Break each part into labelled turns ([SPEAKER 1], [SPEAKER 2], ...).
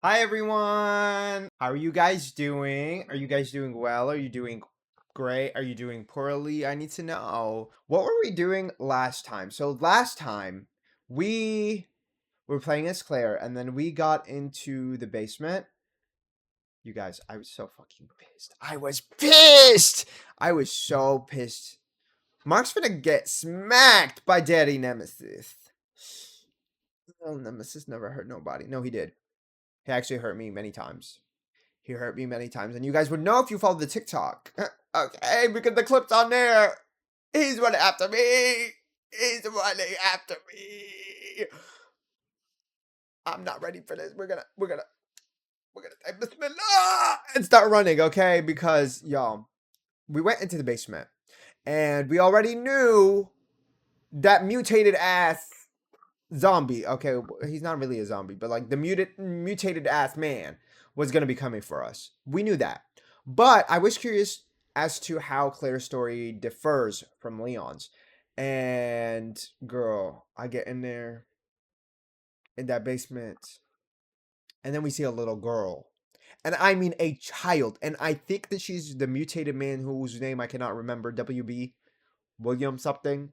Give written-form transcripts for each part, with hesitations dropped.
[SPEAKER 1] Hi everyone! How are you guys doing? Are you guys doing well? Are you doing great? Are you doing poorly? I need to know. What were we doing last time? So last time we were playing as Claire and then we got into the basement. You guys, I was so fucking pissed. I was pissed! I was so pissed. Mark's gonna get smacked by Daddy Nemesis. Well, Nemesis never hurt nobody. No, he did. He actually hurt me many times. He hurt me many times, and you guys would know if you followed the TikTok. Okay, because the clip's on there. He's running after me. He's running after me. I'm not ready for this. We're gonna type Bismillah and start running, okay? Because y'all, we went into the basement, and we already knew that mutated ass zombie. Okay, he's not really a zombie, but like the mutated ass man was gonna be coming for us. We knew that, but I was curious as to how Claire's story differs from Leon's. And girl, I get in there in that basement, and then we see a little girl. And I mean a child. And I think that she's the mutated man whose name I cannot remember. WB William something.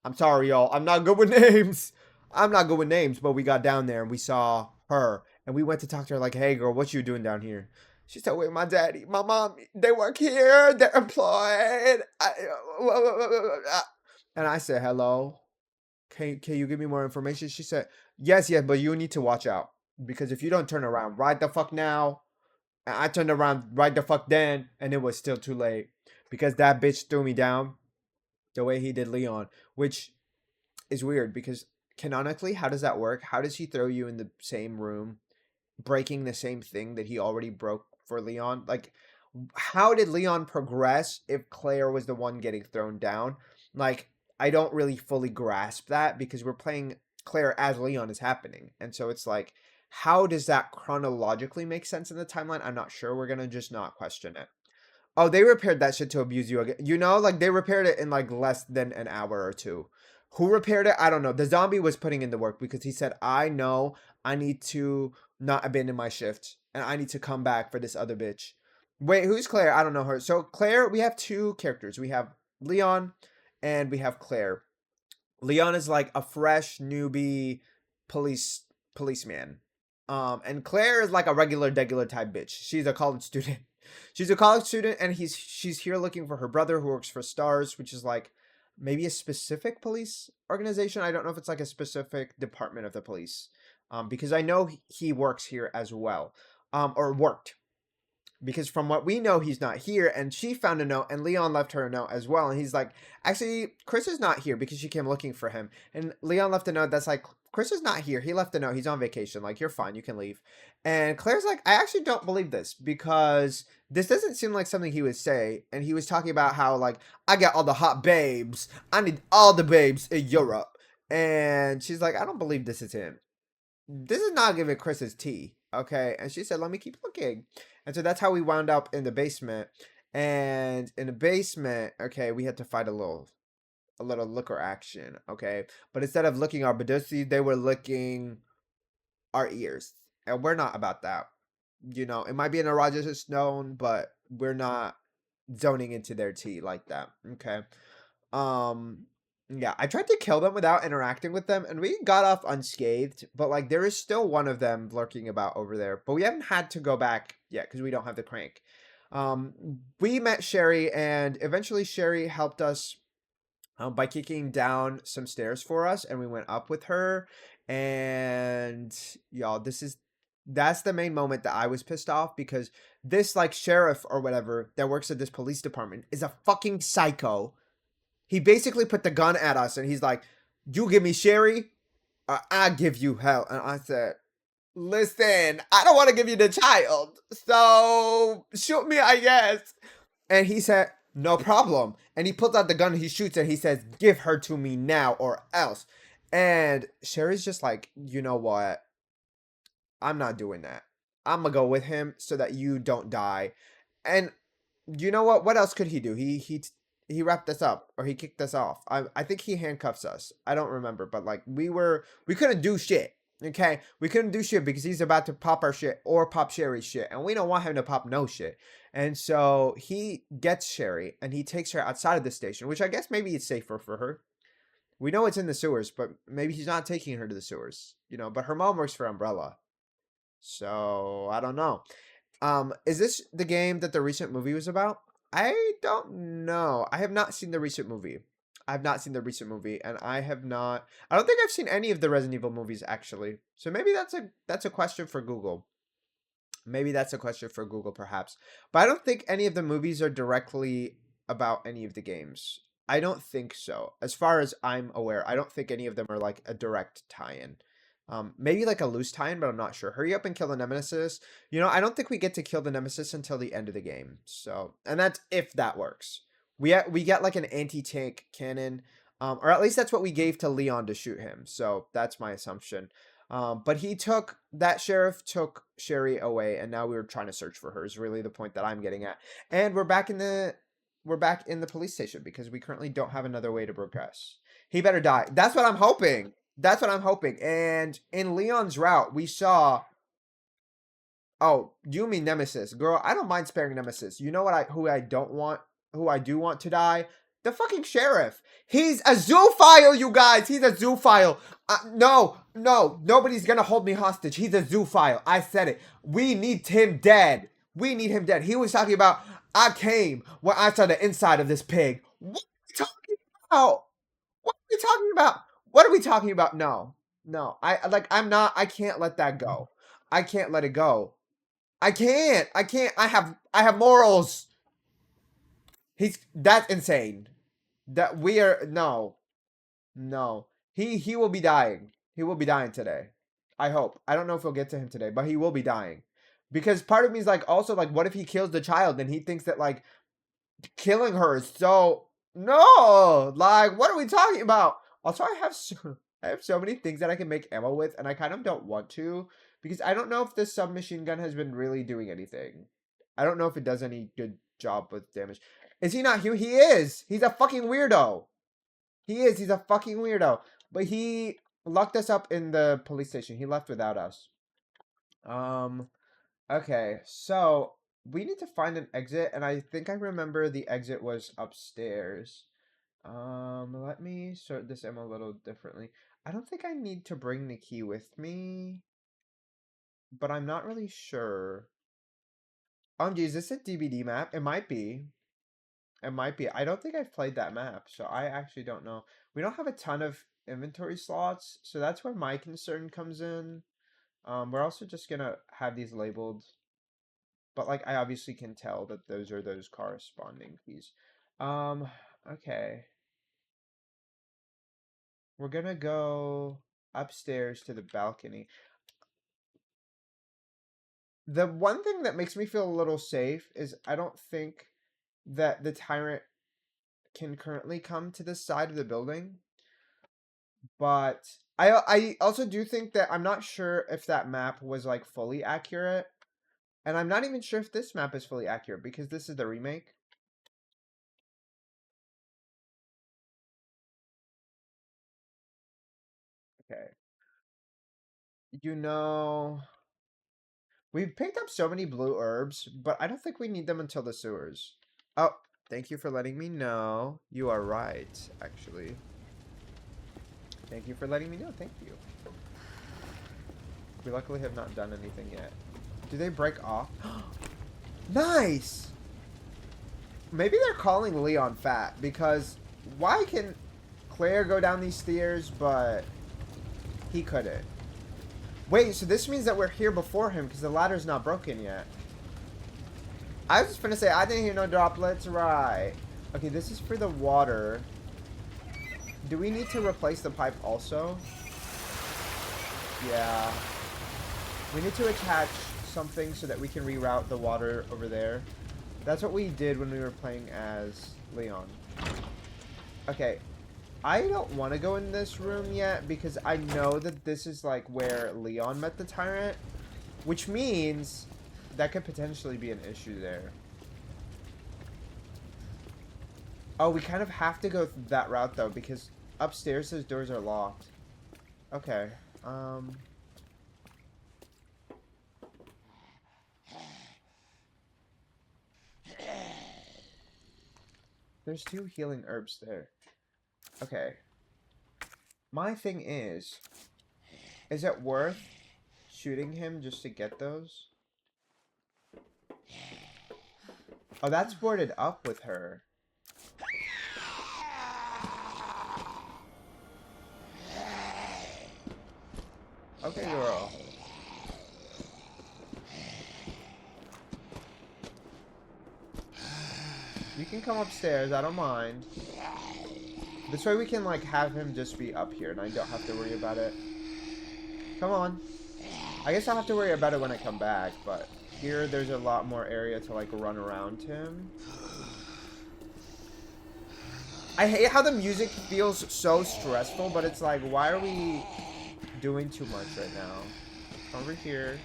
[SPEAKER 1] I'm sorry, y'all. I'm not good with names. I'm not good with names, but we got down there and we saw her and we went to talk to her like, hey, girl, what you doing down here? She said, wait, my daddy, my mom, they work here. They're employed. And I said, hello. Can you give me more information? She said, yes, but you need to watch out because if you don't turn around right the fuck now, and I turned around right the fuck then, and it was still too late because that bitch threw me down the way he did Leon, which is weird because canonically, how does that work? How does he throw you in the same room, breaking the same thing that he already broke for Leon? Like, how did Leon progress if Claire was the one getting thrown down? Like, I don't really fully grasp that because we're playing Claire as Leon is happening. And so it's like, how does that chronologically make sense in the timeline? I'm not sure. We're going to just not question it. Oh, they repaired that shit to abuse you again. You know, like they repaired it in like less than an hour or two. Who repaired it? I don't know. The zombie was putting in the work because he said, I know I need to not abandon my shift and I need to come back for this other bitch. Wait, who's Claire? I don't know her. So, Claire, we have two characters. We have Leon and we have Claire. Leon is like a fresh newbie policeman. And Claire is like a regular type bitch. She's a college student. She's a college student, and she's here looking for her brother who works for Stars, which is like maybe a specific police organization. I don't know if it's like a specific department of the police, because I know he works here as well, or worked because from what we know he's not here, and she found a note and Leon left her a note as well, and he's like, actually Chris is not here because she came looking for him, and Leon left a note that's like, Chris is not here, he left a note, he's on vacation, like, you're fine, you can leave. And Claire's like, I actually don't believe this because this doesn't seem like something he would say. And he was talking about how like, I got all the hot babes, I need all the babes in Europe. And she's like, I don't believe this is him. This is not giving Chris his tea. Okay. And she said, let me keep looking. And so that's how we wound up in the basement. And in the basement, okay, we had to fight a little looker action. Okay. But instead of licking our badussi, they were licking our ears. And we're not about that. You know, it might be an erogenous zone, but we're not zoning into their tea like that. Okay. Um, yeah, I tried to kill them without interacting with them, and we got off unscathed. But like, there is still one of them lurking about over there. But we haven't had to go back yet because we don't have the crank. We met Sherry, and eventually Sherry helped us by kicking down some stairs for us, and we went up with her. And y'all, that's the main moment that I was pissed off because this like sheriff or whatever that works at this police department is a fucking psycho. He basically put the gun at us and he's like, you give me Sherry or I give you hell. And I said, listen, I don't want to give you the child. So shoot me, I guess. And he said, no problem. And he pulls out the gun and he shoots and he says, give her to me now or else. And Sherry's just like, you know what? I'm not doing that. I'm gonna go with him so that you don't die. And you know what? What else could he do? He wrapped us up or he kicked us off. I think he handcuffs us. I don't remember, but like we couldn't do shit. Okay, we couldn't do shit because he's about to pop our shit or pop Sherry's shit, and we don't want him to pop no shit. And so he gets Sherry and he takes her outside of the station, which I guess maybe it's safer for her. We know it's in the sewers, but maybe he's not taking her to the sewers, you know. But her mom works for Umbrella, so I don't know. Is this the game that the recent movie was about? I don't know. I have not seen the recent movie. I have not seen the recent movie, and I have not. I don't think I've seen any of the Resident Evil movies actually. So maybe that's a question for Google. Maybe that's a question for Google, perhaps. But I don't think any of the movies are directly about any of the games. I don't think so. As far as I'm aware, I don't think any of them are like a direct tie-in. Maybe like a loose tie-in, but I'm not sure. Hurry up and kill the nemesis. You know, I don't think we get to kill the nemesis until the end of the game. So, and that's if that works. We get like an anti-tank cannon, or at least that's what we gave to Leon to shoot him. So that's my assumption. But that sheriff took Sherry away, and now we were trying to search for her. Is really the point that I'm getting at. And we're back in the police station because we currently don't have another way to progress. He better die. That's what I'm hoping. That's what I'm hoping. And in Leon's route, we saw. Oh, you mean Nemesis, girl? I don't mind sparing Nemesis. You know what? Who I do want to die. The fucking sheriff. He's a zoophile, you guys. He's a zoophile. No, nobody's gonna hold me hostage. He's a zoophile. I said it. We need him dead. We need him dead. He was talking about, I came when I saw the inside of this pig. What are we talking about? What are we talking about? What are we talking about? No, no. I can't let that go. I can't let it go. I can't. I can't. I have morals. That's insane. That we are no. No. He will be dying. He will be dying today. I hope. I don't know if we'll get to him today, but he will be dying. Because part of me is like also like what if he kills the child and he thinks that like killing her is so no, like what are we talking about? Also I have so many things that I can make ammo with and I kind of don't want to because I don't know if this submachine gun has been really doing anything. I don't know if it does any good job with damage. Is he not here? He is. He's a fucking weirdo. He is. He's a fucking weirdo. But he locked us up in the police station. He left without us. Okay. So we need to find an exit, and I think I remember the exit was upstairs. Let me sort this ammo a little differently. I don't think I need to bring the key with me, but I'm not really sure. Gee, is this a DVD map? It might be. It might be. I don't think I've played that map, so I actually don't know. We don't have a ton of inventory slots, so that's where my concern comes in. We're also just gonna have these labeled, but like I obviously can tell that those are those corresponding keys. Um, okay. We're gonna go upstairs to the balcony. The one thing that makes me feel a little safe is I don't think that the tyrant can currently come to this side of the building. But I also do think that I'm not sure if that map was like fully accurate. And I'm not even sure if this map is fully accurate because this is the remake. Okay. You know, we've picked up so many blue herbs, but I don't think we need them until the sewers. Oh, thank you for letting me know. You are right, actually. Thank you for letting me know. Thank you. We luckily have not done anything yet. Do they break off? Nice! Maybe they're calling Leon fat because why can Claire go down these stairs but he couldn't? Wait, so this means that we're here before him because the ladder's not broken yet. I was just gonna say, I didn't hear no droplets, right. Okay, this is for the water. Do we need to replace the pipe also? Yeah. We need to attach something so that we can reroute the water over there. That's what we did when we were playing as Leon. Okay. I don't want to go in this room yet because I know that this is like where Leon met the tyrant. Which means that could potentially be an issue there. Oh, we kind of have to go that route though because upstairs those doors are locked. Okay. There's 2 healing herbs there. Okay. My thing is it worth shooting him just to get those? Oh, that's boarded up with her. Okay, girl. You can come upstairs, I don't mind. This way we can, like, have him just be up here, and I don't have to worry about it. Come on. I guess I'll have to worry about it when I come back, but here there's a lot more area to, like, run around him. I hate how the music feels so stressful, but it's like, why are we doing too much right now? Over here.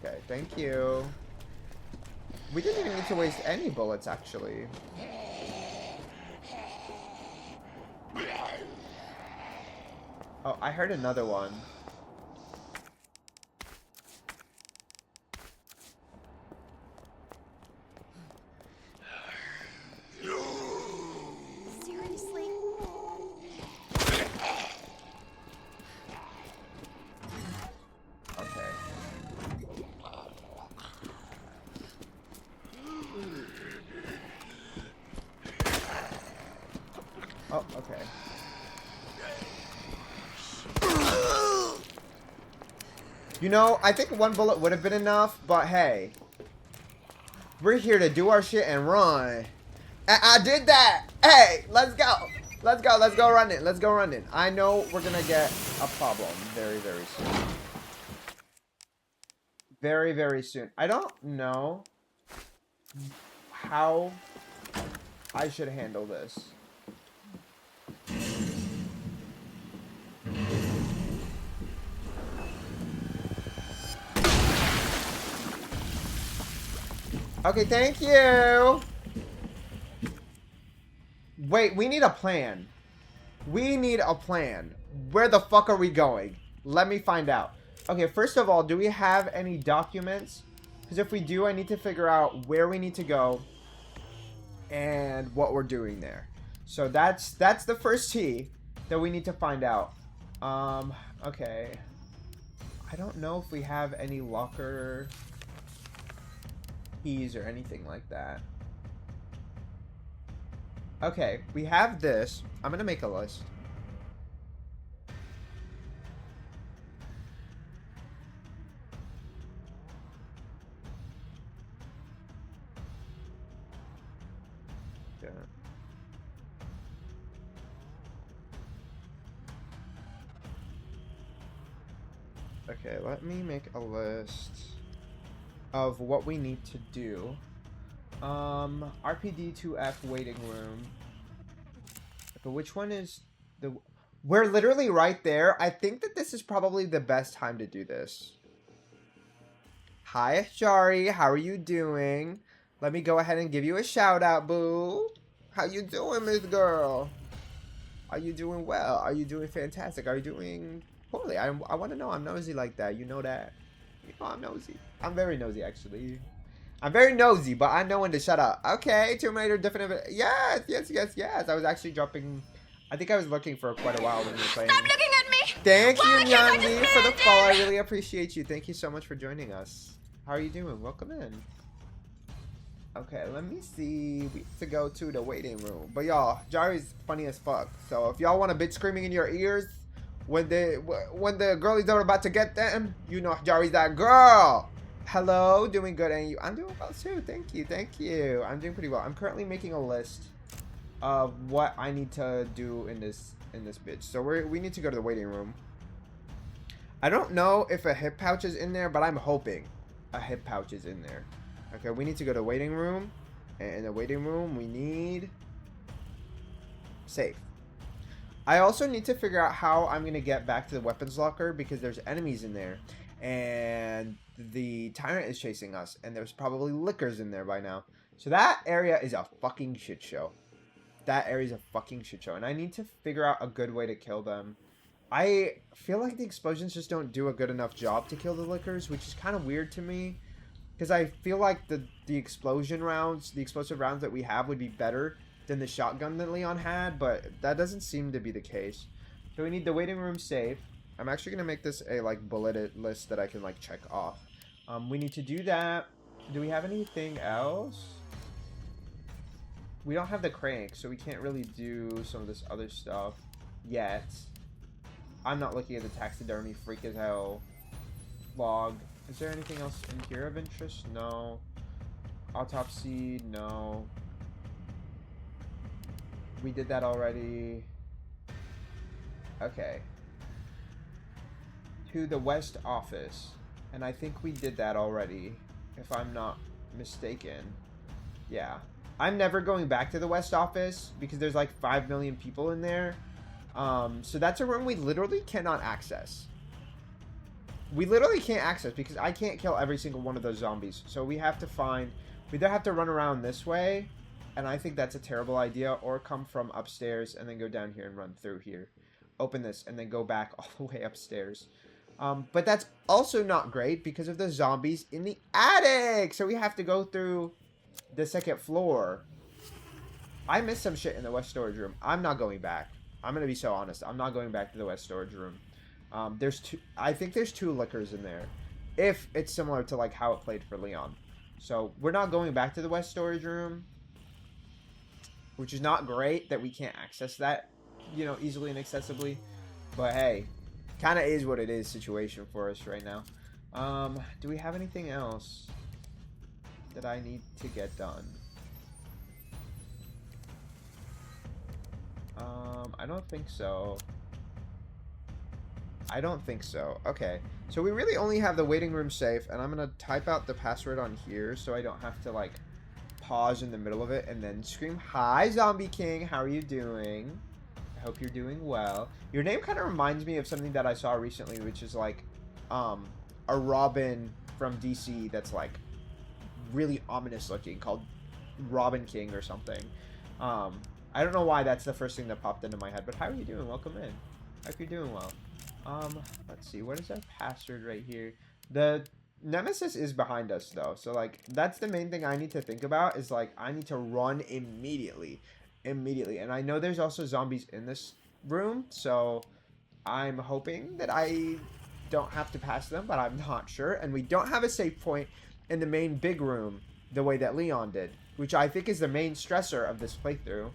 [SPEAKER 1] Okay, thank you. We didn't even need to waste any bullets, actually. Oh, I heard another one.
[SPEAKER 2] Seriously?
[SPEAKER 1] Okay. Oh, okay. You know, I think 1 bullet would have been enough, but hey. We're here to do our shit and run. And I did that! Hey, let's go! Let's go, let's go running, let's go running. I know we're gonna get a problem very, very soon. Very, very soon. I don't know how I should handle this. Okay, thank you. Wait, we need a plan. We need a plan. Where the fuck are we going? Let me find out. Okay, first of all, do we have any documents? Because if we do, I need to figure out where we need to go and what we're doing there. So that's the first T that we need to find out. Okay. I don't know if we have any locker keys or anything like that. Okay, we have this. I'm gonna make a list. Yeah. Okay, let me make a list of what we need to do. RPD2F waiting room. But which one is the... We're literally right there. I think that this is probably the best time to do this. Hi, Shari. How are you doing? Let me go ahead and give you a shout out, boo. How you doing, Miss Girl? Are you doing well? Are you doing fantastic? Are you doing poorly? I want to know. I'm nosy like that. You know that. You know I'm nosy. I'm very nosy, actually. I'm very nosy, but I know when to shut up. Okay, Tomb Raider definitive. Yes, yes, yes, yes. I was actually dropping. I think I was looking for quite a while when you were playing.
[SPEAKER 2] Stop looking at me!
[SPEAKER 1] Thank you,
[SPEAKER 2] Why can't I
[SPEAKER 1] Nyangi,
[SPEAKER 2] just
[SPEAKER 1] for the
[SPEAKER 2] stand
[SPEAKER 1] follow. I
[SPEAKER 2] there?
[SPEAKER 1] really appreciate you. Thank you so much for joining us. How are you doing? Welcome in. Okay, let me see. We have to go to the waiting room. But y'all, Jari's funny as fuck. So if y'all want a bitch screaming in your ears when the girlies are about to get them, you know Jari's that girl. Hello, doing good, and you? I'm doing well too. Thank you, thank you. I'm doing pretty well. I'm currently making a list of what I need to do in this bitch. So we need to go to the waiting room. I don't know if a hip pouch is in there, but I'm hoping a hip pouch is in there. Okay, we need to go to the waiting room, and in the waiting room we need safe. I also need to figure out how I'm gonna get back to the weapons locker because there's enemies in there, and the tyrant is chasing us, and there's probably lickers in there by now. So that area is a fucking shit show. That area is a fucking shit show, and I need to figure out a good way to kill them. I feel like the explosions just don't do a good enough job to kill the lickers, which is kind of weird to me. Because I feel like the explosion rounds, the explosive rounds that we have would be better than the shotgun that Leon had, but that doesn't seem to be the case. So we need the waiting room safe. I'm actually gonna make this a like bulleted list that I can like check off. We need to do that. Do we have anything else? We don't have the crank, so we can't really do some of this other stuff yet. I'm not looking at the taxidermy freak as hell log. Is there anything else in here of interest? No. Autopsy, no. We did that already. Okay. To the West office. And I think we did that already, if I'm not mistaken. Yeah. I'm never going back to the West office because there's like 5 million people in there. So that's a room we literally cannot access. We literally can't access because I can't kill every single one of those zombies. So we have to find... We either have to run around this way, and I think that's a terrible idea, or come from upstairs and then go down here and run through here. Open this and then go back all the way upstairs. But that's also not great because of the zombies in the attic. So we have to go through the second floor. I missed some shit in the West storage room. I'm not going back. I'm going to be so honest. I'm not going back to the West storage room. There's two... I think there's 2 liquors in there. If it's similar to like how it played for Leon. So we're not going back to the West storage room. Which is not great that we can't access that, you know, easily and accessibly. But hey, kind of is what it is situation for us right now. Do we have anything else that I need to get done? I don't think so. I don't think so. Okay. So we really only have the waiting room safe, and I'm going to type out the password on here so I don't have to, like, pause in the middle of it and then scream, "Hi, Zombie King. How are you doing? I hope you're doing well." Your name kind of reminds me of something that I saw recently, which is, like, a Robin from DC that's, like, really ominous looking, called Robin King or something. I don't know why that's the first thing that popped into my head, but how are you doing? Welcome in. Hope you're doing well. Let's see. What is our password right here? The Nemesis is behind us, though. So, like, that's the main thing I need to think about is, like, I need to run immediately. Immediately. And I know there's also zombies in this room, so I'm hoping that I don't have to pass them, but I'm not sure. And we don't have a save point in the main big room the way that Leon did, which I think is the main stressor of this playthrough.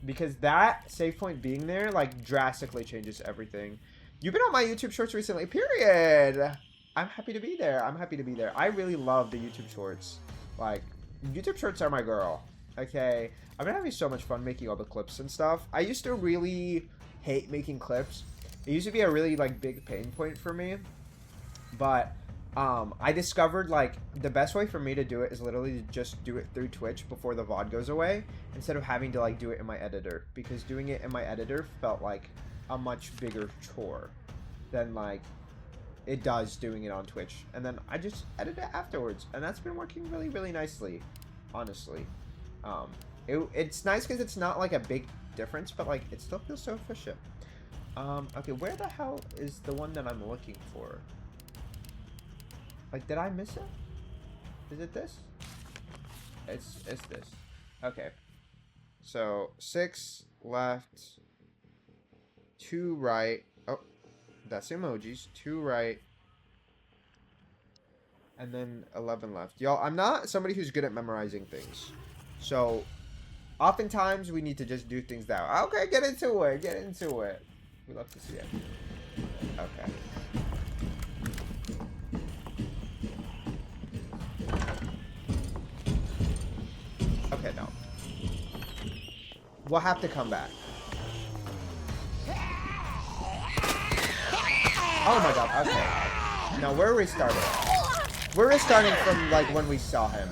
[SPEAKER 1] Because that save point being there, like, drastically changes everything. You've been on my YouTube shorts recently, period. I'm happy to be there. I'm happy to be there. I really love the YouTube shorts. Like, YouTube shorts are my girl. Okay? I've been having so much fun making all the clips and stuff. I used to really hate making clips. It used to be a really, like, big pain point for me. But I discovered, like, the best way for me to do it is literally to just do it through Twitch before the VOD goes away, instead of having to, like, do it in my editor. Because doing it in my editor felt like a much bigger chore than, like, it does doing it on Twitch. And then I just edit it afterwards. And that's been working really, really nicely, honestly. It's nice because it's not, like, a big difference, but, like, it still feels so efficient. Okay, where the hell is the one that I'm looking for? Like, did I miss it? Is it this? It's this. Okay. So, 6 left, 2 right. Oh, that's emojis. 2 right. And then 11 left. Y'all, I'm not somebody who's good at memorizing things. So, oftentimes we need to just do things that way. Okay, get into it. Get into it. We love to see it. Okay. Okay, no. We'll have to come back. Oh my god, okay. No, we're restarting. We're restarting from, like, when we saw him.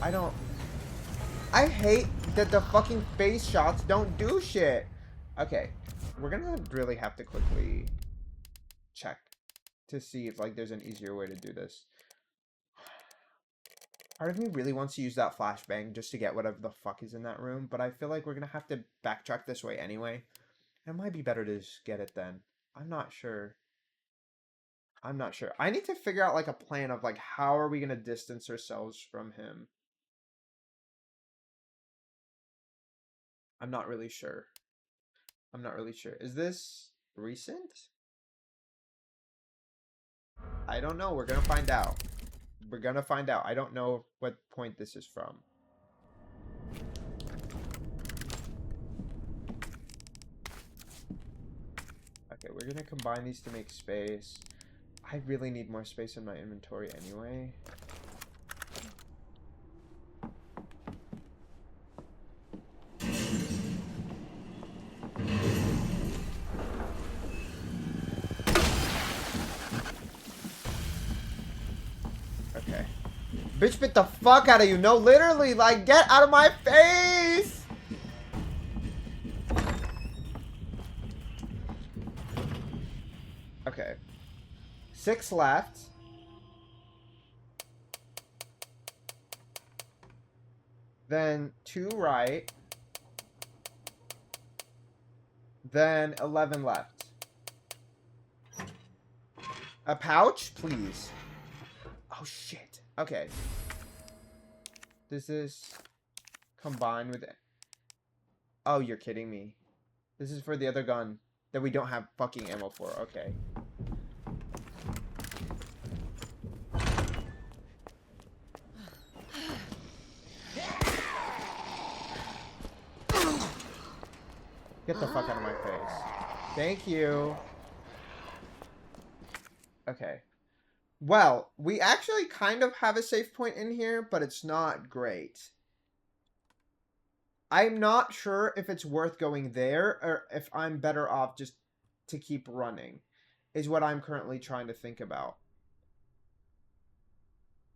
[SPEAKER 1] I hate that the fucking face shots don't do shit. Okay. We're gonna really have to quickly check to see if, like, there's an easier way to do this. Part of me really wants to use that flashbang just to get whatever the fuck is in that room, but I feel like we're gonna have to backtrack this way anyway. It might be better to just get it then. I'm not sure. I'm not sure. I need to figure out like a plan of like how are we gonna distance ourselves from him. I'm not really sure. I'm not really sure. Is this recent? I don't know. We're gonna find out. We're gonna find out. I don't know what point this is from. Okay, we're gonna combine these to make space. I really need more space in my inventory anyway. Okay. Bitch bit the fuck out of you. No, literally, like, get out of my face! Okay. 6 left. Then 2 right. Then 11 left. A pouch, please. Oh, shit. Okay. Does this combine with it? Oh, you're kidding me. This is for the other gun that we don't have fucking ammo for. Okay. Get the fuck out of my face. Thank you. Okay. Well, we actually kind of have a safe point in here, but it's not great. I'm not sure if it's worth going there or if I'm better off just to keep running, is what I'm currently trying to think about.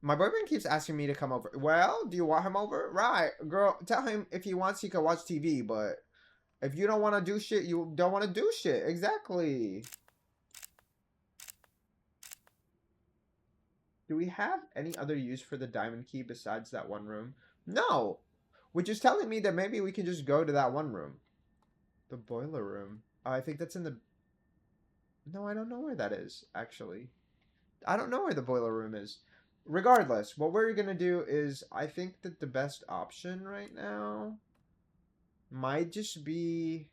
[SPEAKER 1] My boyfriend keeps asking me to come over. Well, do you want him over? Right. Girl, tell him if he wants, he can watch TV, but if you don't want to do shit, you don't want to do shit. Exactly. Do we have any other use for the diamond key besides that one room? No. Which is telling me that maybe we can just go to that one room. The boiler room. I think that's in the... No, I don't know where that is, actually. I don't know where the boiler room is. Regardless, what we're going to do is... I think that the best option right now might just be...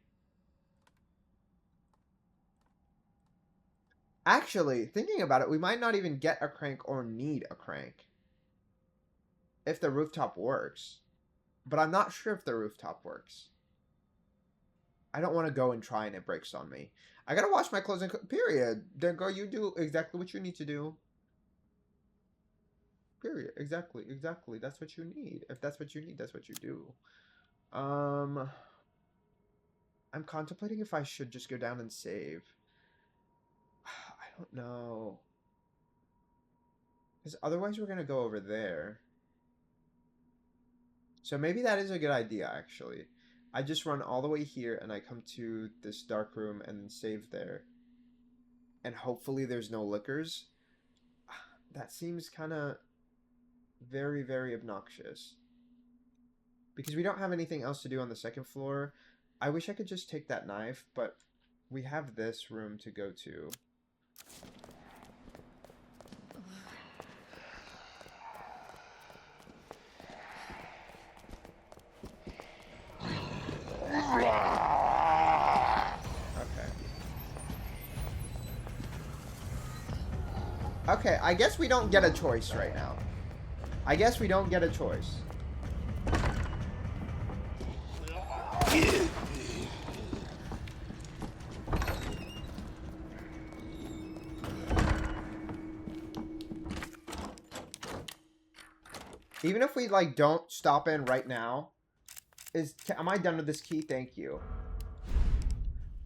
[SPEAKER 1] Actually, thinking about it, we might not even get a crank or need a crank. If the rooftop works. But I'm not sure if the rooftop works. I don't want to go and try and it breaks on me. I gotta wash my clothes and period. Then girl, you do exactly what you need to do. Period. Exactly. Exactly. That's what you need. If that's what you need, that's what you do. I'm contemplating if I should just go down and save. I don't know. Because otherwise we're gonna go over there. So maybe that is a good idea, actually. I just run all the way here and I come to this dark room and save there. And hopefully there's no lickers. That seems kind of very, very obnoxious. Because we don't have anything else to do on the second floor. I wish I could just take that knife, but we have this room to go to. Okay, I guess we don't get a choice right now. I guess we don't get a choice. Even if we, like, don't stop in right now, am I done with this key? Thank you.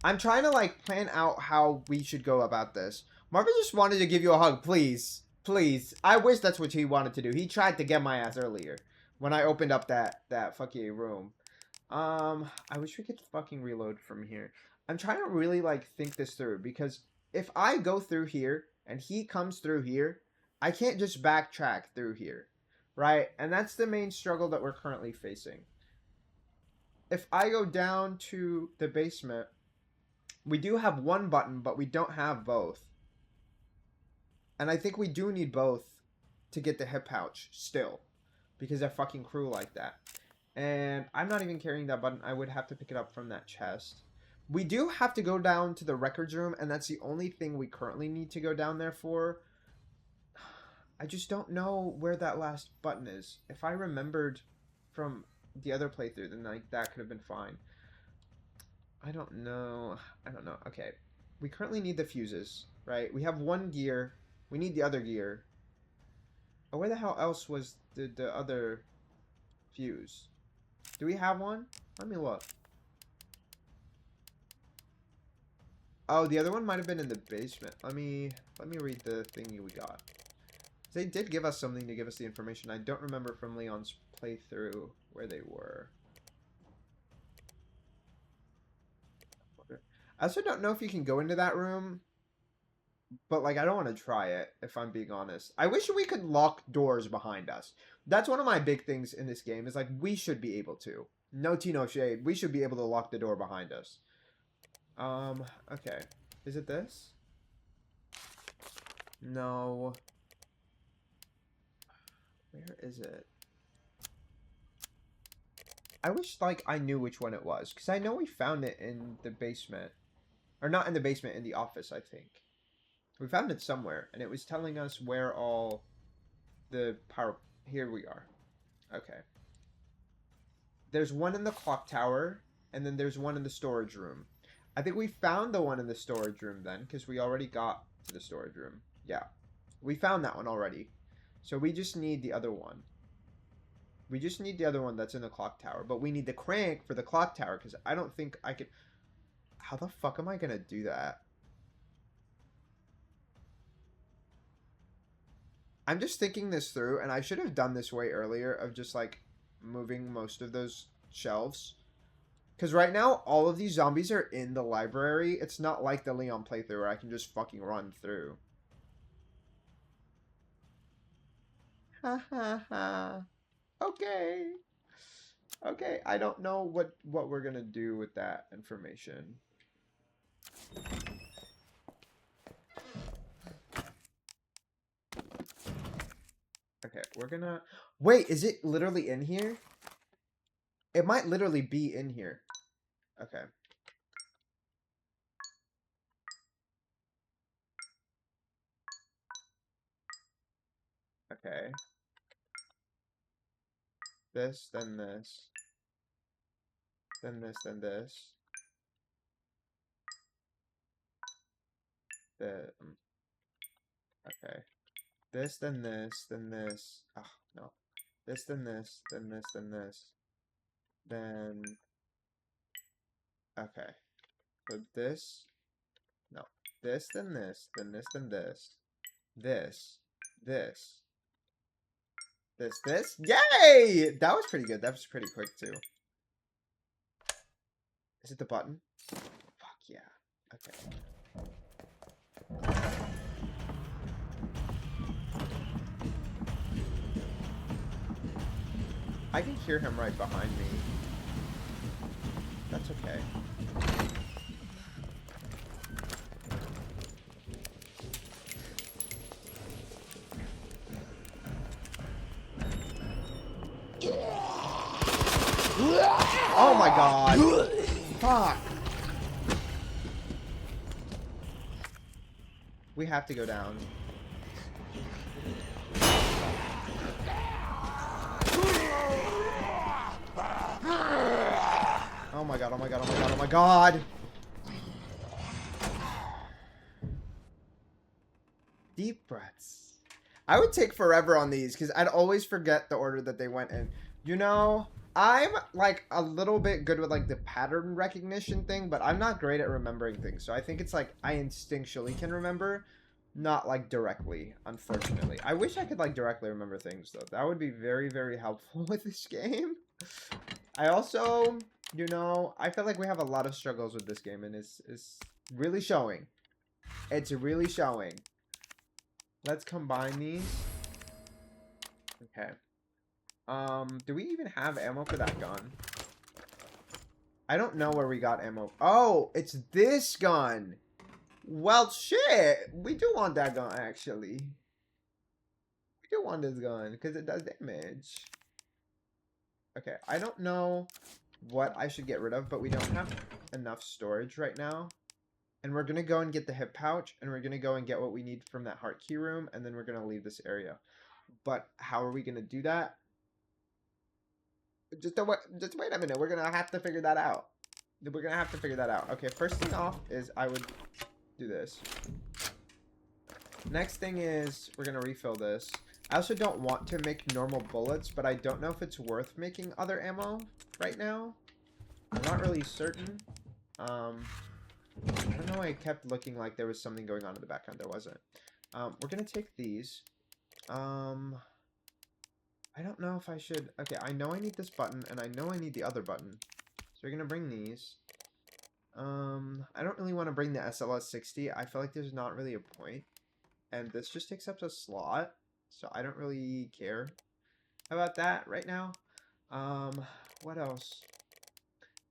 [SPEAKER 1] I'm trying to, like, plan out how we should go about this. Marvin just wanted to give you a hug, please. Please. I wish that's what he wanted to do. He tried to get my ass earlier when I opened up that fucking room. I wish we could fucking reload from here. I'm trying to really, like, think this through, because if I go through here and he comes through here, I can't just backtrack through here, right? And that's the main struggle that we're currently facing. If I go down to the basement, we do have one button, but we don't have both. And I think we do need both to get the hip pouch still. Because they're fucking cruel like that. And I'm not even carrying that button. I would have to pick it up from that chest. We do have to go down to the records room, and that's the only thing we currently need to go down there for. I just don't know where that last button is. If I remembered from the other playthrough, then like that could have been fine. I don't know. I don't know. Okay. We currently need the fuses, right? We have one gear. We need the other gear. Oh, where the hell else was the other fuse? Do we have one? Let me look. Oh, the other one might have been in the basement. Let me read the thingy we got. They did give us something to give us the information. I don't remember from Leon's playthrough where they were. I also don't know if you can go into that room, but like I don't want to try it if I'm being honest. I wish we could lock doors behind us. That's one of my big things in this game is like we should be able to. No tea, no shade. We should be able to lock the door behind us. Okay. Is it this? No. Where is it? I wish, like, I knew which one it was. Because I know we found it in the basement. Or not in the basement, in the office, I think. We found it somewhere. And it was telling us where all the power... Here we are. Okay. There's one in the clock tower. And then there's one in the storage room. I think we found the one in the storage room then. Because we already got to the storage room. Yeah. We found that one already. So we just need the other one. We just need the other one that's in the clock tower. But we need the crank for the clock tower. Because I don't think I could... How the fuck am I going to do that? I'm just thinking this through. And I should have done this way earlier. Of just like moving most of those shelves. Because right now, all of these zombies are in the library. It's not like the Leon playthrough where I can just fucking run through. Ha ha ha. Okay. Okay, I don't know what we're gonna do with that information. Okay, we're gonna... Wait, is it literally in here? It might literally be in here. Okay. Okay. This, then this. Then this, then this. Okay. This, then this, then this. Oh, no. This, then this, then this, then this. Then... Okay. So this... No. This, then this, then this, then this. This. This. This. Yay! That was pretty good. That was pretty quick, too. Is it the button? Fuck yeah. Okay. I can hear him right behind me. That's okay. Oh my god. Fuck. We have to go down. Oh my god, oh my god, oh my god, oh my god. Deep breaths. I would take forever on these because I'd always forget the order that they went in. You know, I'm like a little bit good with like the pattern recognition thing, but I'm not great at remembering things. So I think it's like I instinctually can remember, not like directly, unfortunately. I wish I could like directly remember things though. That would be very, very helpful with this game. I also, you know, I feel like we have a lot of struggles with this game and it's really showing. It's really showing. Let's combine these. Okay. Do we even have ammo for that gun? I don't know where we got ammo. Oh, it's this gun. Well, shit. We do want that gun, actually. We do want this gun, because it does damage. Okay, I don't know what I should get rid of, but we don't have enough storage right now. And we're going to go and get the hip pouch, and we're going to go and get what we need from that heart key room, and then we're going to leave this area. But how are we going to do that? Just wait a minute. We're going to have to figure that out. We're going to have to figure that out. Okay, first thing off is I would do this. Next thing is we're going to refill this. I also don't want to make normal bullets, but I don't know if it's worth making other ammo right now. I'm not really certain. I don't know why it kept looking like there was something going on in the background. There wasn't. We're going to take these. I don't know if I should... Okay, I know I need this button, and I know I need the other button. So we're going to bring these. I don't really want to bring the SLS-60. I feel like there's not really a point. And this just takes up a slot. So I don't really care about that right now. What else?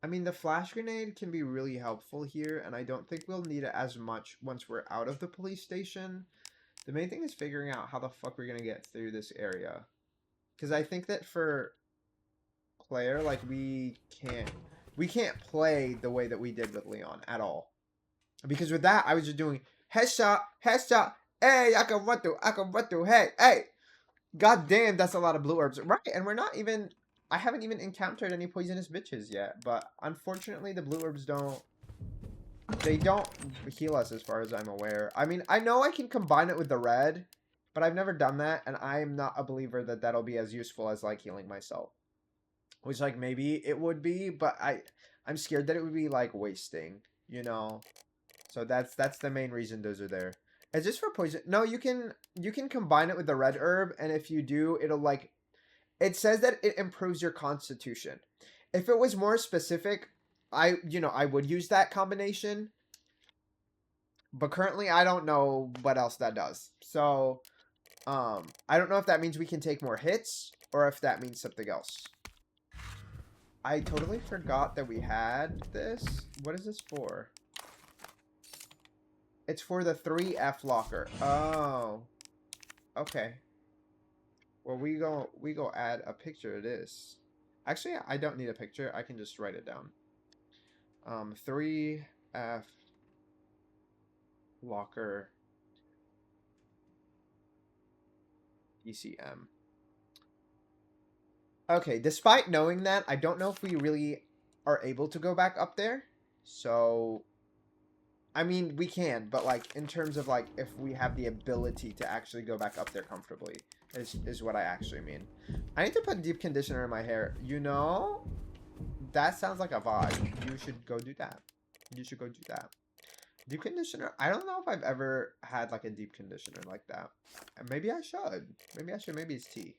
[SPEAKER 1] I mean, the flash grenade can be really helpful here, and I don't think we'll need it as much once we're out of the police station. The main thing is figuring out how the fuck we're gonna get through this area. Because I think that for player, like, we can't play the way that we did with Leon at all. Because with that, I was just doing headshot, headshot, hey, I can run through, hey. God damn, that's a lot of blue herbs. Right, and we're not even... I haven't even encountered any poisonous bitches yet, but unfortunately the blue herbs don't heal us as far as I'm aware. I mean, I know I can combine it with the red, but I've never done that, and I'm not a believer that that'll be as useful as, like, healing myself. Which, like, maybe it would be, but I'm scared that it would be, like, wasting, you know? So that's the main reason those are there. Is this for poison? No, you can combine it with the red herb, and if you do, it'll, like... It says that it improves your constitution. If it was more specific, I would use that combination. But currently, I don't know what else that does. So, I don't know if that means we can take more hits, or if that means something else. I totally forgot that we had this. What is this for? It's for the 3F locker. Oh. Okay. Well, we go add a picture of this. Actually, I don't need a picture. I can just write it down. 3F locker ECM. Okay, despite knowing that, I don't know if we really are able to go back up there. So, I mean, we can, but, like, in terms of, like, if we have the ability to actually go back up there comfortably, is what I actually mean. I need to put deep conditioner in my hair. You know, that sounds like a vibe. You should go do that. You should go do that. Deep conditioner? I don't know if I've ever had, like, a deep conditioner like that. Maybe I should. Maybe I should. Maybe it's tea.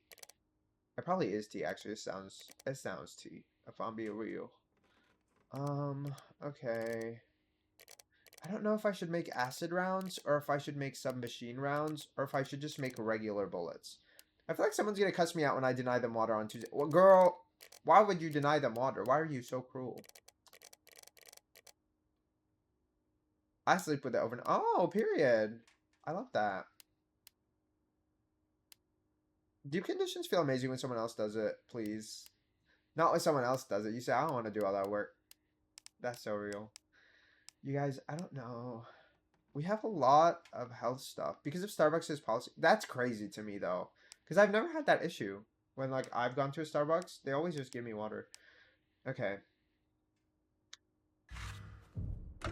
[SPEAKER 1] It probably is tea, actually. It sounds tea, if I'm being real. Okay. I don't know if I should make acid rounds, or if I should make submachine rounds, or if I should just make regular bullets. I feel like someone's gonna cuss me out when I deny them water on Tuesday. Well, girl, why would you deny them water? Why are you so cruel? I sleep with it overnight. Oh, period. I love that. Deep conditions feel amazing when someone else does it, please. Not when someone else does it. You say, I don't want to do all that work. That's so real. You guys, I don't know. We have a lot of health stuff because of Starbucks' policy. That's crazy to me, though. Because I've never had that issue. When, like, I've gone to a Starbucks, they always just give me water. Okay.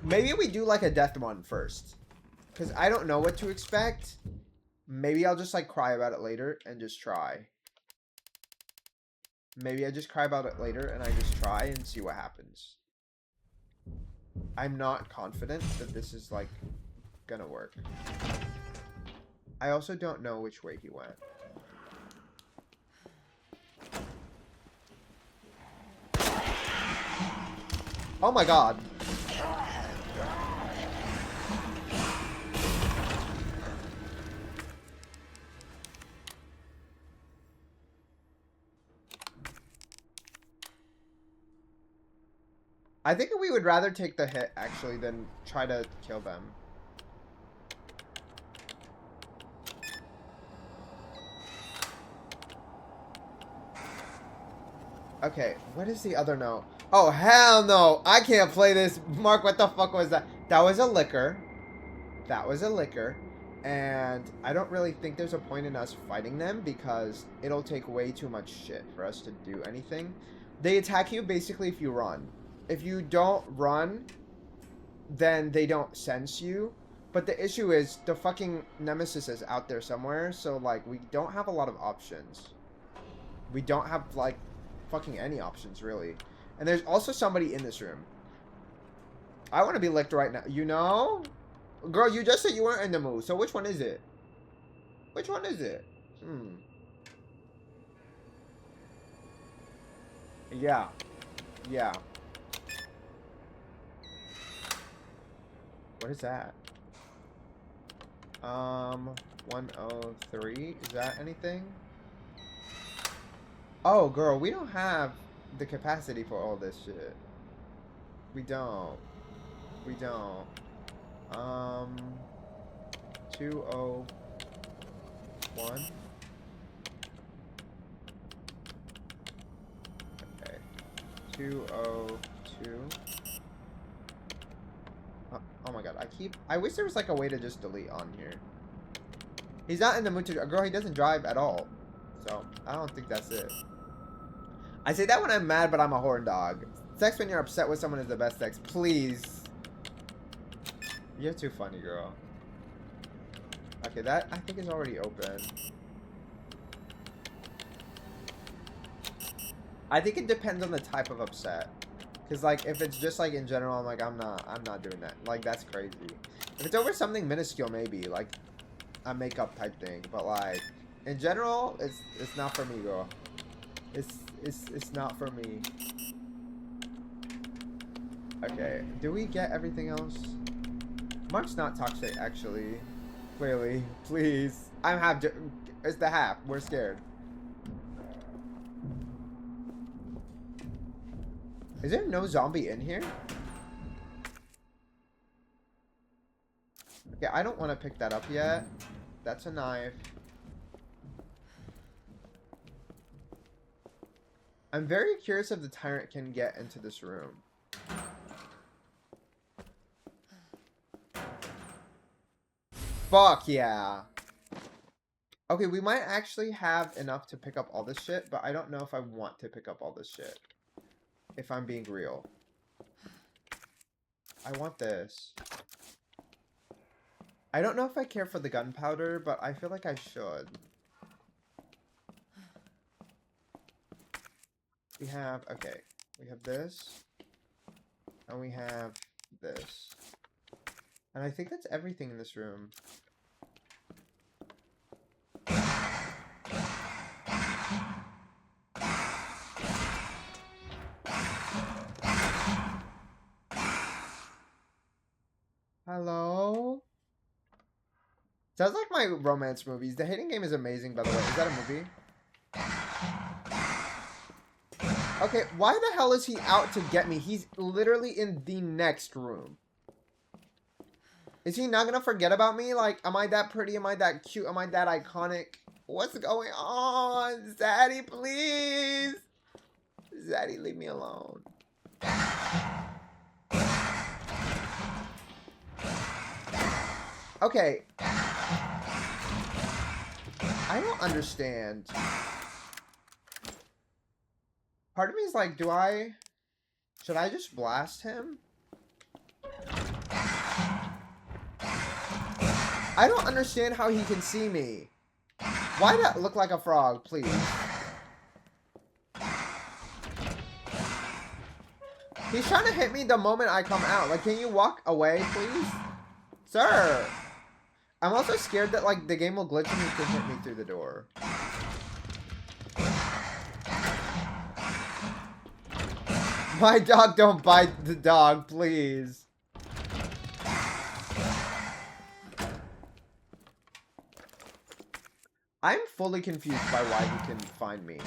[SPEAKER 1] Maybe we do, like, a death one first. Because I don't know what to expect. Maybe I'll just, like, cry about it later and just try. Maybe I just cry about it later and I just try and see what happens. I'm not confident that this is, like, gonna work. I also don't know which way he went. Oh my god. I think we would rather take the hit, actually, than try to kill them. Okay, what is the other note? Oh, hell no. I can't play this. Mark, what the fuck was that? That was a liquor. That was a liquor. And I don't really think there's a point in us fighting them because it'll take way too much shit for us to do anything. They attack you basically if you run. If you don't run, then they don't sense you. But the issue is the fucking nemesis is out there somewhere, so like we don't have a lot of options. We don't have like fucking any options really. And there's also somebody in this room. I want to be licked right now. You know? Girl, you just said you weren't in the mood. So which one is it? Which one is it? Yeah. Yeah. What is that? 103. Is that anything? Oh, girl, we don't have the capacity for all this shit. We don't. We don't. 201. Okay. 202. Oh my god, I wish there was like a way to just delete on here. He's not in the mood to, girl, he doesn't drive at all. So, I don't think that's it. I say that when I'm mad, but I'm a horn dog. Sex when you're upset with someone is the best sex. Please. You're too funny, girl. Okay, that I think is already open. I think it depends on the type of upset. Cause like if it's just like in general, I'm like I'm not doing that. Like that's crazy. If it's over something minuscule, maybe like a makeup type thing. But like in general, it's not for me, girl. It's not for me. Okay, do we get everything else? Mark's not toxic, actually. Clearly, please. It's the half. We're scared. Is there no zombie in here? Okay, I don't want to pick that up yet. That's a knife. I'm very curious if the tyrant can get into this room. Fuck yeah. Okay, we might actually have enough to pick up all this shit, but I don't know if I want to pick up all this shit. If I'm being real. I want this. I don't know if I care for the gunpowder, but I feel like I should. We have, okay. We have this. And we have this. And I think that's everything in this room. Hello? Sounds like my romance movies. The Hating Game is amazing, by the way. Is that a movie? Okay, why the hell is he out to get me? He's literally in the next room. Is he not gonna forget about me? Like, am I that pretty? Am I that cute? Am I that iconic? What's going on? Zaddy, please! Zaddy, leave me alone. Okay. I don't understand. Part of me is like, should I just blast him? I don't understand how he can see me. Why does that look like a frog, please? He's trying to hit me the moment I come out. Like, can you walk away, please? Sir! I'm also scared that, like, the game will glitch and he can hit me through the door. My dog, don't bite the dog, please. I'm fully confused by why he can find me.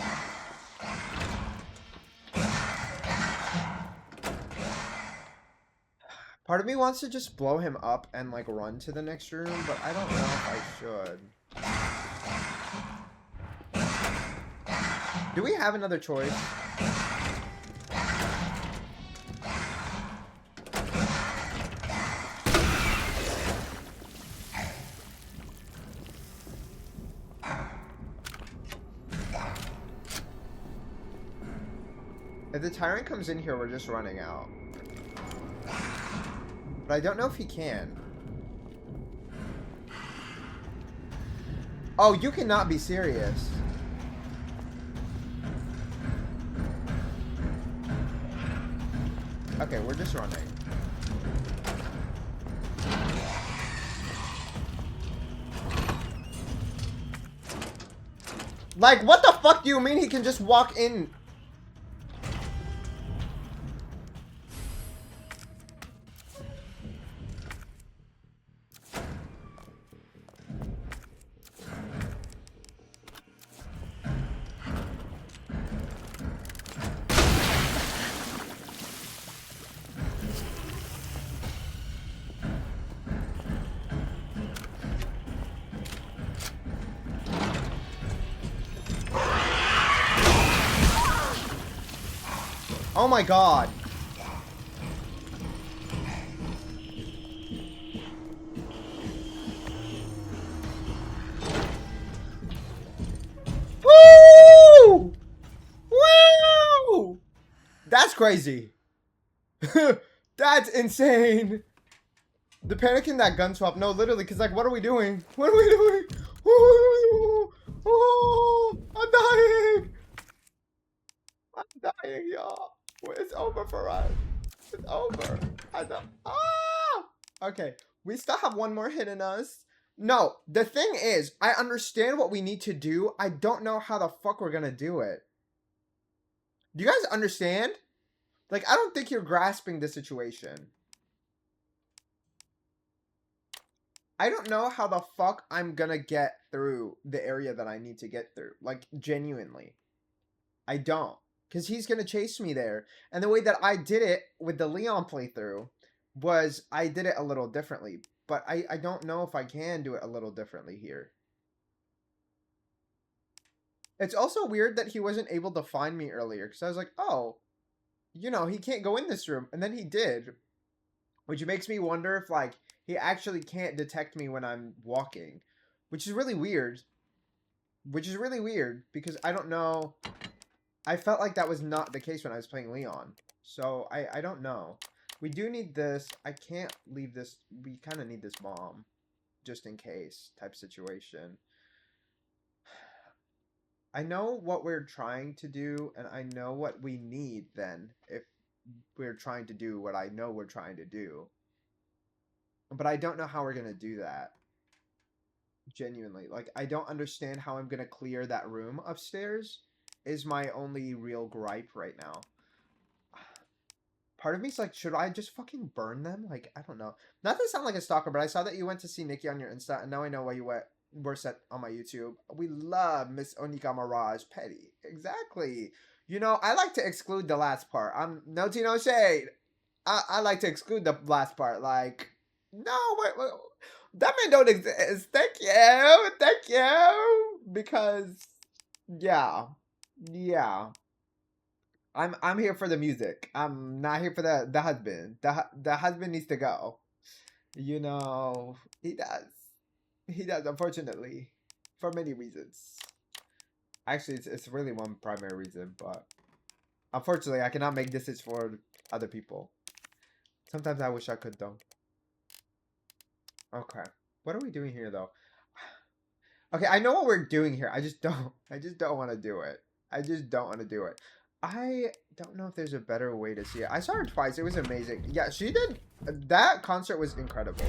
[SPEAKER 1] Part of me wants to just blow him up and like run to the next room, but I don't know if I should. Do we have another choice? If the tyrant comes in here, we're just running out. But I don't know if he can. Oh, you cannot be serious. Okay, we're just running. Like, what the fuck do you mean he can just walk in? Oh my god. Woo! Woo! That's crazy. That's insane. The panic in that gun swap. No, literally, because, like, what are we doing? What are we doing? Oh, I'm dying. I'm dying, y'all. It's over for us. It's over. I don't. Ah! Okay, we still have one more hit in us. No, the thing is, I understand what we need to do. I don't know how the fuck we're gonna do it. Do you guys understand? Like, I don't think you're grasping the situation. I don't know how the fuck I'm gonna get through the area that I need to get through. Like, genuinely. I don't. Because he's gonna chase me there. And the way that I did it with the Leon playthrough was I did it a little differently. But I don't know if I can do it a little differently here. It's also weird that he wasn't able to find me earlier. Because I was like, oh, you know, he can't go in this room. And then he did. Which makes me wonder if, like, he actually can't detect me when I'm walking. Which is really weird. Which is really weird. Because I don't know. I felt like that was not the case when I was playing Leon. So, I don't know. We do need this. I can't leave this. We kind of need this bomb. Just in case type situation. I know what we're trying to do. And I know what we need then. If we're trying to do what I know we're trying to do. But I don't know how we're going to do that. Genuinely. Like, I don't understand how I'm going to clear that room upstairs. Is my only real gripe right now. Part of me's like, should I just fucking burn them? Like, I don't know. Not to sound like a stalker, but I saw that you went to see Nikki on your Insta, and now I know why you were set on my YouTube. We love Miss Onika Mirage Petty. Exactly. You know, I like to exclude the last part. I'm no tea, no shade. I like to exclude the last part. Like, no, wait. That man don't exist. Thank you. Thank you. Because, yeah. Yeah. I'm here for the music. I'm not here for the husband. The husband needs to go. You know, he does. He does, unfortunately. For many reasons. Actually, it's really one primary reason, but unfortunately, I cannot make decisions for other people. Sometimes I wish I could, though. Okay. What are we doing here, though? Okay, I know what we're doing here. I just don't want to do it. I just don't want to do it. I don't know if there's a better way to see it. I saw her twice. It was amazing. Yeah, she did. That concert was incredible.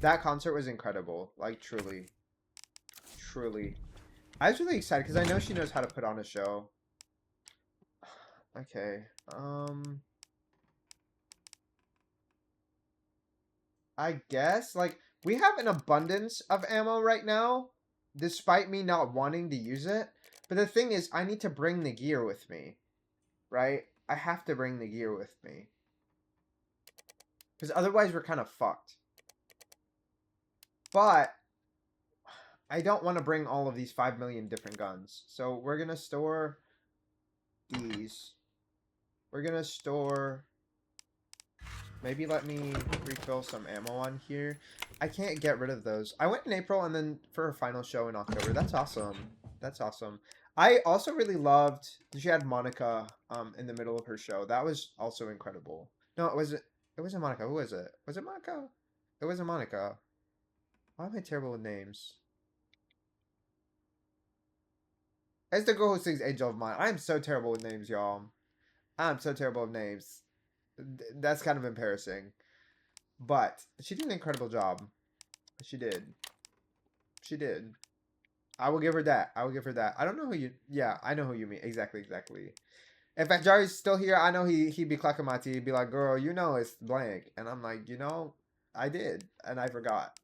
[SPEAKER 1] That concert was incredible. Like, truly. Truly. I was really excited because I know she knows how to put on a show. Okay. I guess, like, we have an abundance of ammo right now, despite me not wanting to use it. But the thing is, I need to bring the gear with me, right? I have to bring the gear with me. Because otherwise we're kind of fucked. But I don't want to bring all of these 5 million different guns. So we're going to store these. We're going to store... Maybe let me refill some ammo on here. I can't get rid of those. I went in April and then for a final show in October. That's awesome. That's awesome. I also really loved. She had Monica in the middle of her show. That was also incredible. No, it wasn't. It wasn't Monica. Who was it? Was it Monica? It wasn't Monica. Why am I terrible with names? It's the girl who sings "Angel of Mine." I am so terrible with names, y'all. I'm so terrible with names. That's kind of embarrassing. But she did an incredible job. She did. She did. I will give her that. I will give her that. I don't know who you. Yeah, I know who you mean. Exactly, exactly. If Jari's still here, I know he'd be clacking my teeth. He'd be like, "Girl, you know it's blank," and I'm like, I did, and I forgot.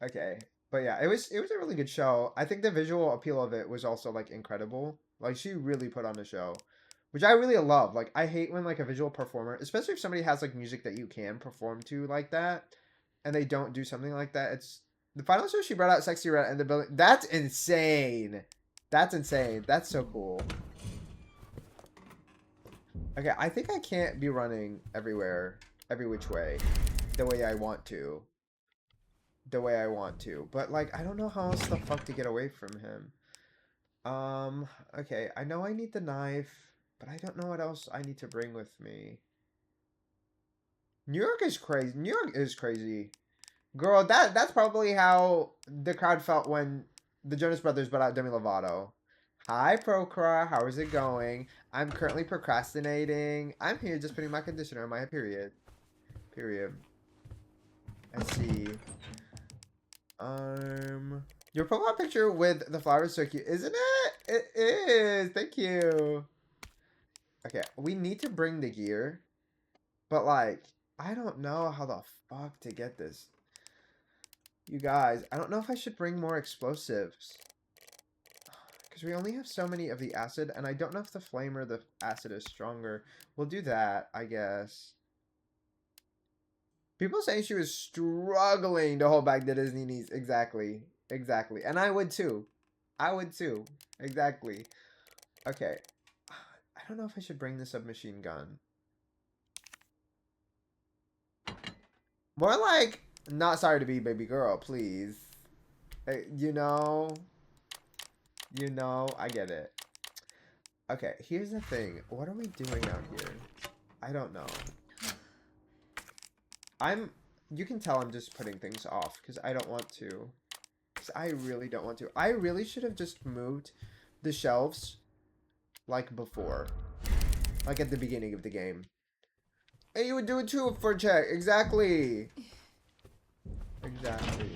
[SPEAKER 1] Okay, but yeah, it was a really good show. I think the visual appeal of it was also like incredible. Like she really put on the show, which I really love. Like I hate when like a visual performer, especially if somebody has like music that you can perform to like that, and they don't do something like that. It's the final show she brought out Sexy Red and the building. That's insane. That's insane. That's so cool. Okay, I think I can't be running everywhere, every which way, the way I want to. The way I want to. But, like, I don't know how else the fuck to get away from him. Okay, I know I need the knife, but I don't know what else I need to bring with me. New York is crazy. New York is crazy. Girl, that's probably how the crowd felt when the Jonas Brothers brought out Demi Lovato. Hi, Procra. How is it going? I'm currently procrastinating. I'm here just putting my conditioner on my period. Period. Let's see. Your profile picture with the flowers is so cute, isn't it? It is. Thank you. Okay, we need to bring the gear, but like, I don't know how the fuck to get this. You guys, I don't know if I should bring more explosives. Because we only have so many of the acid, and I don't know if the flame or the acid is stronger. We'll do that, I guess. People saying she was struggling to hold back the Disney knees. Exactly. Exactly. And I would too. I would too. Exactly. Okay. I don't know if I should bring the submachine gun. More like, not sorry to be baby girl, please. You know, I get it. Okay, here's the thing. What are we doing out here? I don't know. You can tell I'm just putting things off because I don't want to. Because I really don't want to. I really should have just moved the shelves like before. Like at the beginning of the game. And you would do it too for check. Exactly. Exactly.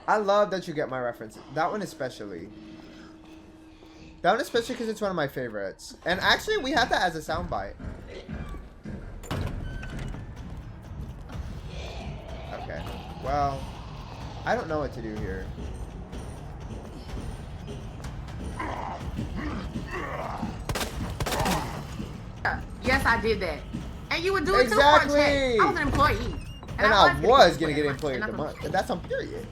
[SPEAKER 1] I love that you get my reference. That one especially. That one especially because it's one of my favorites. And actually, we had that as a soundbite. Okay. Well, I don't know what to do here.
[SPEAKER 2] Yes, I did that. And you would do it too for a check. I was an employee.
[SPEAKER 1] And I was going to get employee of the month. And that's on period.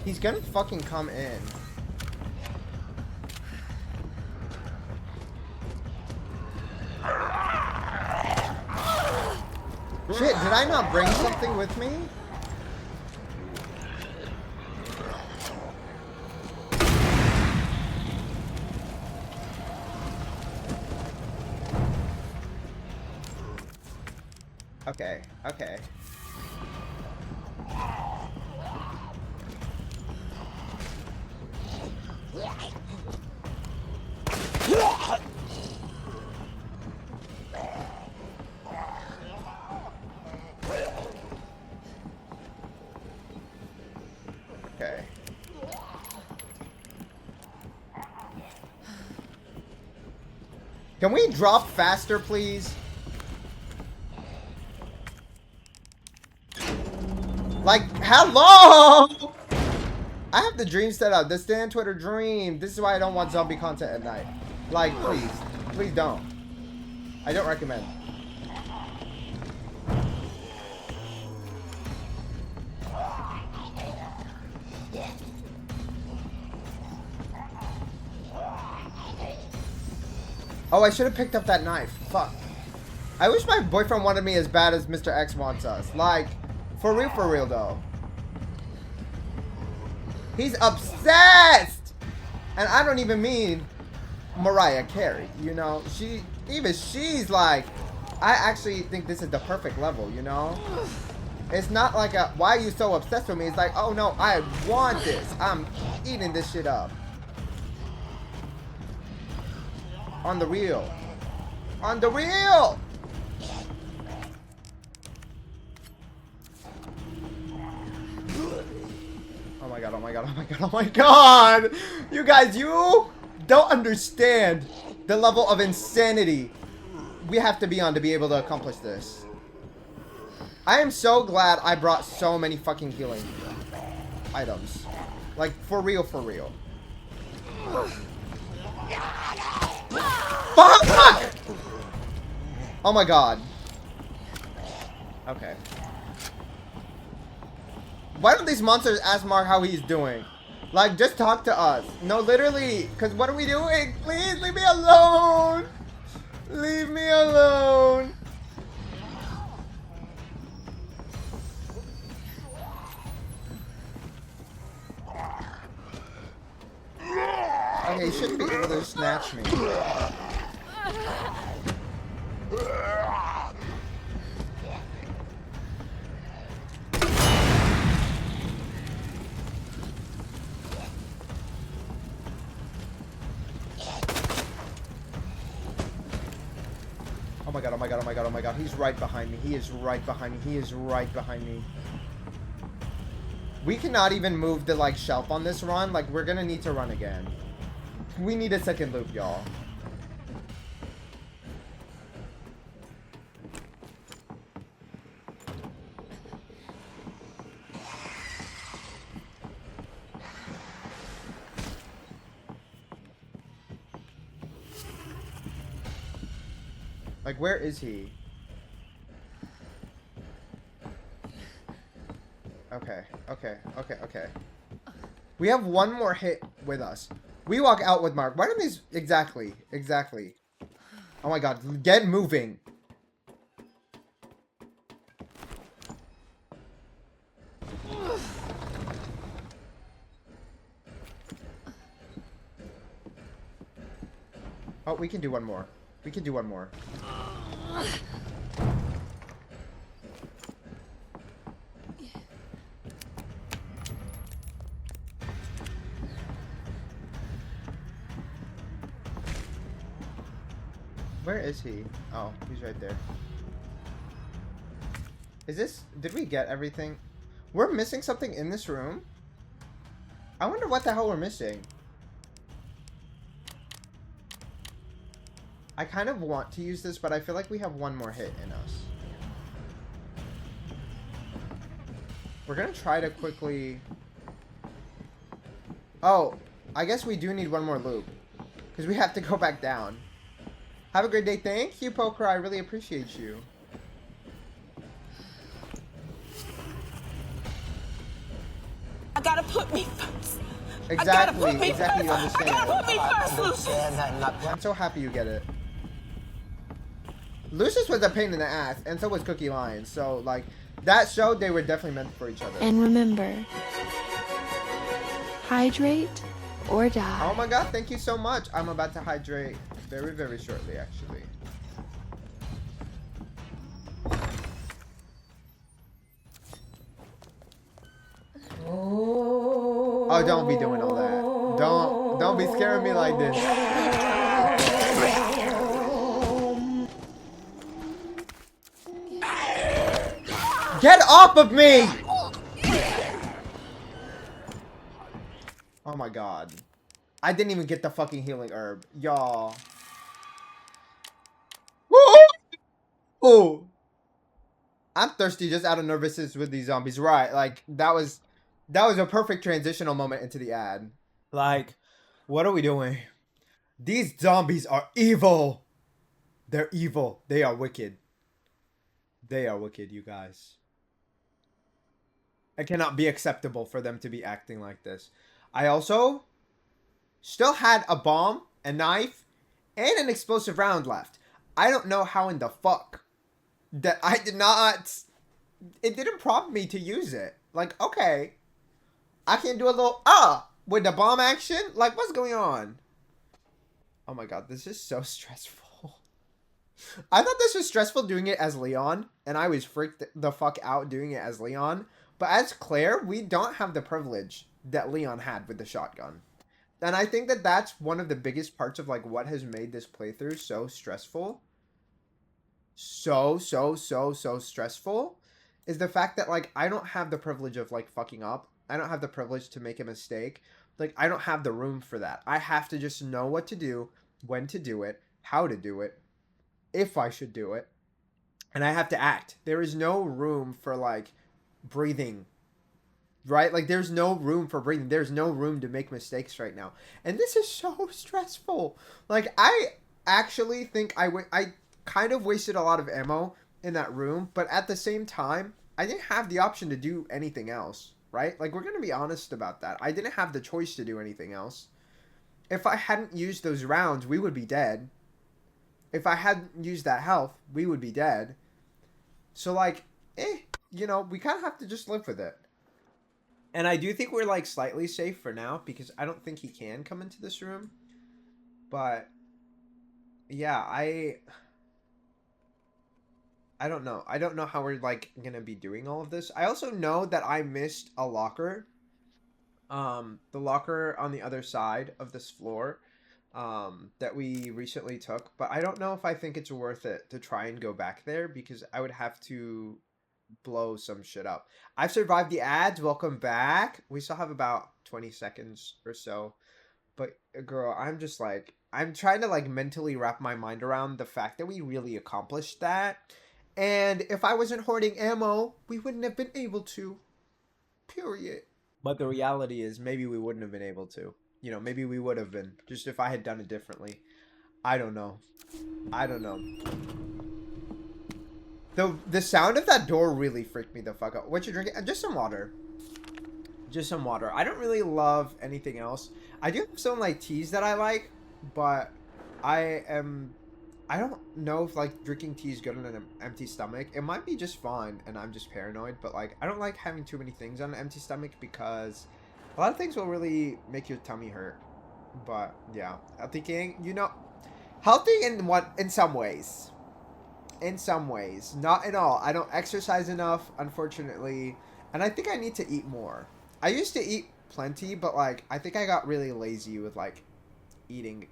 [SPEAKER 1] He's gonna fucking come in. Shit, did I not bring something with me? Okay, okay. Okay. Can we drop faster, please? Like, hello! I have the dream set up. The Stan Twitter dream. This is why I don't watch zombie content at night. Like, please. Please don't. I don't recommend. Oh, I should have picked up that knife. Fuck. I wish my boyfriend wanted me as bad as Mr. X wants us. Like, for real though. He's obsessed! And I don't even mean Mariah Carey, you know? She's like, I actually think this is the perfect level, you know? It's not like a, why are you so obsessed with me? It's like, oh no, I want this. I'm eating this shit up. On the real. On the real! Oh my god, oh my god, oh my god, oh my god! You guys, you don't understand the level of insanity we have to be on to be able to accomplish this. I am so glad I brought so many fucking healing items. Like, for real, for real. Fuck! Oh my god. Okay. Why don't these monsters ask Mark how he's doing? Like, just talk to us. No, literally, because what are we doing? Please, leave me alone! Leave me alone! Okay, he shouldn't be able to snatch me. Oh my god, oh my god, oh my god, oh my god. He's right behind me. He is right behind me. He is right behind me. We cannot even move the, like, shelf on this run. Like, we're gonna need to run again. We need a second loop, y'all. Like, where is he? Okay, okay, okay, okay. We have one more hit with us. We walk out with Mark. Why don't these... Exactly, exactly. Oh my god, get moving. Oh, we can do one more. We can do one more. Where is he? Oh, he's right there. Is this... Did we get everything? We're missing something in this room? I wonder what the hell we're missing. I kind of want to use this, but I feel like we have one more hit in us. We're gonna try to quickly... Oh, I guess we do need one more loop. Because we have to go back down. Have a great day. Thank you, Poker. I really appreciate you.
[SPEAKER 3] I gotta put me first.
[SPEAKER 1] Exactly, exactly, you understand.
[SPEAKER 3] I gotta put me first, Lucius.
[SPEAKER 1] I'm so happy you get it. Lucius was a pain in the ass, and so was Cookie Lion. So, like, that showed they were definitely meant for each other.
[SPEAKER 4] And remember, hydrate or die.
[SPEAKER 1] Oh my god, thank you so much. I'm about to hydrate very, very shortly, actually. Oh, don't be doing all that. Don't be scaring me like this. Get off of me! Oh my god. I didn't even get the fucking healing herb. Y'all. Woo! I'm thirsty just out of nervousness with these zombies. Right, like, that was a perfect transitional moment into the ad. Like, what are we doing? These zombies are evil. They're evil. They are wicked. They are wicked, you guys. It cannot be acceptable for them to be acting like this. I also still had a bomb, a knife, and an explosive round left. I don't know how in the fuck that I did not... It didn't prompt me to use it. Like, okay. I can do a little, with the bomb action? Like, what's going on? Oh my god, this is so stressful. I thought this was stressful doing it as Leon, and I was freaked the fuck out doing it as Leon. But as Claire, we don't have the privilege that Leon had with the shotgun. And I think that that's one of the biggest parts of, like, what has made this playthrough so stressful. So stressful. Is the fact that, like, I don't have the privilege of, like, fucking up. I don't have the privilege to make a mistake. Like, I don't have the room for that. I have to just know what to do, when to do it, how to do it, if I should do it. And I have to act. There is no room for, like, breathing. Right? Like, there's no room for breathing. There's no room to make mistakes right now. And this is so stressful. Like, I actually think I kind of wasted a lot of ammo in that room. But at the same time, I didn't have the option to do anything else. Right? Like, we're going to be honest about that. I didn't have the choice to do anything else. If I hadn't used those rounds, we would be dead. If I hadn't used that health, we would be dead. So, like, you know, we kind of have to just live with it. And I do think we're, like, slightly safe for now, because I don't think he can come into this room. But, yeah, I don't know. I don't know how we're, like, gonna be doing all of this. I also know that I missed a locker. The locker on the other side of this floor, that we recently took. But I don't know if I think it's worth it to try and go back there, because I would have to blow some shit up. I've survived the ads. Welcome back. We still have about 20 seconds or so. But girl, I'm just like, I'm trying to, like, mentally wrap my mind around the fact that we really accomplished that. And if I wasn't hoarding ammo, we wouldn't have been able to. Period. But the reality is, maybe we wouldn't have been able to. You know, maybe we would have been. Just if I had done it differently. I don't know. I don't know. The sound of that door really freaked me the fuck out. What you drinking? Just some water. Just some water. I don't really love anything else. I do have some, like, teas that I like, but I don't know if, like, drinking tea is good on an empty stomach. It might be just fine, and I'm just paranoid, but, like, I don't like having too many things on an empty stomach, because a lot of things will really make your tummy hurt. But, yeah. I'm thinking, you know, healthy in some ways. In some ways. Not in all. I don't exercise enough, unfortunately, and I think I need to eat more. I used to eat plenty, but, like, I think I got really lazy with, like, eating,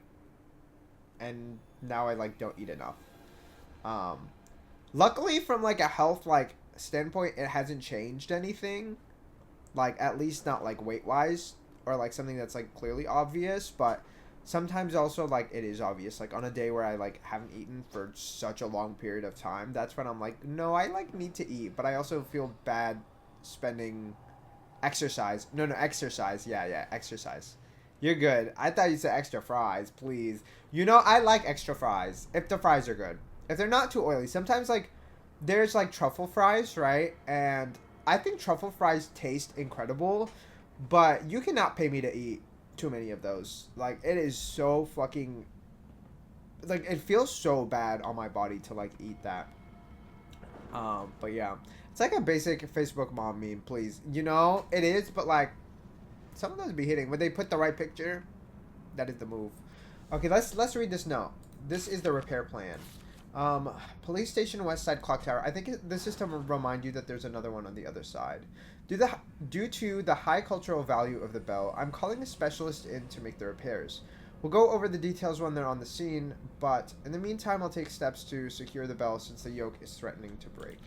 [SPEAKER 1] and now I, like, don't eat enough. Luckily, from, like, a health, like, standpoint, it hasn't changed anything. Like, at least not, like, weight-wise, or, like, something that's, like, clearly obvious, but sometimes also, like, it is obvious. Like, on a day where I, like, haven't eaten for such a long period of time, that's when I'm like, no, I, like, need to eat, but I also feel bad spending exercise. No, exercise. Yeah, exercise. You're good. I thought you said extra fries, please. You know, I like extra fries, if the fries are good. If they're not too oily. Sometimes, like, there's, like, truffle fries, right? And I think truffle fries taste incredible, but you cannot pay me to eat too many of those. Like, it is so fucking, like, it feels so bad on my body to, like, eat that. But yeah, it's like a basic Facebook mom meme, please. You know, it is, but, like, some of those be hitting. When they put the right picture, that is the move. Okay, let's read this note. This is the repair plan. Police station west side clock tower. I think this is to remind you that there's another one on the other side. Due to the high cultural value of the bell, I'm calling a specialist in to make the repairs. We'll go over the details when they're on the scene, but in the meantime, I'll take steps to secure the bell since the yoke is threatening to break.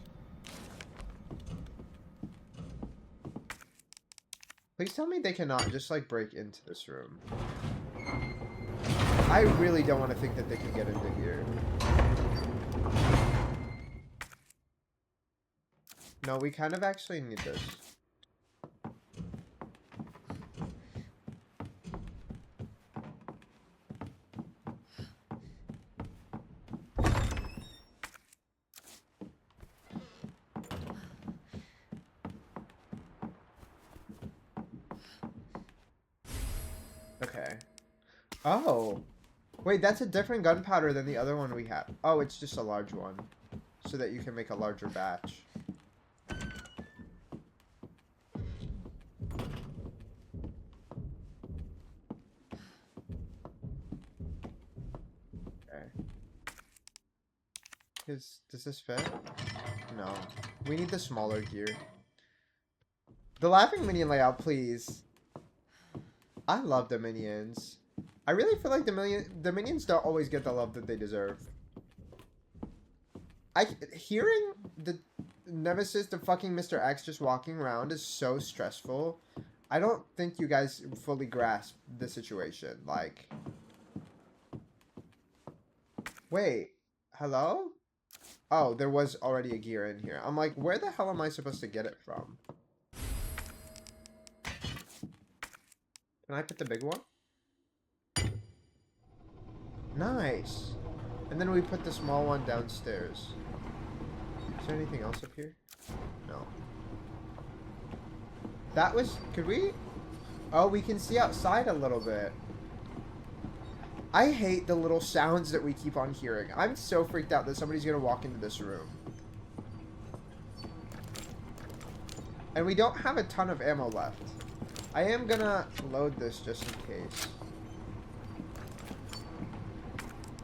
[SPEAKER 1] Please tell me they cannot just, like, break into this room. I really don't want to think that they can get into here. No, we kind of actually need this. Okay. Oh. Wait, that's a different gunpowder than the other one we had. Oh, it's just a large one. So that you can make a larger batch. Okay. Does this fit? No. We need the smaller gear. The laughing minion layout, please. I love the minions. I really feel like the minions don't always get the love that they deserve. Hearing the Nemesis, the fucking Mr. X just walking around is so stressful. I don't think you guys fully grasp the situation. Like, wait, hello? Oh, there was already a gear in here. I'm like, where the hell am I supposed to get it from? Can I put the big one? Nice. And then we put the small one downstairs. Is there anything else up here? No. That was... Could we... Oh, we can see outside a little bit. I hate the little sounds that we keep on hearing. I'm so freaked out that somebody's going to walk into this room. And we don't have a ton of ammo left. I am going to load this just in case.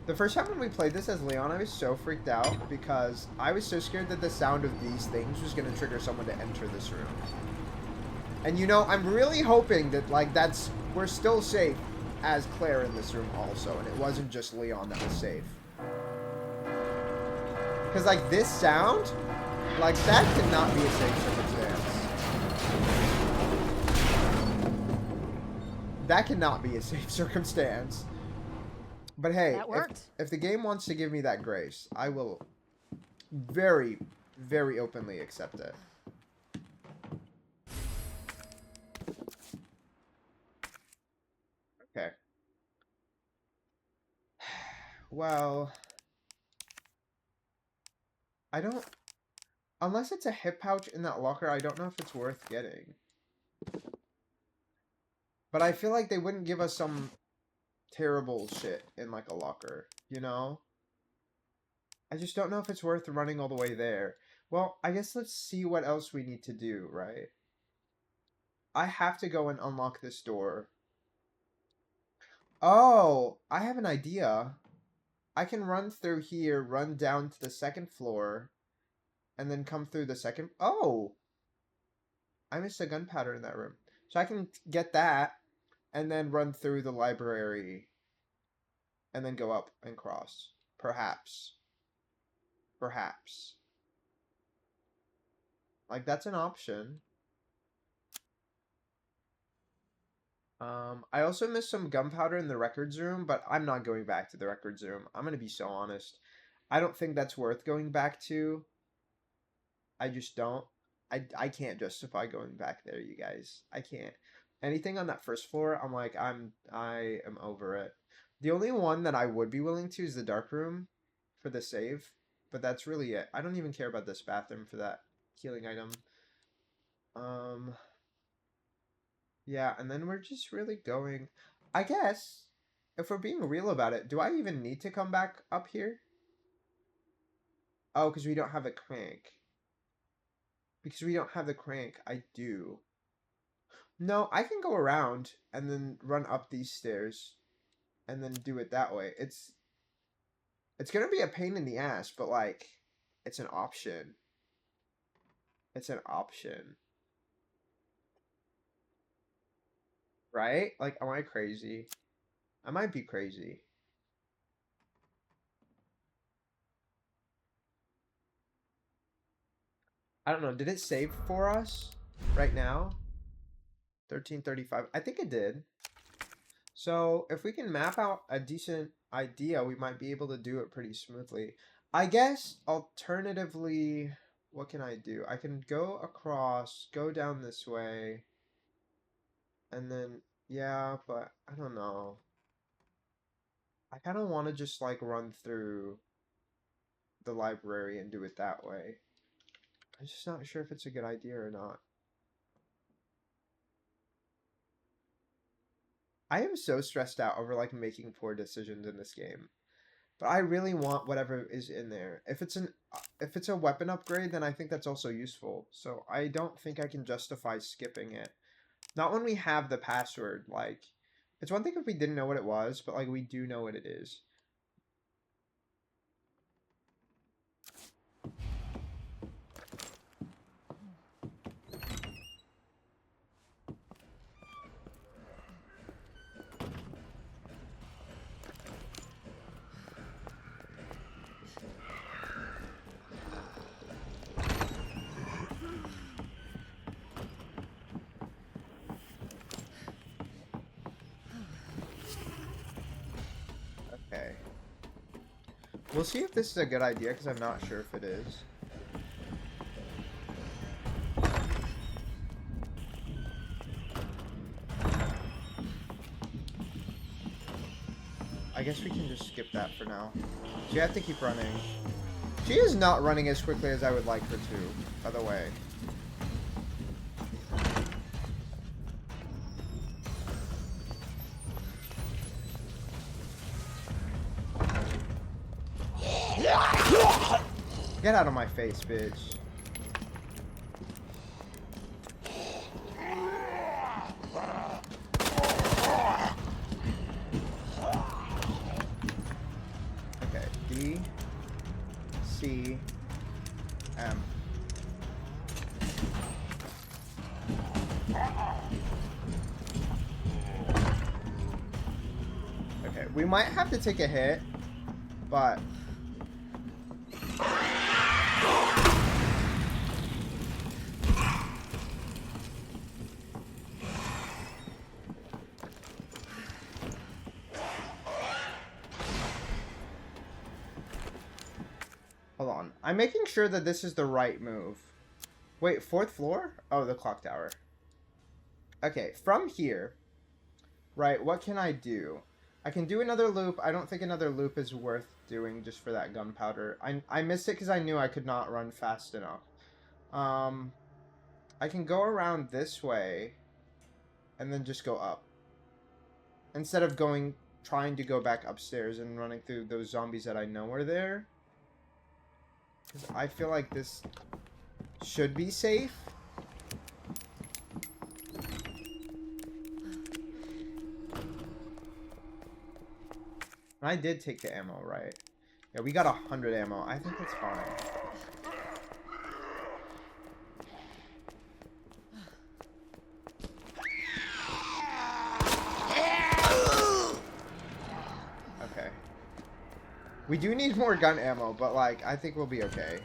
[SPEAKER 1] The first time when we played this as Leon, I was so freaked out because I was so scared that the sound of these things was going to trigger someone to enter this room. And you know, I'm really hoping that, like, we're still safe as Claire in this room also, and it wasn't just Leon that was safe. Because, like, this sound, like, that cannot be a safe circumstance. That cannot be a safe circumstance. But hey, if the game wants to give me that grace, I will very, very openly accept it. Okay. Well, I don't... Unless it's a hip pouch in that locker, I don't know if it's worth getting. But I feel like they wouldn't give us some terrible shit in, like, a locker, you know? I just don't know if it's worth running all the way there. Well, I guess let's see what else we need to do, right? I have to go and unlock this door. Oh, I have an idea. I can run through here, run down to the second floor, and then come through the second... Oh! I missed a gunpowder in that room. So I can get that, and then run through the library, and then go up and cross. Perhaps. Perhaps. Like, that's an option. I also missed some gunpowder in the records room, but I'm not going back to the records room. I'm going to be so honest. I don't think that's worth going back to. I just don't. I can't justify going back there, you guys. I can't. Anything on that first floor, I'm like, I am over it. The only one that I would be willing to is the dark room for the save, but that's really it. I don't even care about this bathroom for that healing item. Yeah, and then we're just really going... I guess, if we're being real about it, do I even need to come back up here? Oh, because we don't have a crank. Because we don't have the crank, I do. No, I can go around and then run up these stairs and then do it that way. It's going to be a pain in the ass, but, like, it's an option. It's an option. Right? Like, am I crazy? I might be crazy. I don't know. Did it save for us right now? 1335. I think it did. So if we can map out a decent idea, we might be able to do it pretty smoothly. I guess alternatively, what can I do? I can go across, go down this way, and then, yeah, but I don't know. I kind of want to just like run through the library and do it that way. I'm just not sure if it's a good idea or not. I am so stressed out over like making poor decisions in this game. But I really want whatever is in there. If it's a weapon upgrade, then I think that's also useful. So I don't think I can justify skipping it. Not when we have the password. Like, it's one thing if we didn't know what it was, but like we do know what it is. Okay. We'll see if this is a good idea, because I'm not sure if it is. I guess we can just skip that for now. So you have to keep running. She is not running as quickly as I would like her to, by the way. Get out of my face, bitch. Okay, D, C, M. Okay, we might have to take a hit, but... Hold on. I'm making sure that this is the right move. Wait, 4th floor? Oh, the clock tower. Okay, from here, right, what can I do? I can do another loop. I don't think another loop is worth doing just for that gunpowder. I missed it because I knew I could not run fast enough. I can go around this way and then just go up. Instead of trying to go back upstairs and running through those zombies that I know are there. Because I feel like this should be safe. And I did take the ammo, right? Yeah, we got 100 ammo. I think that's fine. Okay. We do need more gun ammo, but like, I think we'll be okay.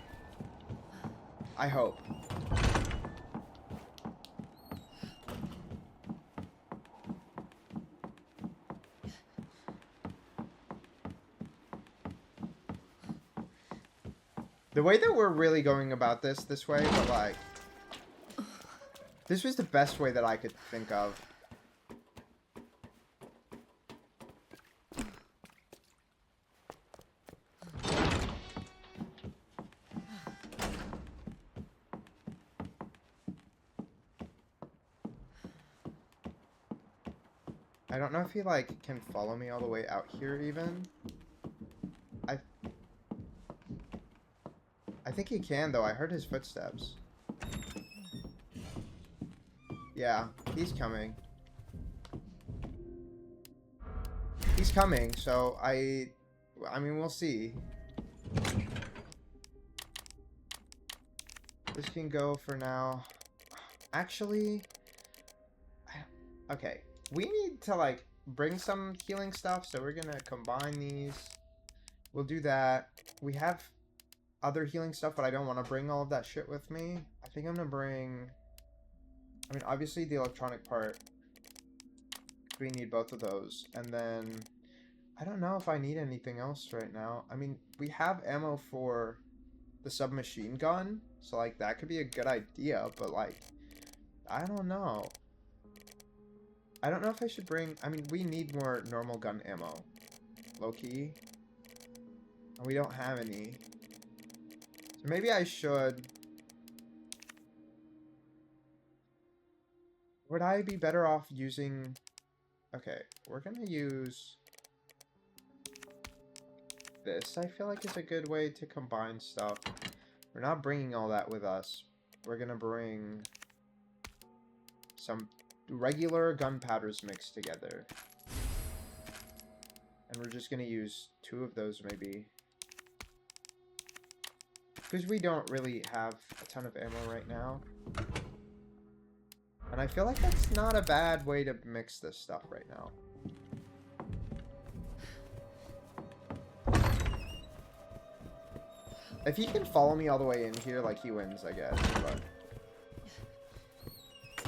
[SPEAKER 1] I hope. The way that we're really going about this way, but like, this was the best way that I could think of. I don't know if he like can follow me all the way out here even. I think he can, though. I heard his footsteps. Yeah, he's coming. He's coming, so I mean, we'll see. This can go for now. Actually, okay. We need to, like, bring some healing stuff, so we're gonna combine these. We'll do that. We have other healing stuff, but I don't want to bring all of that shit with me. I think I'm gonna bring I mean, obviously the electronic part, we need both of those. And then, I don't know if I need anything else right now. I mean, we have ammo for the submachine gun, so, like, that could be a good idea, but, like, I don't know. I don't know if I should bring... I mean, we need more normal gun ammo. Low-key. And we don't have any. So maybe I should... Would I be better off using... Okay, we're gonna use... this. I feel like it's a good way to combine stuff. We're not bringing all that with us. We're gonna bring... some regular gunpowders mixed together. And we're just gonna use 2 of those, maybe. Because we don't really have a ton of ammo right now. And I feel like that's not a bad way to mix this stuff right now. If he can follow me all the way in here, like, he wins, I guess. But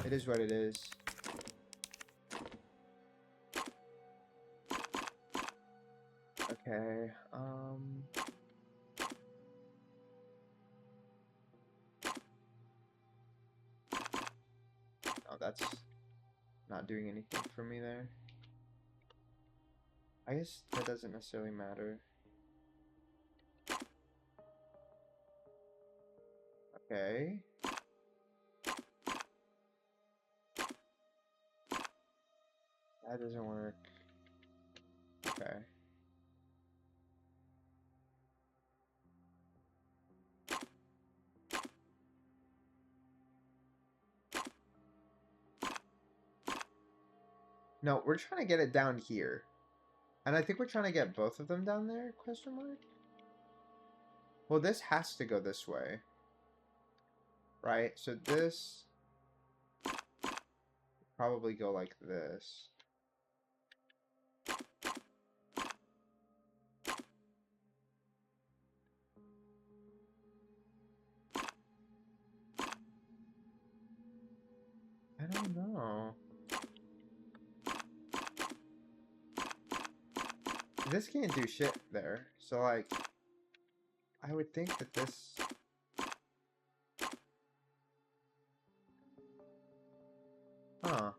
[SPEAKER 1] it is what it is. Okay, oh, that's not doing anything for me there. I guess that doesn't necessarily matter. Okay. That doesn't work. Okay. No, we're trying to get it down here. And I think we're trying to get both of them down there, question mark? Well, this has to go this way. Right? So this... probably go like this. I don't know. This can't do shit there. So, like, I would think that this... Huh.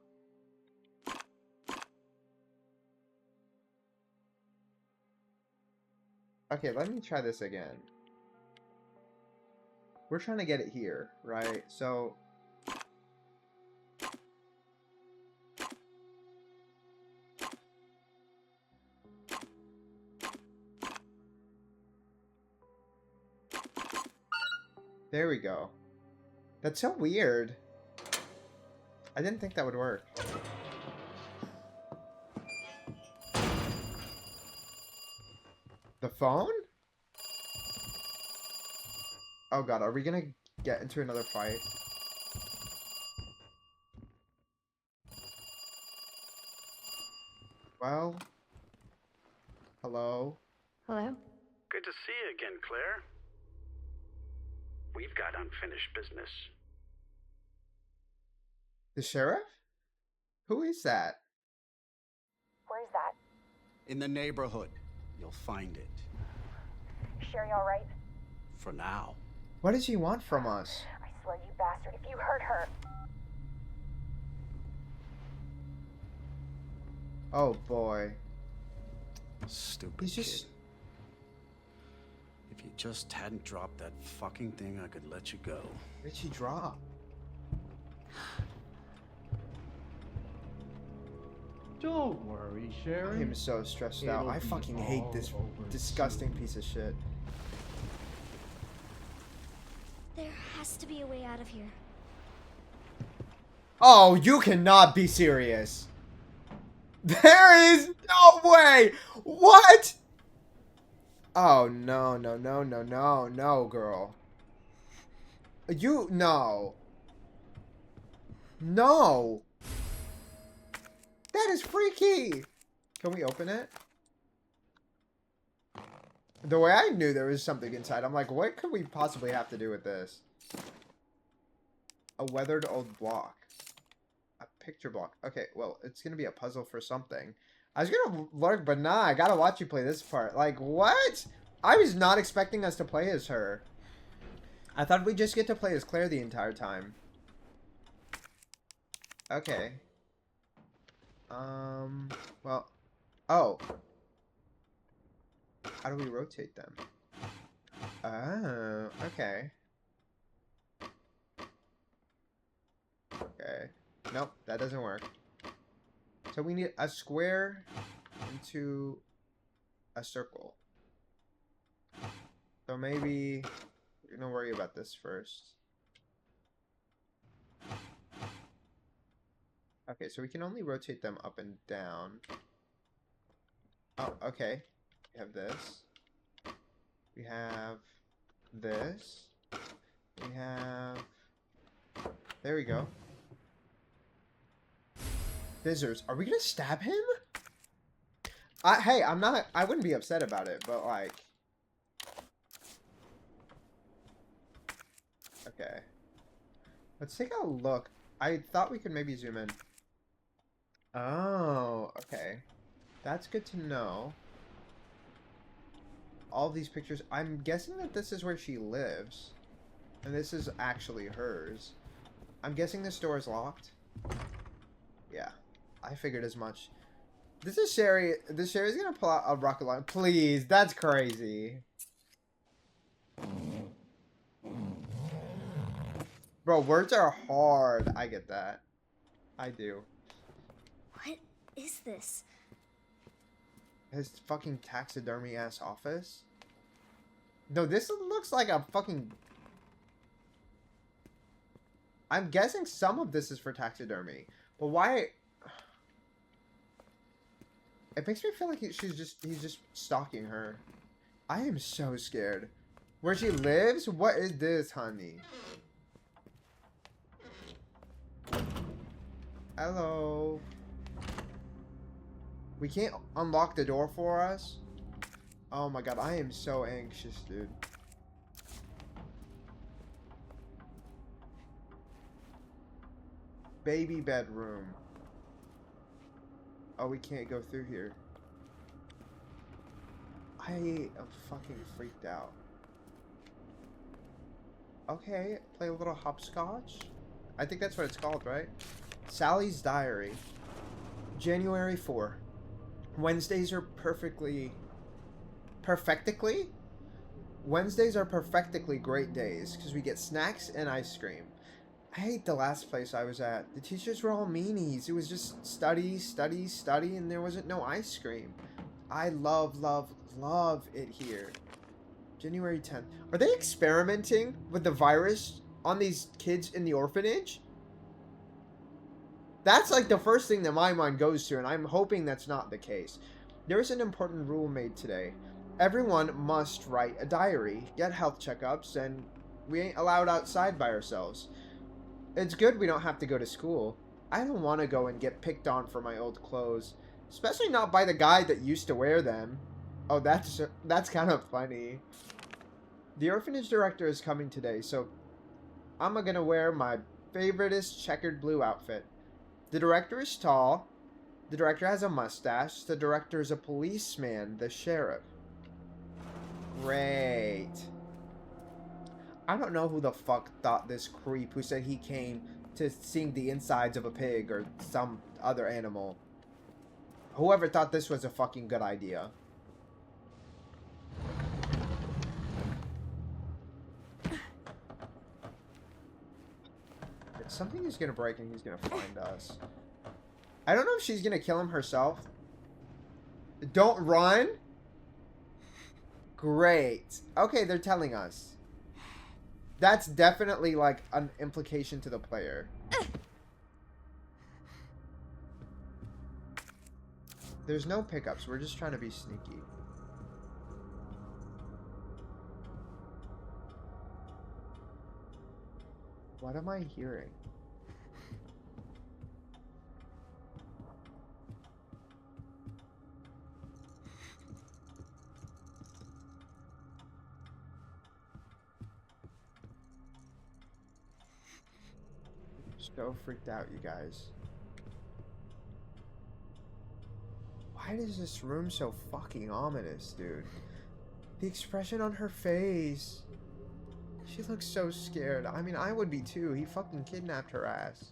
[SPEAKER 1] Okay, let me try this again. We're trying to get it here, right? So... there we go. That's so weird. I didn't think that would work. The phone? Oh god, are we gonna get into another fight? Well... hello?
[SPEAKER 4] Hello?
[SPEAKER 5] Good to see you again, Claire. We've got unfinished business.
[SPEAKER 1] The sheriff? Who is that?
[SPEAKER 6] Where's that?
[SPEAKER 5] In the neighborhood. You'll find it.
[SPEAKER 6] Sherry all right?
[SPEAKER 5] For now.
[SPEAKER 1] What does he want from us?
[SPEAKER 6] I swear, you bastard, if you hurt her...
[SPEAKER 1] Oh boy.
[SPEAKER 5] Stupid
[SPEAKER 1] He's just...
[SPEAKER 5] kid. If you just hadn't dropped that fucking thing, I could let you go.
[SPEAKER 1] Where did he drop?
[SPEAKER 7] Don't worry, Sherry.
[SPEAKER 1] I'm so stressed out. I fucking hate this disgusting piece of shit.
[SPEAKER 4] There has to be a way out of here.
[SPEAKER 1] Oh, you cannot be serious. There is no way. What? Oh, no, no, no, no, no, no, girl. You, no. No. That is freaky. Can we open it? The way I knew there was something inside, I'm like, what could we possibly have to do with this? A weathered old block. A picture block. Okay, well, it's gonna be a puzzle for something. I was gonna lurk, but nah, I gotta watch you play this part. Like, what? I was not expecting us to play as her. I thought we'd just get to play as Claire the entire time. Okay. Well, oh. How do we rotate them? Oh, okay. Okay. Nope, that doesn't work. So we need a square into a circle. So maybe we're gonna worry about this first. Okay, so we can only rotate them up and down. Oh, okay. We have this. We have this. We have... There we go. Scissors. Are we gonna stab him? Hey, I'm not... I wouldn't be upset about it, but like... Okay. Let's take a look. I thought we could maybe zoom in. Oh, okay. That's good to know. All these pictures. I'm guessing that this is where she lives. And this is actually hers. I'm guessing this door is locked. Yeah. I figured as much. This is Sherry. This Sherry's gonna pull out a rocket launcher. Please, that's crazy. Bro, words are hard. I get that. I do.
[SPEAKER 4] What is this?
[SPEAKER 1] His fucking taxidermy ass office? No, this looks like a fucking... I'm guessing some of this is for taxidermy. But why... It makes me feel like he's just stalking her. I am so scared. Where she lives? What is this, honey? Hello. We can't unlock the door for us? Oh my god, I am so anxious, dude. Baby bedroom. Oh, we can't go through here. I am fucking freaked out. Okay, play a little hopscotch. I think that's what it's called, right? Sally's diary. January 4. Wednesdays are perfectly Wednesdays are perfectly great days because we get snacks and ice cream. I hate the last place I was at. The teachers were all meanies. It was just study, study, study, and there wasn't no ice cream. I love, love, love it here. January 10th. Are they experimenting with the virus on these kids in the orphanage? That's like the first thing that my mind goes to, and I'm hoping that's not the case. There is an important rule made today. Everyone must write a diary, get health checkups, and we ain't allowed outside by ourselves. It's good we don't have to go to school. I don't want to go and get picked on for my old clothes, especially not by the guy that used to wear them. Oh, that's kind of funny. The orphanage director is coming today, so I'm gonna wear my favoriteest checkered blue outfit. The director is tall. The director has a mustache. The director is a policeman, the sheriff. Great. I don't know who the fuck thought this creep who said he came to sing the insides of a pig or some other animal. Whoever thought this was a fucking good idea. Something is gonna break and he's gonna find us. I don't know if she's gonna kill him herself. Don't run? Great. Okay, they're telling us. That's definitely like an implication to the player. There's no pickups. We're just trying to be sneaky. What am I hearing? So freaked out, you guys. Why is this room so fucking ominous, dude? The expression on her face. She looks so scared. I mean, I would be too. He fucking kidnapped her ass.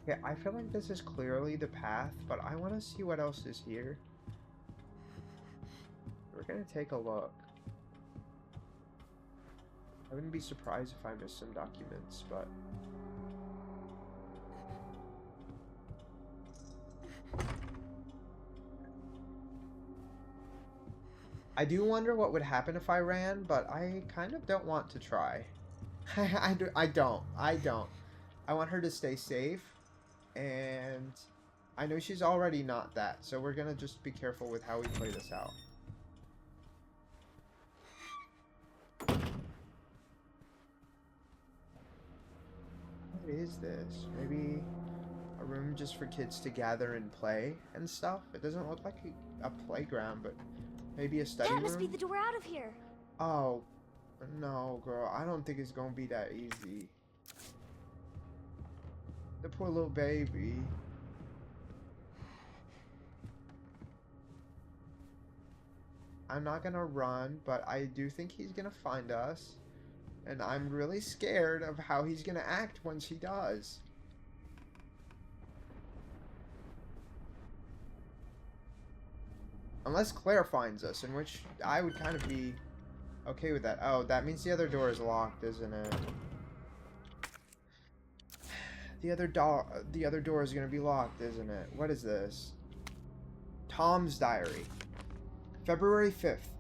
[SPEAKER 1] Yeah, I feel like this is clearly the path, but I want to see what else is here. We're gonna take a look. I wouldn't be surprised if I missed some documents, but... I do wonder what would happen if I ran, but I kind of don't want to try. I don't. I want her to stay safe, and I know she's already not that, so we're gonna just be careful with how we play this out. What is this? Maybe a room just for kids to gather and play and stuff? It doesn't look like a playground, but maybe a study room?
[SPEAKER 4] That must be the door out of here.
[SPEAKER 1] Oh, no, girl. I don't think it's gonna be that easy. The poor little baby. I'm not gonna run, but I do think he's gonna find us. And I'm really scared of how he's gonna act once he does. Unless Claire finds us, in which I would kind of be okay with that. Oh, that means the other door is locked, isn't it? The other door is gonna be locked, isn't it? What is this? Tom's diary. February 5th.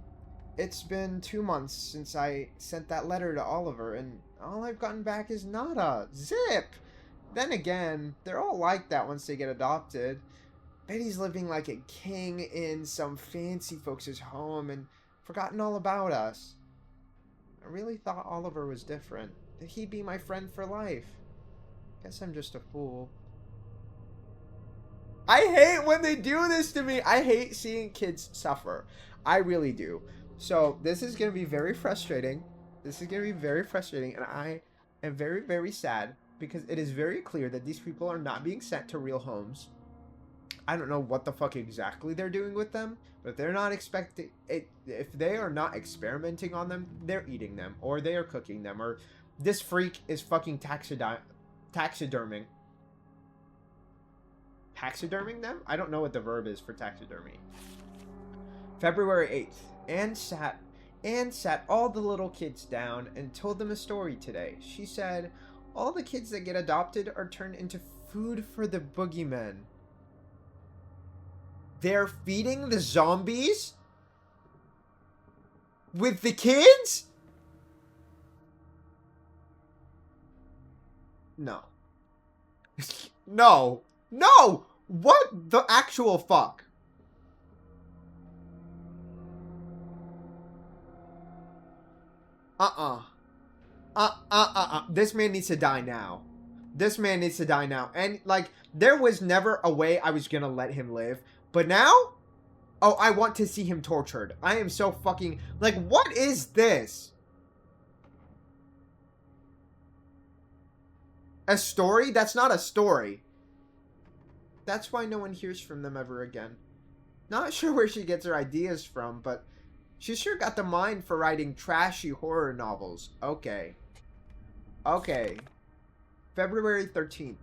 [SPEAKER 1] It's been 2 months since I sent that letter to Oliver, and all I've gotten back is nada. Zip! Then again, they're all like that once they get adopted. Betty's living like a king in some fancy folks' home and forgotten all about us. I really thought Oliver was different. That he'd be my friend for life. Guess I'm just a fool. I hate when they do this to me. I hate seeing kids suffer. I really do. So this is going to be very frustrating. This is going to be very frustrating. And I am very, very sad because it is very clear that these people are not being sent to real homes. I don't know what the fuck exactly they're doing with them. But they're not expecting it. If they are not experimenting on them, they're eating them. Or they are cooking them. Or this freak is fucking taxiderming. Taxiderming them? I don't know what the verb is for taxidermy. February 8th. Anne sat all the little kids down and told them a story today. She said, all the kids that get adopted are turned into food for the boogeymen. They're feeding the zombies? With the kids? No. No. No! What the actual fuck? This man needs to die now. This man needs to die now. And, like, there was never a way I was gonna let him live. But now? Oh, I want to see him tortured. I am so fucking... Like, what is this? A story? That's not a story. That's why no one hears from them ever again. Not sure where she gets her ideas from, but she sure got the mind for writing trashy horror novels. Okay. Okay. February 13th.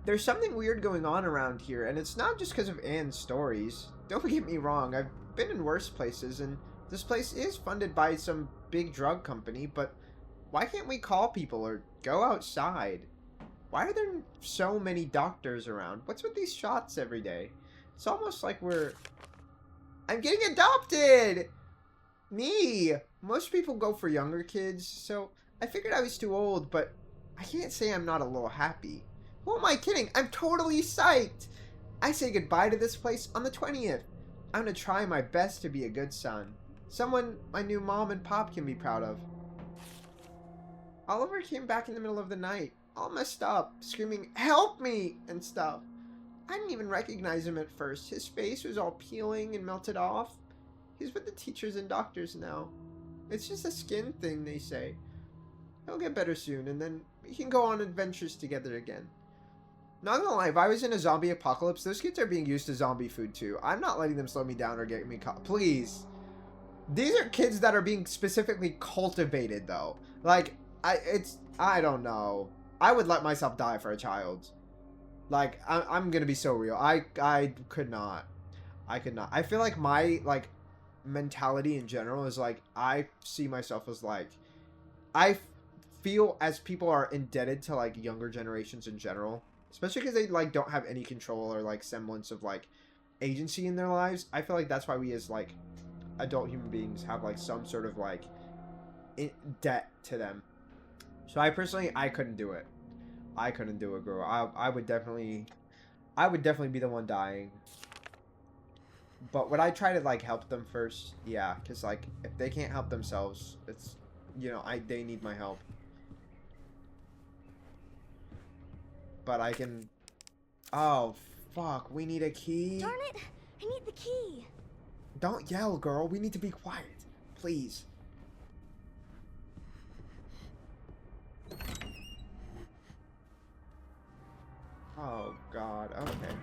[SPEAKER 1] There's something weird going on around here, and it's not just because of Anne's stories. Don't get me wrong, I've been in worse places, and this place is funded by some big drug company, but why can't we call people or go outside? Why are there so many doctors around? What's with these shots every day? It's almost like I'm getting adopted! Me! Most people go for younger kids, so I figured I was too old, but I can't say I'm not a little happy. Who am I kidding? I'm totally psyched! I say goodbye to this place on the 20th. I'm gonna try my best to be a good son. Someone my new mom and pop can be proud of. Oliver came back in the middle of the night, all messed up, screaming, "Help me!" and stuff. I didn't even recognize him at first. His face was all peeling and melted off. He's with the teachers and doctors now. It's just a skin thing, they say. He'll get better soon, and then we can go on adventures together again. Not gonna lie, if I was in a zombie apocalypse, those kids are being used to zombie food too. I'm not letting them slow me down or get me caught. Please. These are kids that are being specifically cultivated, though. Like, I don't know. I would let myself die for a child. Like, I'm gonna be so real. I could not. I could not. I feel like my, like, mentality in general is, like, I see myself as, like, I feel as people are indebted to, like, younger generations in general. Especially because they, like, don't have any control or, like, semblance of, like, agency in their lives. I feel like that's why we as, like, adult human beings have, like, some sort of, like, debt to them. So I personally, I couldn't do it. I couldn't do it, girl. I would definitely be the one dying. But would I try to, like, help them first? Yeah, because, like, if they can't help themselves, it's, you know, they need my help. But I can... Oh, fuck. We need a key.
[SPEAKER 4] Darn it! I need the key.
[SPEAKER 1] Don't yell, girl. We need to be quiet. Please. Oh, God. Okay.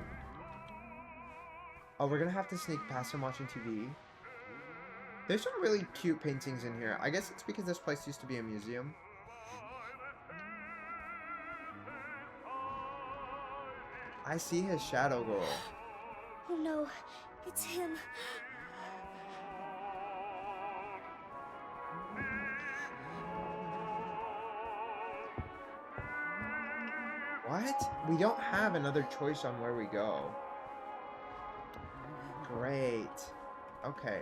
[SPEAKER 1] Oh, we're gonna have to sneak past him watching TV. There's some really cute paintings in here. I guess it's because this place used to be a museum. I see his shadow, girl.
[SPEAKER 4] Oh no, it's him.
[SPEAKER 1] What? We don't have another choice on where we go. Great. Okay.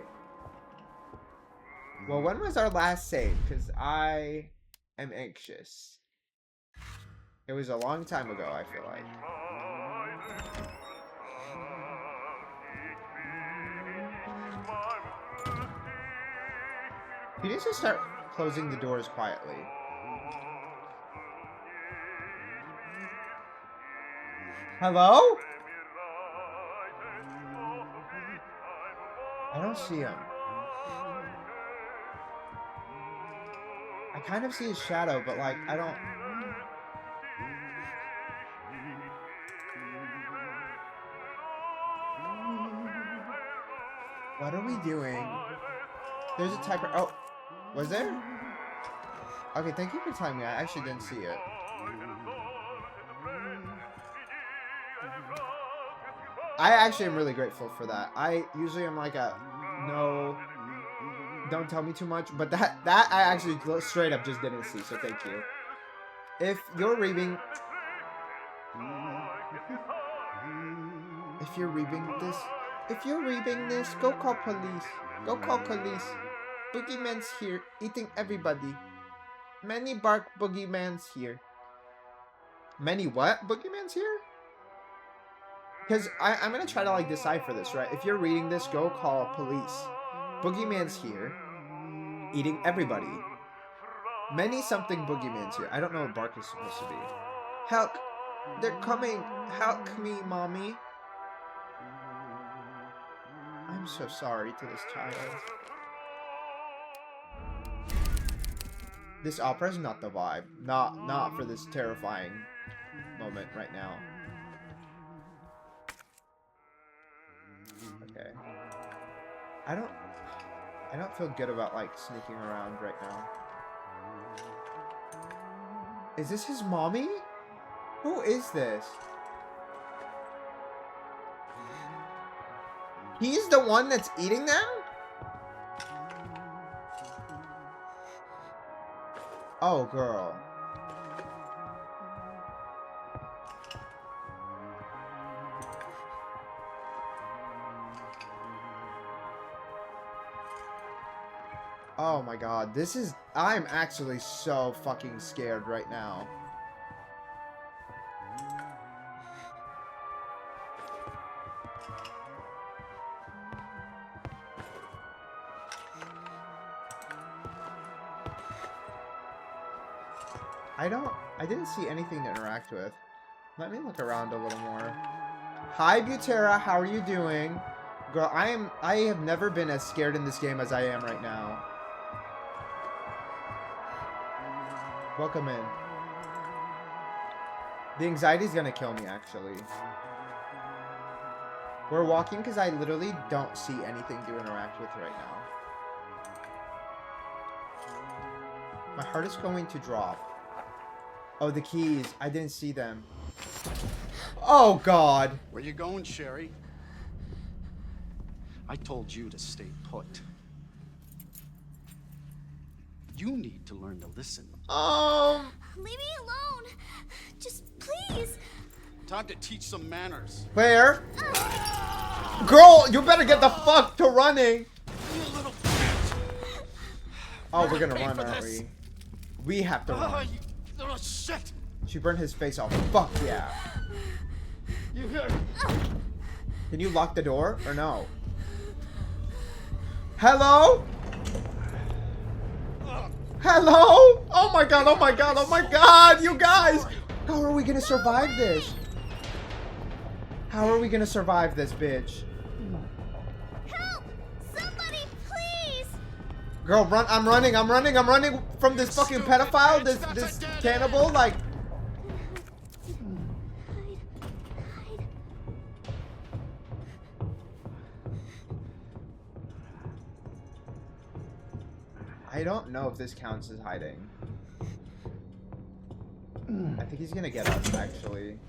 [SPEAKER 1] Well, when was our last save? Because I am anxious. It was a long time ago, I feel like. He needs to start closing the doors quietly. Hello? I don't see him. I kind of see his shadow, but, like, I don't... What are we doing? There's a typer... Oh, was there? Okay, thank you for telling me. I actually didn't see it. I actually am really grateful for that. I usually am like a, no, don't tell me too much. But that I actually straight up just didn't see, so thank you. If you're reading... If you're reading this, go call police. Go call police. Boogeyman's here, eating everybody. Many bark boogeyman's here. Many what? Boogeyman's here? Because I'm going to try to, like, decipher this, right? If you're reading this, go call police. Boogeyman's here, eating everybody. Many something boogeyman's here. I don't know what bark is supposed to be. Help! They're coming! Help me, mommy! I'm so sorry to this child. This opera is not the vibe. Not for this terrifying moment right now. Okay. I don't feel good about, like, sneaking around right now. Is this his mommy? Who is this? He's the one that's eating them? Oh, girl. Oh my god, this is... I'm actually so fucking scared right now. I didn't see anything to interact with. Let me look around a little more. Hi, Butera, how are you doing? Girl, I have never been as scared in this game as I am right now. Welcome in. The anxiety's gonna kill me, actually. We're walking because I literally don't see anything to interact with right now. My heart is going to drop. Oh, the keys. I didn't see them. Oh, God.
[SPEAKER 5] Where you going, Sherry? I told you to stay put. You need to learn to listen.
[SPEAKER 4] Leave me alone. Just please.
[SPEAKER 5] Time to teach some manners.
[SPEAKER 1] Where? Girl, you better get the fuck to running.
[SPEAKER 5] You little bitch.
[SPEAKER 1] Oh, we're gonna
[SPEAKER 5] Pay
[SPEAKER 1] run,
[SPEAKER 5] for
[SPEAKER 1] aren't
[SPEAKER 5] this.
[SPEAKER 1] we? We have to run.
[SPEAKER 5] You little shit.
[SPEAKER 1] She burned his face off. Fuck yeah.
[SPEAKER 5] You hear?
[SPEAKER 1] Can you lock the door or no? Hello? Hello? Oh my god, oh my god, oh my god, you guys! How are we gonna survive this? How are we gonna survive this, bitch?
[SPEAKER 4] Help! Somebody, please!
[SPEAKER 1] Girl, run, I'm running from this fucking pedophile, this cannibal, like... I don't know if this counts as hiding. I think he's gonna get us, actually.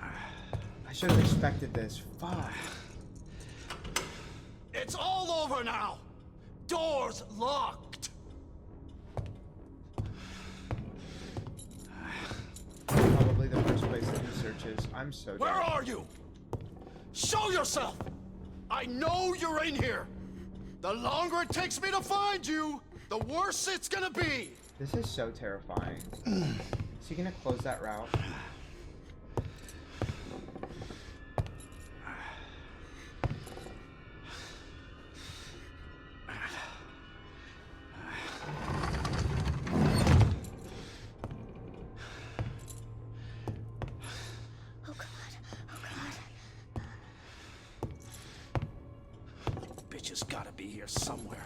[SPEAKER 1] I should have expected this. Fuck.
[SPEAKER 5] It's all over now. Doors locked.
[SPEAKER 1] Probably the first place that he searches. I'm so
[SPEAKER 5] Where
[SPEAKER 1] dead.
[SPEAKER 5] are you? Show yourself. I know you're in here. The longer it takes me to find you, the worse it's gonna be.
[SPEAKER 1] This is so terrifying. Is he gonna close that route?
[SPEAKER 4] Oh god, oh god.
[SPEAKER 5] Bitch has gotta be here somewhere.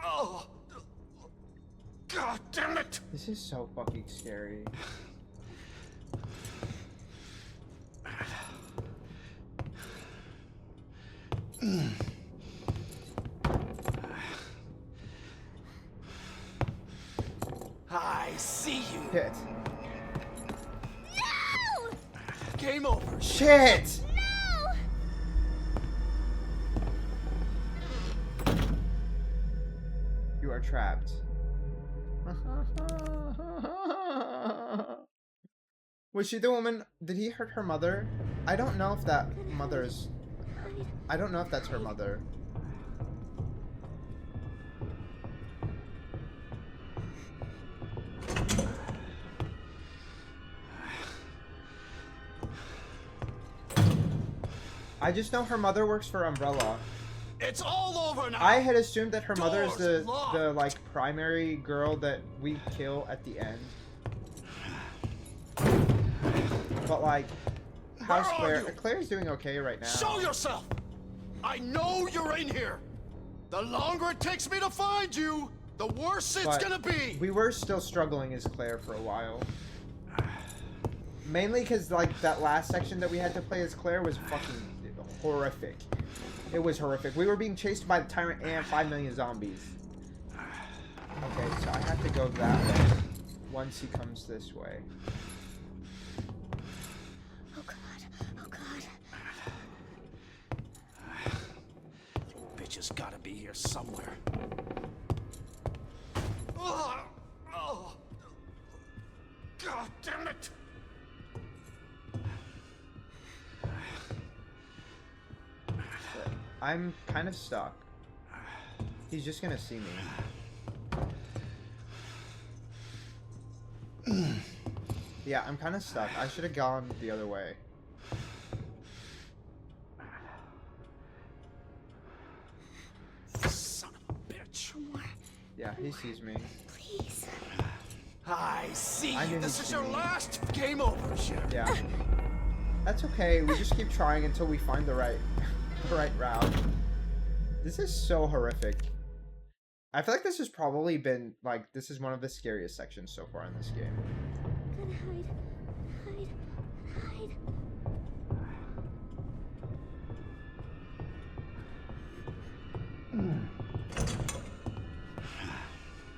[SPEAKER 5] Oh, God damn it!
[SPEAKER 1] This is so fucking scary.
[SPEAKER 5] I see you.
[SPEAKER 1] Shit.
[SPEAKER 4] No!
[SPEAKER 5] Game over.
[SPEAKER 1] Shit!
[SPEAKER 4] No!
[SPEAKER 1] You are trapped. Was she the woman? Did he hurt her mother? I don't know if that mother's... I don't know if that's her mother. I just know her mother works for Umbrella.
[SPEAKER 5] It's all over now.
[SPEAKER 1] I had assumed that her mother is
[SPEAKER 5] Doors
[SPEAKER 1] the
[SPEAKER 5] locked.
[SPEAKER 1] like primary girl that we kill at the end. But like, how's
[SPEAKER 5] Where are
[SPEAKER 1] Claire?
[SPEAKER 5] you?
[SPEAKER 1] Claire's doing okay right now.
[SPEAKER 5] Show yourself. I know you're in here. The longer it takes me to find you, the worse it's
[SPEAKER 1] But
[SPEAKER 5] gonna be.
[SPEAKER 1] We were still struggling as Claire for a while. Mainly because like that last section that we had to play as Claire was fucking horrific. It was horrific. We were being chased by the Tyrant and 5 million zombies. Okay, so I have to go that way once he comes this way.
[SPEAKER 4] Oh god, oh god.
[SPEAKER 5] Bitch has gotta be here somewhere. God damn it!
[SPEAKER 1] I'm kind of stuck. He's just gonna see me. Yeah, I'm kind of stuck. I should have gone the other way.
[SPEAKER 5] Son of a bitch.
[SPEAKER 1] Yeah, he sees me.
[SPEAKER 4] Please.
[SPEAKER 5] I see
[SPEAKER 1] I knew
[SPEAKER 5] you.
[SPEAKER 1] he'd
[SPEAKER 5] This is
[SPEAKER 1] see
[SPEAKER 5] your
[SPEAKER 1] me.
[SPEAKER 5] last game over, Sherry.
[SPEAKER 1] Yeah. That's okay. We just keep trying until we find the right route. This is so horrific. I feel like this has probably been, like, this is one of the scariest sections so far in this game.
[SPEAKER 4] Gotta hide. Hide.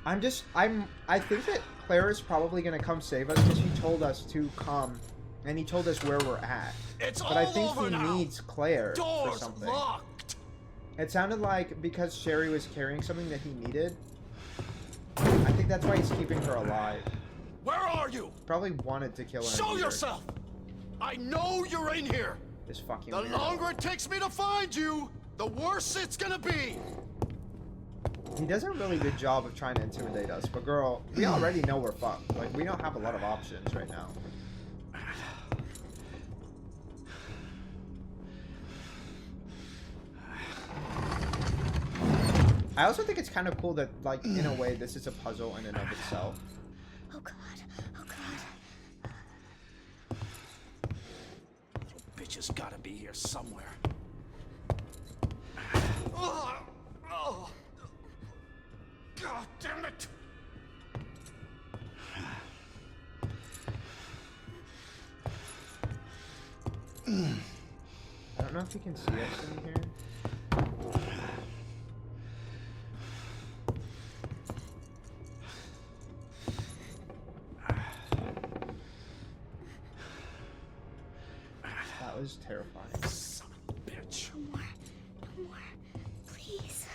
[SPEAKER 1] I think that Claire is probably gonna come save us because he told us to come, and he told us where we're at.
[SPEAKER 5] It's
[SPEAKER 1] But I
[SPEAKER 5] all
[SPEAKER 1] think
[SPEAKER 5] over
[SPEAKER 1] he
[SPEAKER 5] now.
[SPEAKER 1] needs Claire for
[SPEAKER 5] Doors
[SPEAKER 1] something.
[SPEAKER 5] locked.
[SPEAKER 1] It sounded like because Sherry was carrying something that he needed. I think that's why he's keeping her alive.
[SPEAKER 5] Where are you?
[SPEAKER 1] Probably wanted to kill her.
[SPEAKER 5] Show yourself. I know you're in here.
[SPEAKER 1] This fucking
[SPEAKER 5] The
[SPEAKER 1] weirdo.
[SPEAKER 5] longer it takes me to find you, the worse it's gonna be.
[SPEAKER 1] He does a really good job of trying to intimidate us, but girl, we already know we're fucked. Like, we don't have a lot of options right now. I also think it's kind of cool that, like, in a way, this is a puzzle in and of itself.
[SPEAKER 4] Oh god. Oh god.
[SPEAKER 5] Bitch has gotta be here somewhere. Oh, oh. God damn it!
[SPEAKER 1] I don't know if you can see us in here. That was terrifying.
[SPEAKER 5] Son of a bitch.
[SPEAKER 4] No more. Please.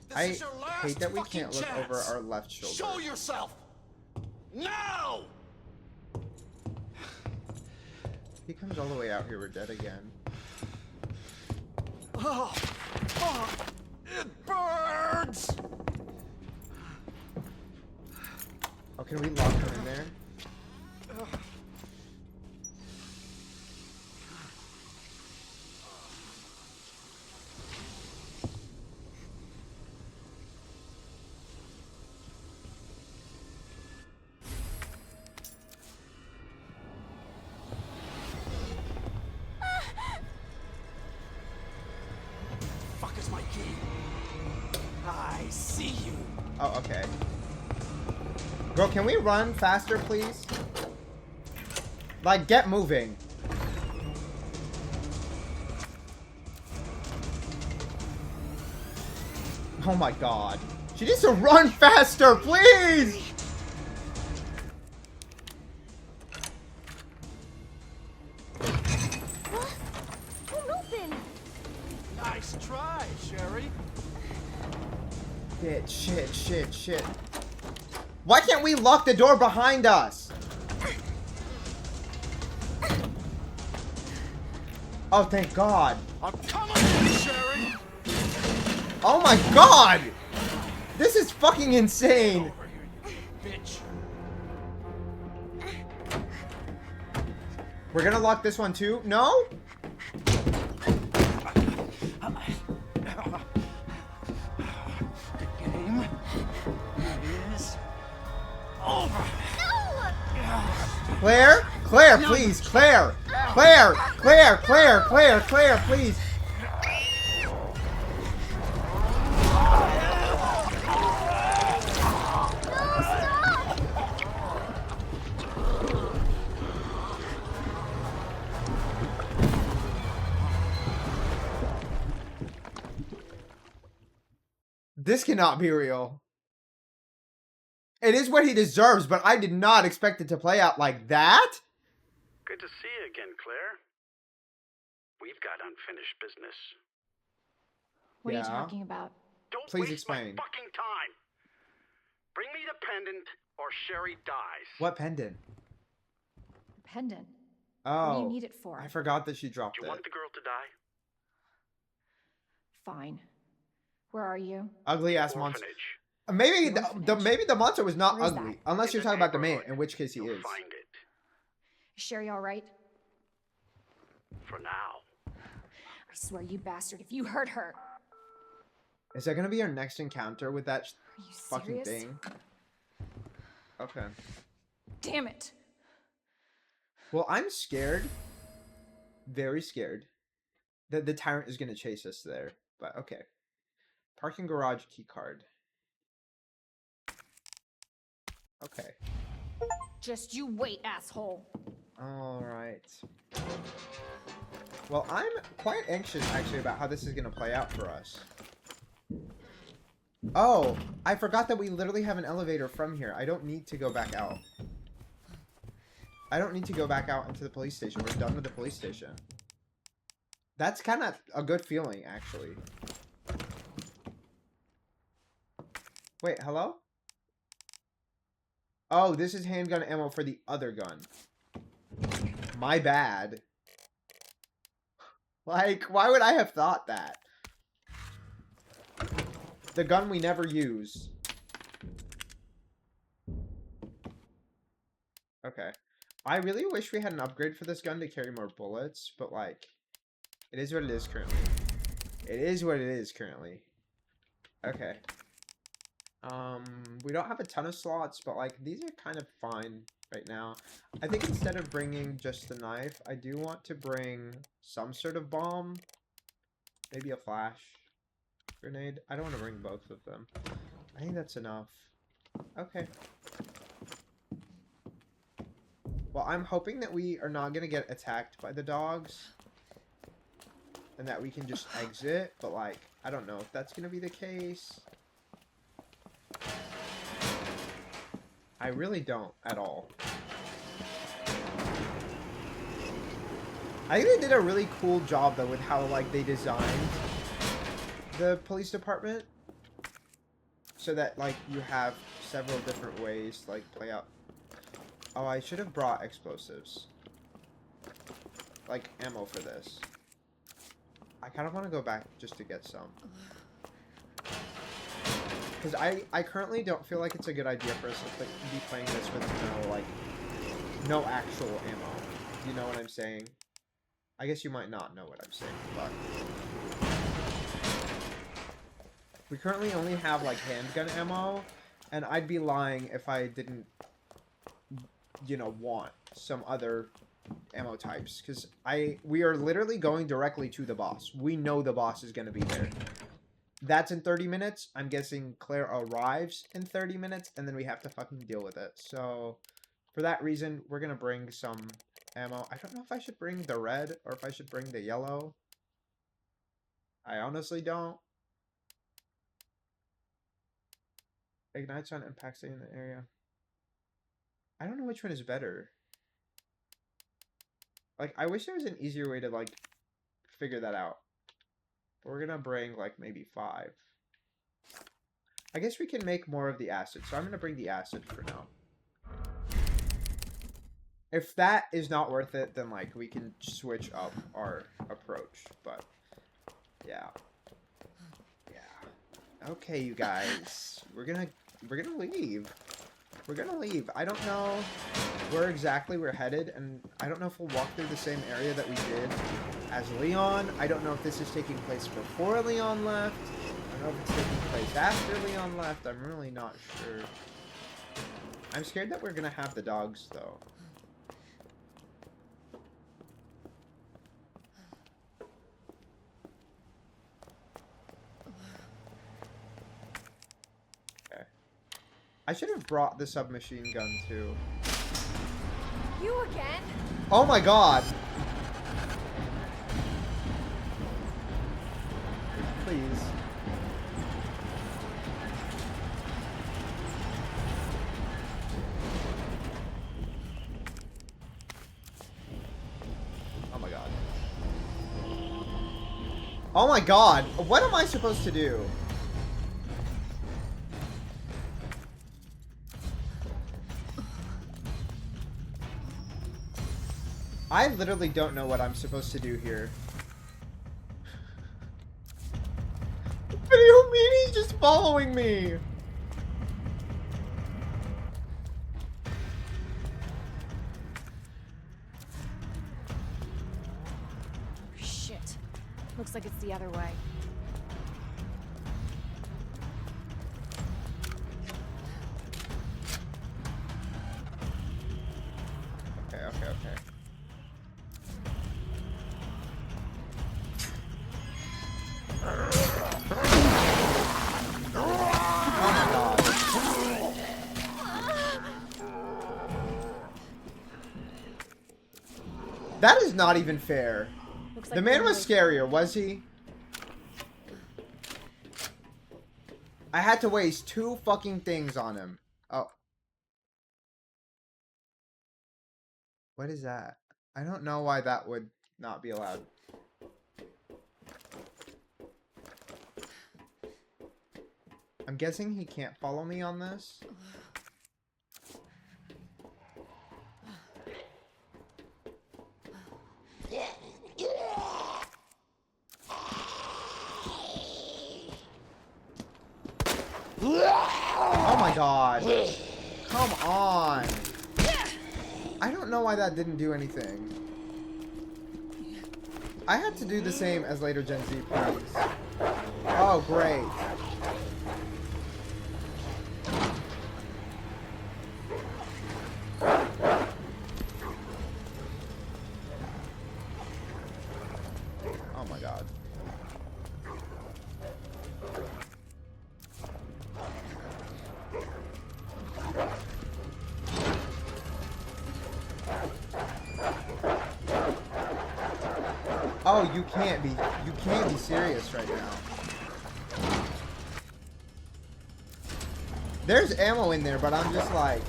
[SPEAKER 5] This
[SPEAKER 1] I
[SPEAKER 5] is your last
[SPEAKER 1] hate that we
[SPEAKER 5] fucking
[SPEAKER 1] can't look
[SPEAKER 5] chance.
[SPEAKER 1] over our left shoulder.
[SPEAKER 5] Show yourself! Now!
[SPEAKER 1] He comes all the way out here, we're dead again.
[SPEAKER 5] Oh, it burns!
[SPEAKER 1] Oh, can we lock him in there?
[SPEAKER 5] Fuck is my key? I see you.
[SPEAKER 1] Oh, okay. Girl, can we run faster, please? Like, get moving. Oh my god. She needs to run faster, please!
[SPEAKER 4] What? Won't open.
[SPEAKER 5] Nice try, Sherry.
[SPEAKER 1] Shit. Why can't we lock the door behind us? Oh, thank God.
[SPEAKER 5] I'm coming for you, Sherry.
[SPEAKER 1] Oh my God! This is fucking insane.
[SPEAKER 5] Over here, you bitch.
[SPEAKER 1] We're gonna lock this one too? No?
[SPEAKER 5] The game is over.
[SPEAKER 1] Claire? Claire, please. Claire, please. This cannot be real. It is what he deserves, but I did not expect it to play out like that.
[SPEAKER 8] Good to see you again, Claire. We've got unfinished business.
[SPEAKER 9] What are you
[SPEAKER 1] Yeah.
[SPEAKER 9] talking about?
[SPEAKER 8] Don't
[SPEAKER 1] Please
[SPEAKER 8] waste
[SPEAKER 1] explain.
[SPEAKER 8] my fucking time. Bring me the pendant, or Sherry dies.
[SPEAKER 1] What pendant?
[SPEAKER 9] The pendant.
[SPEAKER 1] Oh,
[SPEAKER 9] What do you need it for?
[SPEAKER 1] I forgot that she dropped
[SPEAKER 8] Do you
[SPEAKER 1] it.
[SPEAKER 8] want the girl to die?
[SPEAKER 9] Fine. Where are you?
[SPEAKER 1] Ugly ass monster.
[SPEAKER 8] Orphanage.
[SPEAKER 1] Maybe
[SPEAKER 9] The
[SPEAKER 1] maybe the monster was not
[SPEAKER 9] Where is
[SPEAKER 1] ugly,
[SPEAKER 9] that?
[SPEAKER 1] unless
[SPEAKER 8] In
[SPEAKER 1] you're
[SPEAKER 8] the
[SPEAKER 1] talking about the man,
[SPEAKER 8] neighborhood.
[SPEAKER 1] in which case he
[SPEAKER 8] You'll
[SPEAKER 1] is.
[SPEAKER 8] find it.
[SPEAKER 9] Is Sherry all right?
[SPEAKER 8] For now.
[SPEAKER 9] I swear, you bastard, if you hurt her.
[SPEAKER 1] Is that gonna be our next encounter with that
[SPEAKER 9] Are you
[SPEAKER 1] fucking
[SPEAKER 9] serious?
[SPEAKER 1] thing? Okay.
[SPEAKER 9] Damn it.
[SPEAKER 1] Well, I'm scared. Very scared. The tyrant is gonna chase us there, but okay. Parking garage key card. Okay.
[SPEAKER 9] Just you wait, asshole.
[SPEAKER 1] All right. Well, I'm quite anxious actually about how this is gonna play out for us. Oh, I forgot that we literally have an elevator from here. I don't need to go back out. I don't need to go back out into the police station. We're done with the police station. That's kind of a good feeling, actually. Wait, hello? Oh, this is handgun ammo for the other gun. My bad. Like, why would I have thought that? The gun we never use. Okay. I really wish we had an upgrade for this gun to carry more bullets, but like, it is what it is currently. It is what it is currently. Okay. We don't have a ton of slots, but like, these are kind of fine right now. I think instead of bringing just the knife, I do want to bring some sort of bomb. Maybe a flash grenade. I don't want to bring both of them. I think that's enough. Okay. Well, I'm hoping that we are not going to get attacked by the dogs. And that we can just exit. But, like, I don't know if that's going to be the case. I really don't at all. I think they did a really cool job, though, with how, like, they designed the police department. So that, like, you have several different ways to, like, play out. Oh, I should have brought explosives. Like, ammo for this. I kind of want to go back just to get some. Because I currently don't feel like it's a good idea for us to be playing this with no, like, no actual ammo. You know what I'm saying? I guess you might not know what I'm saying, but... We currently only have, like, handgun ammo, and I'd be lying if I didn't, you know, want some other ammo types. Because we are literally going directly to the boss. We know the boss is going to be there. That's in 30 minutes. I'm guessing Claire arrives in 30 minutes, and then we have to fucking deal with it. So, for that reason, we're going to bring some ammo. I don't know if I should bring the red, or if I should bring the yellow. I honestly don't. Ignites on impact stay in the area. I don't know which one is better. Like, I wish there was an easier way to, like, figure that out. But we're gonna bring, like, maybe 5. I guess we can make more of the acid, so I'm gonna bring the acid for now. If that is not worth it, then, like, we can switch up our approach. But, yeah. Yeah. Okay, you guys. We're gonna leave. We're gonna leave. I don't know where exactly we're headed, and I don't know if we'll walk through the same area that we did as Leon. I don't know if this is taking place before Leon left. I don't know if it's taking place after Leon left. I'm really not sure. I'm scared that we're gonna have the dogs, though. I should have brought the submachine gun too.
[SPEAKER 4] You again?
[SPEAKER 1] Oh my god! Please. Oh my god. Oh my god! What am I supposed to do? I literally don't know what I'm supposed to do here. What do you mean he's just following me?
[SPEAKER 9] Shit. Looks like it's the other way.
[SPEAKER 1] Okay. That is not even fair.
[SPEAKER 9] Looks
[SPEAKER 1] The
[SPEAKER 9] like
[SPEAKER 1] man
[SPEAKER 9] we're
[SPEAKER 1] was scarier, was he? I had to waste 2 fucking things on him. Oh. What is that? I don't know why that would not be allowed. I'm guessing he can't follow me on this. Oh my god. Come on. I don't know why that didn't do anything. I had to do the same as later Gen Z, please. Oh, great. Oh my god. Oh, you can't be serious right now. There's ammo in there, but I'm just like...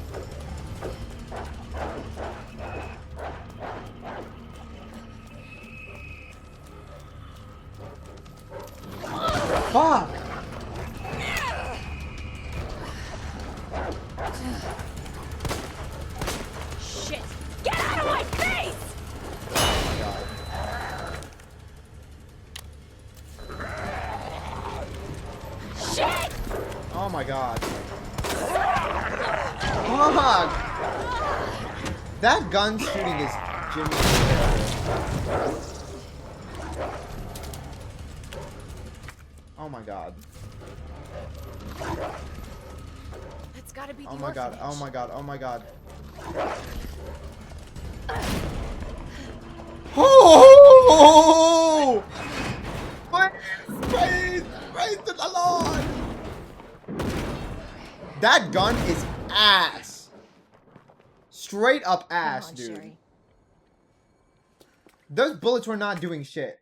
[SPEAKER 1] Fuck!
[SPEAKER 9] Shit! Get out of my face! Shit!
[SPEAKER 1] Oh my god. Fuck! That gun shooting is genuinely... Oh my god.
[SPEAKER 9] It's gotta be the
[SPEAKER 1] Oh my god,
[SPEAKER 9] orphanage.
[SPEAKER 1] oh my god, oh my god. Oh! Praise the Lord! That gun is ass. Straight up ass,
[SPEAKER 9] Come on,
[SPEAKER 1] dude.
[SPEAKER 9] Sherry.
[SPEAKER 1] Those bullets were not doing shit.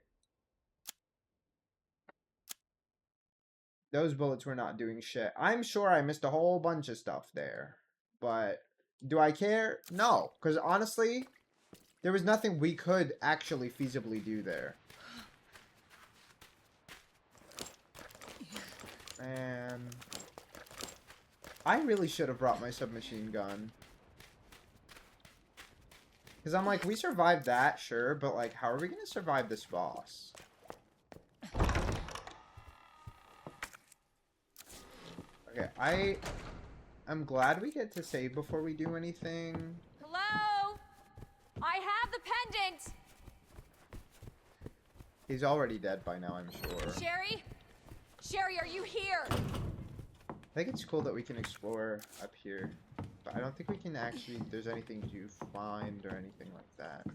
[SPEAKER 1] Those bullets were not doing shit. I'm sure I missed a whole bunch of stuff there. But do I care? No. Because honestly, there was nothing we could actually feasibly do there. Man. I really should have brought my submachine gun. Because I'm like, we survived that, sure. But like, how are we going to survive this boss? Okay, I'm glad we get to save before we do anything.
[SPEAKER 4] Hello? I have the pendant!
[SPEAKER 1] He's already dead by now, I'm sure.
[SPEAKER 4] Sherry? Sherry, are you here?
[SPEAKER 1] I think it's cool that we can explore up here. But I don't think we can actually... There's anything to find or anything like that.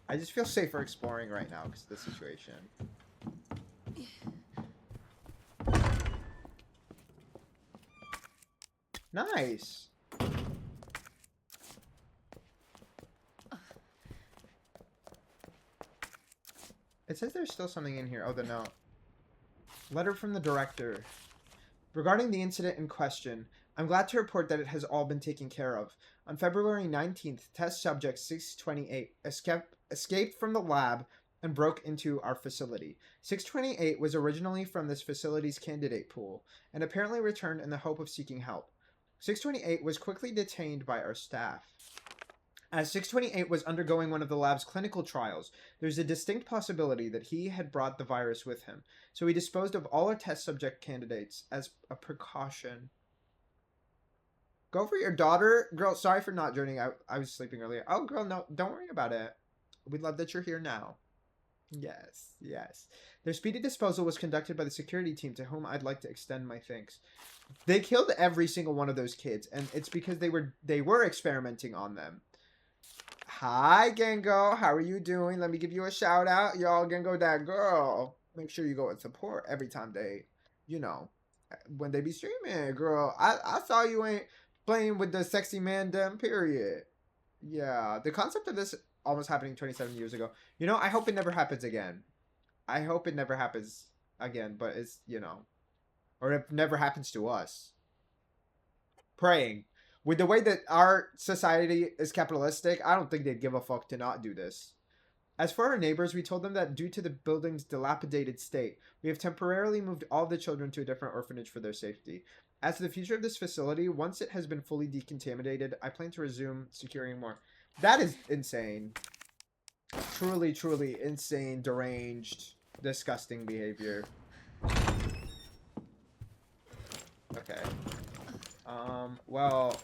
[SPEAKER 1] I just feel safer exploring right now because of the situation. Nice! It says there's still something in here. Oh, the note. Letter from the director. Regarding the incident in question, I'm glad to report that it has all been taken care of. On February 19th, test subject 628 escaped from the lab and broke into our facility. 628 was originally from this facility's candidate pool and apparently returned in the hope of seeking help. 628 was quickly detained by our staff. As 628 was undergoing one of the lab's clinical trials, there's a distinct possibility that he had brought the virus with him, so we disposed of all our test subject candidates as a precaution. Go for your daughter? Girl, sorry for not joining. I was sleeping earlier. Oh, girl, no, don't worry about it. We love that you're here now. Yes, yes. Their speedy disposal was conducted by the security team, to whom I'd like to extend my thanks. They killed every single one of those kids, and it's because they were experimenting on them. Hi, Gengo. How are you doing? Let me give you a shout out. Y'all, Gengo, that girl. Make sure you go and support every time they, you know, when they be streaming, girl. I saw you ain't playing with the sexy man them, period. Yeah, the concept of this almost happening 27 years ago. You know, I hope it never happens again. I hope it never happens again, but it's, you know, or it never happens to us. Praying. With the way that our society is capitalistic, I don't think they'd give a fuck to not do this. As for our neighbors, we told them that due to the building's dilapidated state, we have temporarily moved all the children to a different orphanage for their safety. As to the future of this facility, once it has been fully decontaminated, I plan to resume securing more. That is insane. Truly, truly insane, deranged, disgusting behavior. Okay. Well,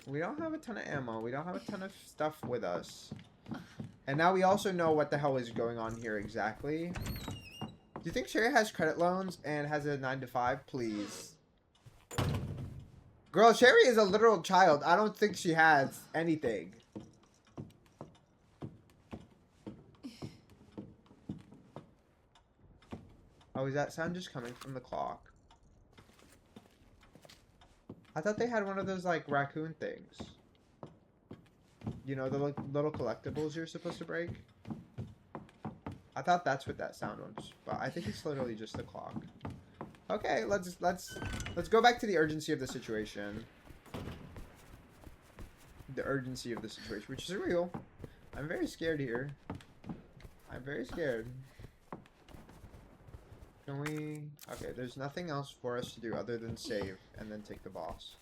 [SPEAKER 1] we don't have a ton of ammo. We don't have a ton of stuff with us. And now we also know what the hell is going on here exactly. Do you think Sherry has credit loans and has a 9-to-5? Please. Girl, Sherry is a literal child. I don't think she has anything. Oh, is that sound just coming from the clock? I thought they had one of those, like, raccoon things. You know, the little collectibles you're supposed to break? I thought that's what that sound was, but I think it's literally just the clock. Okay, let's go back to the urgency of the situation. The urgency of the situation, which is real. I'm very scared here. I'm very scared. Can we... Okay, there's nothing else for us to do other than save and then take the boss.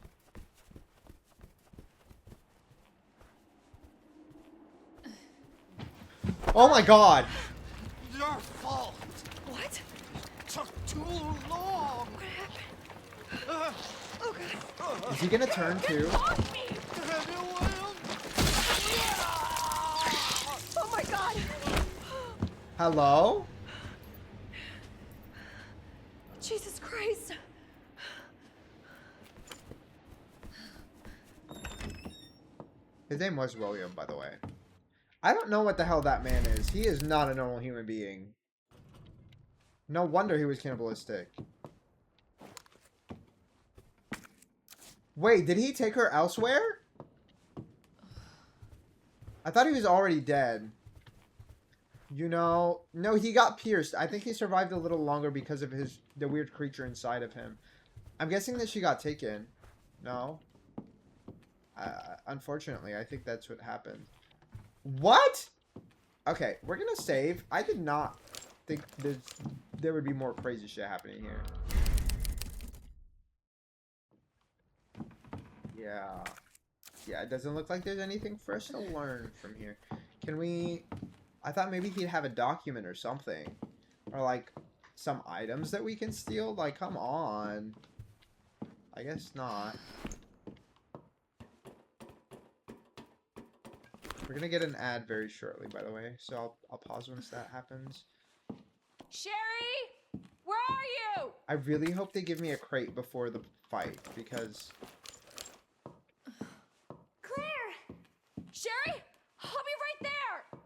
[SPEAKER 1] Oh my god!
[SPEAKER 5] Your fault.
[SPEAKER 3] What?
[SPEAKER 5] Took too long.
[SPEAKER 3] What happened? Oh god.
[SPEAKER 1] Is he gonna turn too?
[SPEAKER 3] Oh my god.
[SPEAKER 1] Hello?
[SPEAKER 3] Jesus Christ.
[SPEAKER 1] His name was William, by the way. I don't know what the hell that man is. He is not a normal human being. No wonder he was cannibalistic. Wait, did he take her elsewhere? I thought he was already dead. You know, no, he got pierced. I think he survived a little longer because of the weird creature inside of him. I'm guessing that she got taken. No? Unfortunately, I think that's what happened. What? Okay, we're gonna save. I did not think there would be more crazy shit happening here. Yeah. Yeah, it doesn't look like there's anything for us to learn from here. Can we... I thought maybe he'd have a document or something. Or, like, some items that we can steal? Like, come on. I guess not. We're gonna get an ad very shortly, by the way. So I'll pause once that happens.
[SPEAKER 4] Sherry, where are you?
[SPEAKER 1] I really hope they give me a crate before the fight, because...
[SPEAKER 4] Claire! Sherry, I'll be right there!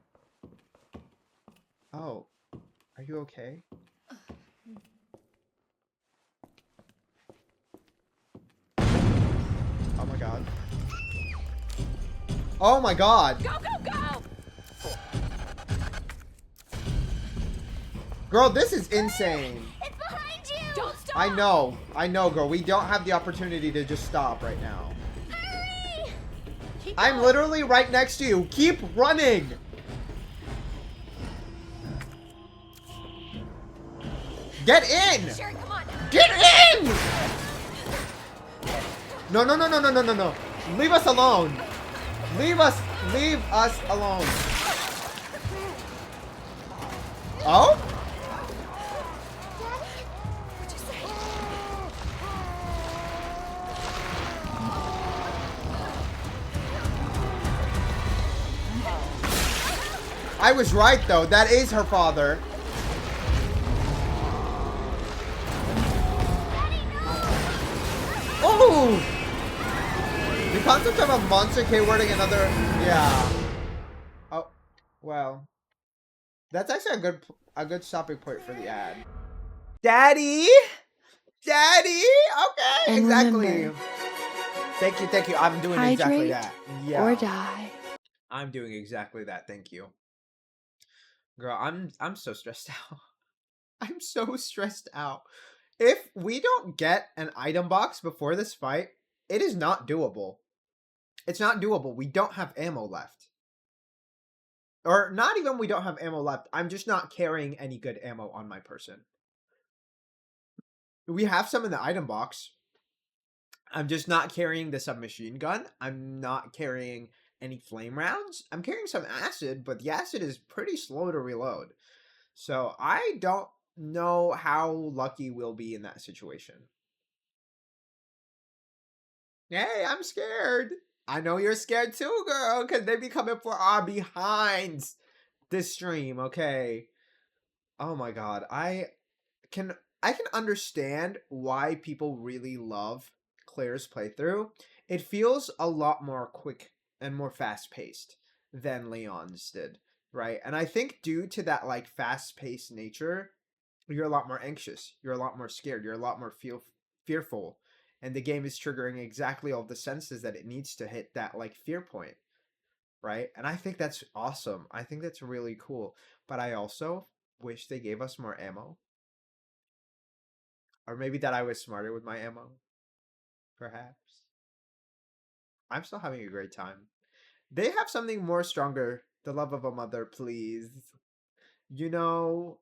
[SPEAKER 1] Oh, are you okay? Oh my god. Oh my god!
[SPEAKER 4] Go, go, go!
[SPEAKER 1] Girl, this is insane.
[SPEAKER 4] It's behind you! Don't stop!
[SPEAKER 1] I know, girl. We don't have the opportunity to just stop right now.
[SPEAKER 4] Hurry!
[SPEAKER 1] I'm literally right next to you. Keep running! Get in!
[SPEAKER 4] Sherry, come on!
[SPEAKER 1] Get in! No, no, no, no, no, no, no, no. Leave us alone. Leave us alone. Oh? I was right though. That is her father. Oh! The concept of a monster K-wording another... Yeah. Oh, well. That's actually a good stopping point for the ad. Daddy? Daddy? Okay,
[SPEAKER 10] And
[SPEAKER 1] exactly.
[SPEAKER 10] remember,
[SPEAKER 1] Thank you. I'm doing exactly that. Yeah.
[SPEAKER 10] or die.
[SPEAKER 1] I'm doing exactly that. Thank you. Girl, I'm so stressed out. I'm so stressed out. If we don't get an item box before this fight, it is not doable. It's not doable. We don't have ammo left. Or not even we don't have ammo left. I'm just not carrying any good ammo on my person. We have some in the item box. I'm just not carrying the submachine gun. I'm not carrying any flame rounds. I'm carrying some acid, but the acid is pretty slow to reload. So I don't know how lucky we'll be in that situation. Hey, I'm scared. I know you're scared too, girl, because they be coming for our behinds this stream, okay? Oh my god. I can understand why people really love Claire's playthrough. It feels a lot more quick and more fast-paced than Leon's did, right? And I think due to that like fast-paced nature, you're a lot more anxious, you're a lot more scared, you're a lot more fearful, and the game is triggering exactly all the senses that it needs to hit that like fear point, right? And I think that's awesome. I think that's really cool. But I also wish they gave us more ammo. Or maybe that I was smarter with my ammo. Perhaps. I'm still having a great time. They have something more stronger. The love of a mother, please. You know,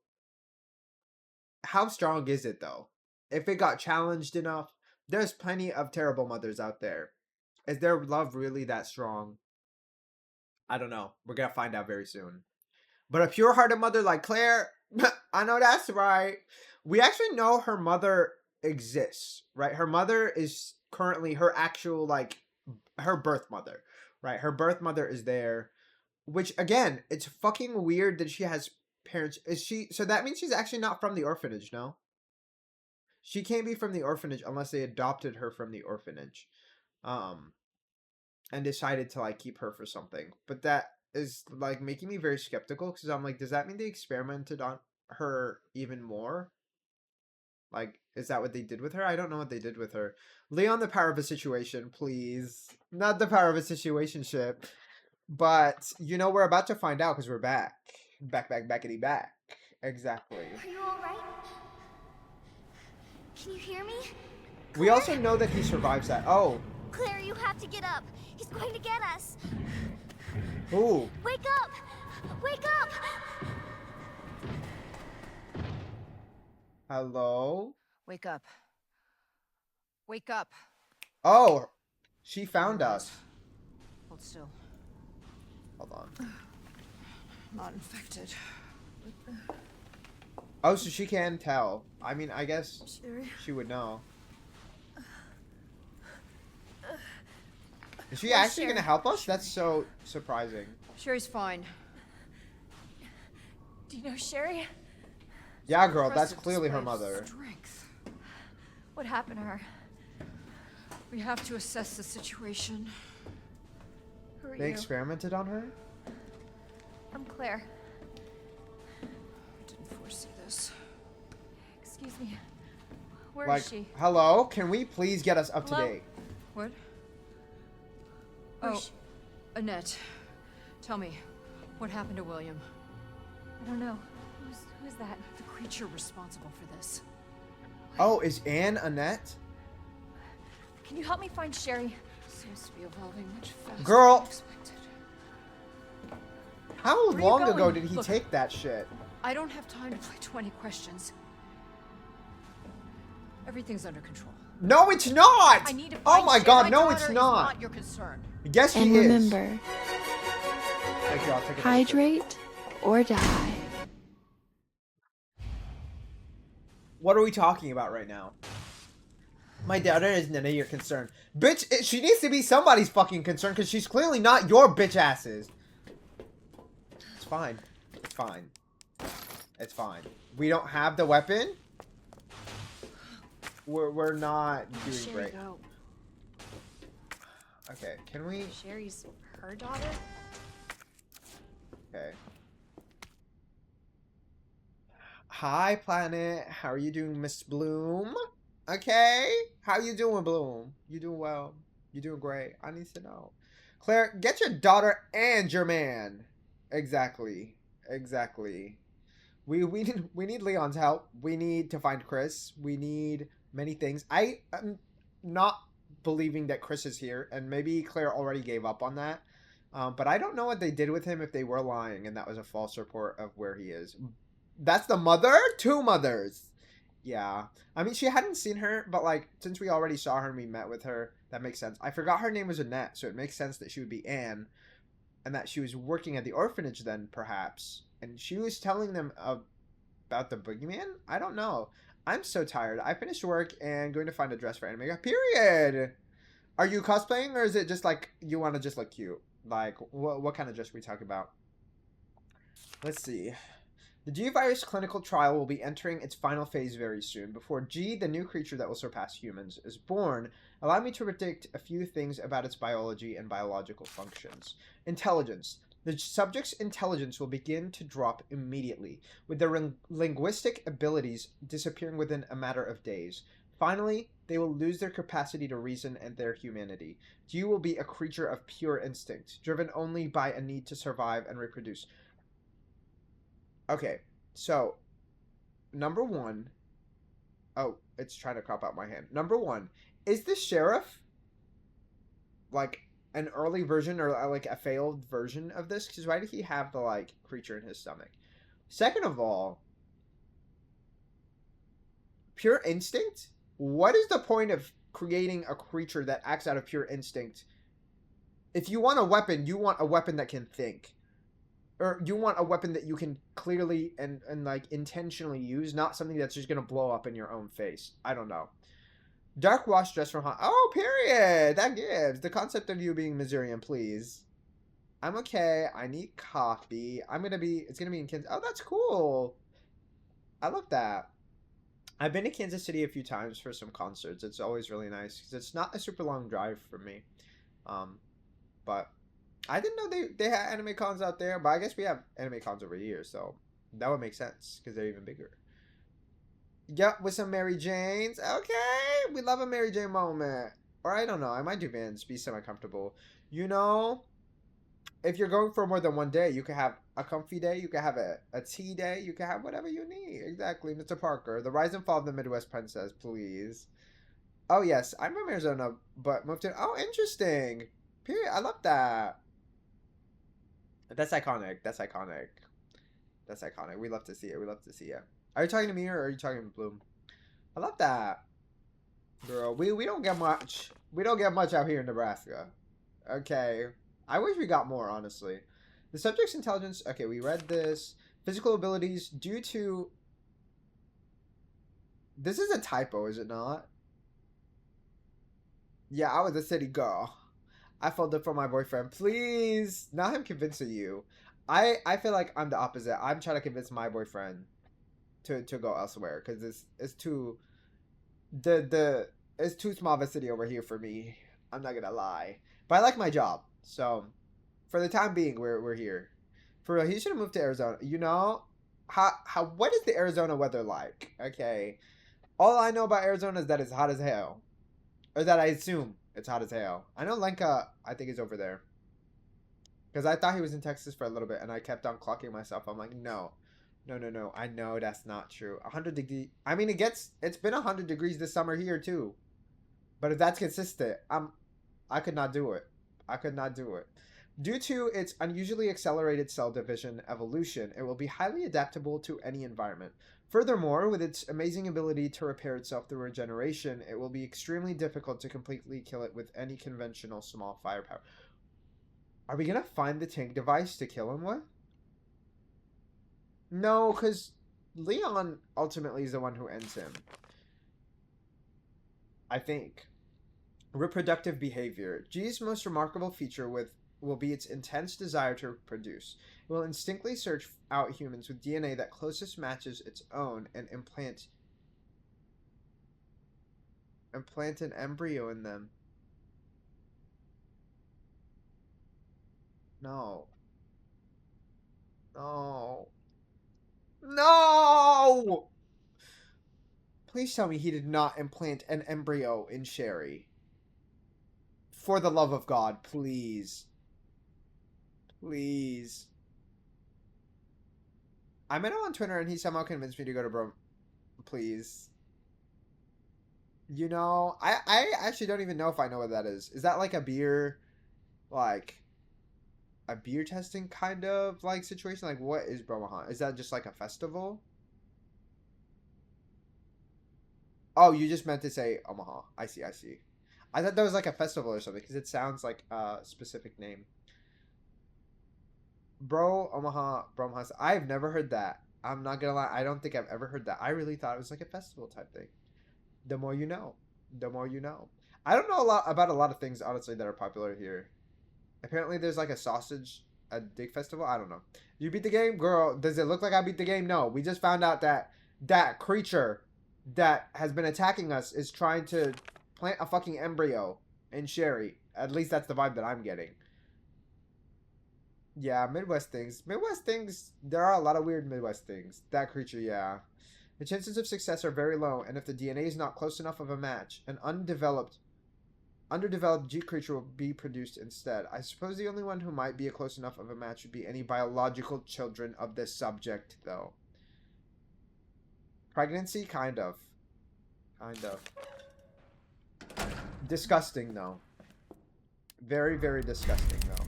[SPEAKER 1] how strong is it though? If it got challenged enough, there's plenty of terrible mothers out there. Is their love really that strong? I don't know. We're gonna find out very soon. But a pure-hearted mother like Claire, I know that's right. We actually know her mother exists, right? Her mother is currently her actual, like, her birth mother, right? Her birth mother is there, which, again, it's fucking weird that she has parents. So that means she's actually not from the orphanage, no? She can't be from the orphanage unless they adopted her from the orphanage. And decided to, like, keep her for something. But that is, like, making me very skeptical, because I'm like, does that mean they experimented on her even more? Like, is that what they did with her? I don't know what they did with her. Leon, the power of a situation, please. Not the power of a situationship. But, you know, we're about to find out, because we're back. Backity back. Exactly.
[SPEAKER 6] Are you alright? Can you hear me?
[SPEAKER 1] We also know that he survives that. Oh.
[SPEAKER 6] Claire, you have to get up. He's going to get us.
[SPEAKER 1] Ooh.
[SPEAKER 6] Wake up! Wake up!
[SPEAKER 1] Hello?
[SPEAKER 9] Wake up. Wake up.
[SPEAKER 1] Oh, she found us.
[SPEAKER 9] Hold still.
[SPEAKER 1] Hold on.
[SPEAKER 9] Not infected.
[SPEAKER 1] Oh, so she can tell. I mean, I guess
[SPEAKER 9] Sherry.
[SPEAKER 1] she would know. Is she
[SPEAKER 9] Where's
[SPEAKER 1] actually
[SPEAKER 9] Sherry?
[SPEAKER 1] gonna help us? That's so surprising.
[SPEAKER 9] Sherry's fine. Do you know Sherry?
[SPEAKER 1] Yeah, girl, that's
[SPEAKER 9] Impressive
[SPEAKER 1] clearly her
[SPEAKER 9] display of
[SPEAKER 1] mother.
[SPEAKER 9] Strength. What happened to her? We have to assess the situation. Who are
[SPEAKER 1] They
[SPEAKER 9] you?
[SPEAKER 1] experimented on her?
[SPEAKER 9] I'm Claire. I didn't foresee this. Excuse me. Where is
[SPEAKER 1] Like,
[SPEAKER 9] she?
[SPEAKER 1] hello? Can we please get us up to
[SPEAKER 9] Hello?
[SPEAKER 1] date?
[SPEAKER 9] What?
[SPEAKER 6] Where's
[SPEAKER 9] Oh,
[SPEAKER 6] she?
[SPEAKER 9] Annette. Tell me, what happened to William?
[SPEAKER 6] I don't know.
[SPEAKER 9] Who's that? The creature responsible for this.
[SPEAKER 1] Oh, is Anne Annette?
[SPEAKER 6] Can you help me find Sherry?
[SPEAKER 9] Seems to be evolving much faster
[SPEAKER 1] Girl.
[SPEAKER 9] than expected.
[SPEAKER 1] How
[SPEAKER 6] Where you
[SPEAKER 1] long ago
[SPEAKER 6] going?
[SPEAKER 1] did he
[SPEAKER 9] Look.
[SPEAKER 1] take that shit?
[SPEAKER 9] I don't have time to play 20 questions. Everything's under control.
[SPEAKER 1] No, it's not!
[SPEAKER 9] I need to
[SPEAKER 1] Oh
[SPEAKER 9] find
[SPEAKER 1] my
[SPEAKER 9] Sherry.
[SPEAKER 1] god,
[SPEAKER 9] My
[SPEAKER 1] no,
[SPEAKER 9] daughter
[SPEAKER 1] it's
[SPEAKER 9] is
[SPEAKER 1] not!
[SPEAKER 9] not your concern.
[SPEAKER 1] Yes, she
[SPEAKER 10] And
[SPEAKER 1] is.
[SPEAKER 10] remember,
[SPEAKER 1] Thank you, I'll take a picture.
[SPEAKER 10] hydrate or die.
[SPEAKER 1] What are we talking about right now? My daughter is none of your concern. Bitch, she needs to be somebody's fucking concern, because she's clearly not your bitch asses. It's fine. It's fine. It's fine. We don't have the weapon. We're not doing
[SPEAKER 9] Sherry
[SPEAKER 1] great.
[SPEAKER 9] go?
[SPEAKER 1] Okay, can we...
[SPEAKER 9] Sherry's her daughter?
[SPEAKER 1] Okay. Hi, Planet. How are you doing, Miss Bloom? Okay? How you doing, Bloom? You doing well? You doing great? I need to know. Claire, get your daughter and your man. Exactly. Exactly. We need Leon's help. We need to find Chris. We need many things. I am not believing that Chris is here, and maybe Claire already gave up on that. But I don't know what they did with him if they were lying and that was a false report of where he is. That's the mother? Two mothers. Yeah. I mean, she hadn't seen her, but like, since we already saw her and we met with her, that makes sense. I forgot her name was Annette, so it makes sense that she would be Anne and that she was working at the orphanage then, perhaps. And she was telling them about the boogeyman? I don't know. I'm so tired. I finished work and going to find a dress for anime. Period. Are you cosplaying or is it just like you want to just look cute? Like, what kind of dress are we talking about? Let's see. The G virus clinical trial will be entering its final phase very soon. Before G, the new creature that will surpass humans, is born, allow me to predict a few things about its biology and biological functions. Intelligence. The subject's intelligence will begin to drop immediately, with their linguistic abilities disappearing within a matter of days. Finally, they will lose their capacity to reason and their humanity. G will be a creature of pure instinct, driven only by a need to survive and reproduce. Okay, so, number one. Oh, it's trying to crop out my hand. Number one, is the sheriff like an early version or like a failed version of this? Because why did he have the like creature in his stomach? Second of all, pure instinct? What is the point of creating a creature that acts out of pure instinct? If you want a weapon, you want a weapon that can think. Or you want a weapon that you can clearly and like intentionally use, not something that's just gonna blow up in your own face. I don't know. Dark wash dress from hot. Oh, period. That gives the concept of you being Missourian, please. I'm okay. I need coffee. It's gonna be in Kansas. Oh, that's cool. I love that. I've been to Kansas City a few times for some concerts. It's always really nice because it's not a super long drive for me. But I didn't know they had anime cons out there, but I guess we have anime cons over here, so that would make sense because they're even bigger. Yep, with some Mary Janes. Okay, we love a Mary Jane moment. Or I don't know, I might do Vans, be semi-comfortable. You know, if you're going for more than one day, you could have a comfy day, you could have a tea day, you could have whatever you need. Exactly, Mr. Parker. The rise and fall of the Midwest Princess, please. Oh, yes, I'm from Arizona, but moved to... Oh, interesting. Period, I love that. That's iconic. That's iconic. That's iconic. We love to see it. We love to see it. Are you talking to me or are you talking to Bloom? I love that. Girl, we don't get much. We don't get much out here in Nebraska. Okay. I wish we got more, honestly. The subject's intelligence. Okay, we read this. Physical abilities due to... This is a typo, is it not? Yeah, I was a city girl. I felt it for my boyfriend. Please. Not him convincing you. I feel like I'm the opposite. I'm trying to convince my boyfriend to go elsewhere because it's too it's too small of a city over here for me. I'm not gonna lie. But I like my job. So for the time being we're here. For real, he should have moved to Arizona. You know? What is the Arizona weather like? Okay. All I know about Arizona is that it's hot as hell. Or that I assume it's hot as hell. I know Lenka, I think, is over there. Because I thought he was in Texas for a little bit, and I kept on clocking myself. I'm like, no. No. I know that's not true. 100 degrees. I mean, it's been 100 degrees this summer here, too. But if that's consistent, I could not do it. I could not do it. Due to its unusually accelerated cell division evolution, it will be highly adaptable to any environment. Furthermore, with its amazing ability to repair itself through regeneration, it will be extremely difficult to completely kill it with any conventional small firepower. Are we gonna find the tank device to kill him with? No, because Leon ultimately is the one who ends him. I think. Reproductive behavior. G's most remarkable feature will be its intense desire to reproduce. It will instinctively search out humans with DNA that closest matches its own and implant an embryo in them. No. No. No! Please tell me he did not implant an embryo in Sherry. For the love of God, please. Please. I met him on Twitter and he somehow convinced me to go to Bro. Please. You know, I actually don't even know if I know what that is. Is that like a beer, like a beer testing kind of like situation? Like, what is Bromahan? Is that just like a festival? Oh, you just meant to say Omaha. I see, I see. I thought that was like a festival or something because it sounds like a specific name. Bro, Omaha, Bromaha. I've never heard that. I'm not gonna lie. I don't think I've ever heard that. I really thought it was like a festival type thing. The more you know. The more you know. I don't know a lot about a lot of things, honestly, that are popular here. Apparently, there's like a dig festival. I don't know. You beat the game? Girl, does it look like I beat the game? No. We just found out that that creature that has been attacking us is trying to plant a fucking embryo in Sherry. At least that's the vibe that I'm getting. Yeah, Midwest things. Midwest things, there are a lot of weird Midwest things. That creature, yeah. The chances of success are very low, and if the DNA is not close enough of a match, an underdeveloped G creature will be produced instead. I suppose the only one who might be a close enough of a match would be any biological children of this subject, though. Pregnancy? Kind of. Kind of. Disgusting, though. Very, very disgusting, though.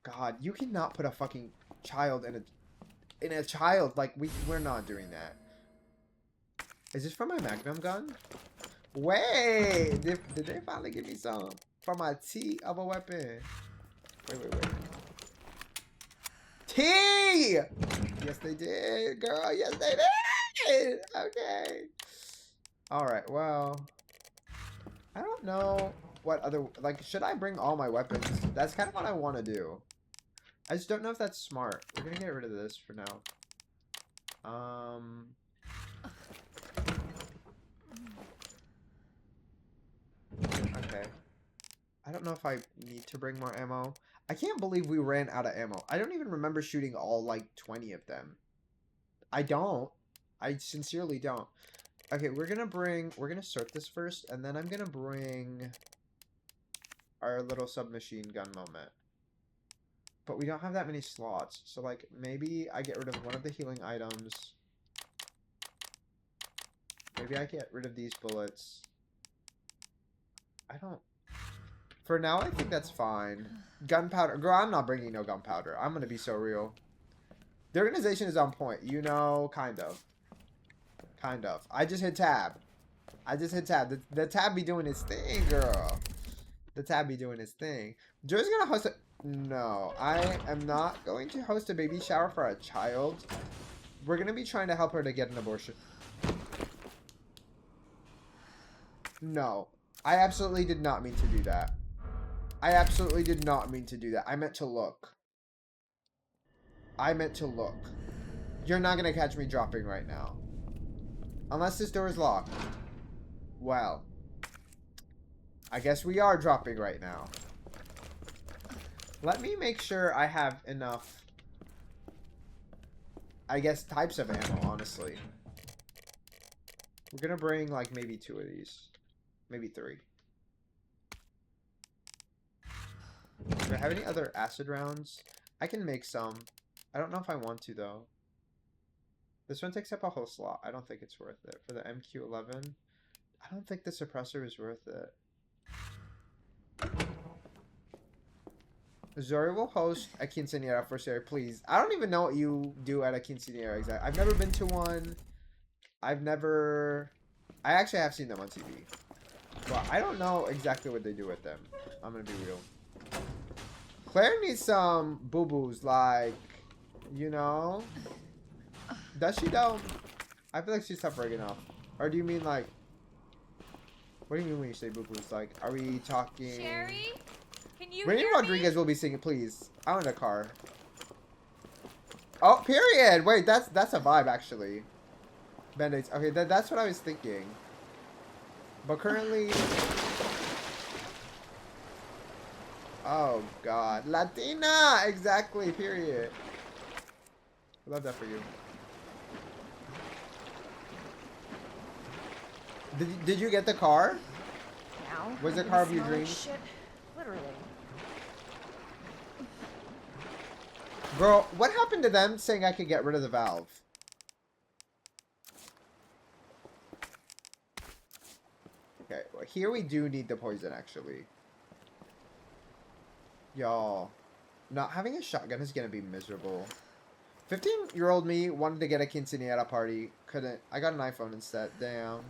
[SPEAKER 1] God, you cannot put a fucking child in a child. Like, we're not doing that. Is this for my Magnum gun? Wait! Did they finally give me some? For my T of a weapon. Wait. T! Yes, they did, girl. Yes, they did! Okay. Alright, well. I don't know what other... Like, should I bring all my weapons? That's kind of what I want to do. I just don't know if that's smart. We're gonna get rid of this for now. Okay. I don't know if I need to bring more ammo. I can't believe we ran out of ammo. I don't even remember shooting all, like, 20 of them. I don't. I sincerely don't. Okay, we're gonna sort this first, and then I'm gonna bring our little submachine gun moment. But we don't have that many slots, so, like, maybe I get rid of one of the healing items. Maybe I get rid of these bullets. I don't... For now, I think that's fine. Gunpowder. Girl, I'm not bringing no gunpowder. I'm gonna be so real. The organization is on point. You know, kind of. Kind of. I just hit tab. The tab be doing its thing, girl. The tab be doing its thing. Joy's gonna host a... No, I am not going to host a baby shower for a child. We're gonna be trying to help her to get an abortion. No. I absolutely did not mean to do that. I absolutely did not mean to do that. I meant to look. I meant to look. You're not gonna catch me dropping right now. Unless this door is locked. Well. I guess we are dropping right now. Let me make sure I have enough, I guess, types of ammo, honestly. We're gonna bring, like, maybe 2 of these. Maybe 3. Do I have any other acid rounds? I can make some. I don't know if I want to, though. This one takes up a whole slot. I don't think it's worth it. For the MQ-11, I don't think the suppressor is worth it. Zori will host a quinceañera for Sarah, please. I don't even know what you do at a quinceañera exactly. I've never been to one. I actually have seen them on TV. But I don't know exactly what they do with them. I'm gonna be real. Claire needs some boo-boos, like, you know? Does she though? I feel like she's suffering enough. Or do you mean like... What do you mean when you say boo-boos? Like, are we talking...
[SPEAKER 4] Sherry? Can you
[SPEAKER 1] Rainy
[SPEAKER 4] hear
[SPEAKER 1] Rodriguez
[SPEAKER 4] me?
[SPEAKER 1] will be singing, please. I'm in a car. Oh, period! Wait, that's a vibe, actually. Band-Aids. Okay, that's what I was thinking. But currently... Oh, God. Latina! Exactly, period. I love that for you. Did you get the car?
[SPEAKER 9] Now,
[SPEAKER 1] Was the
[SPEAKER 9] I'm
[SPEAKER 1] car
[SPEAKER 9] gonna
[SPEAKER 1] of your
[SPEAKER 9] smell like
[SPEAKER 1] dreams?
[SPEAKER 9] shit. Literally.
[SPEAKER 1] Bro, what happened to them saying I could get rid of the valve? Okay, well, here we do need the poison, actually. Y'all, not having a shotgun is gonna be miserable. 15-year-old me wanted to get a quinceañera party. Couldn't. I got an iPhone instead. Damn.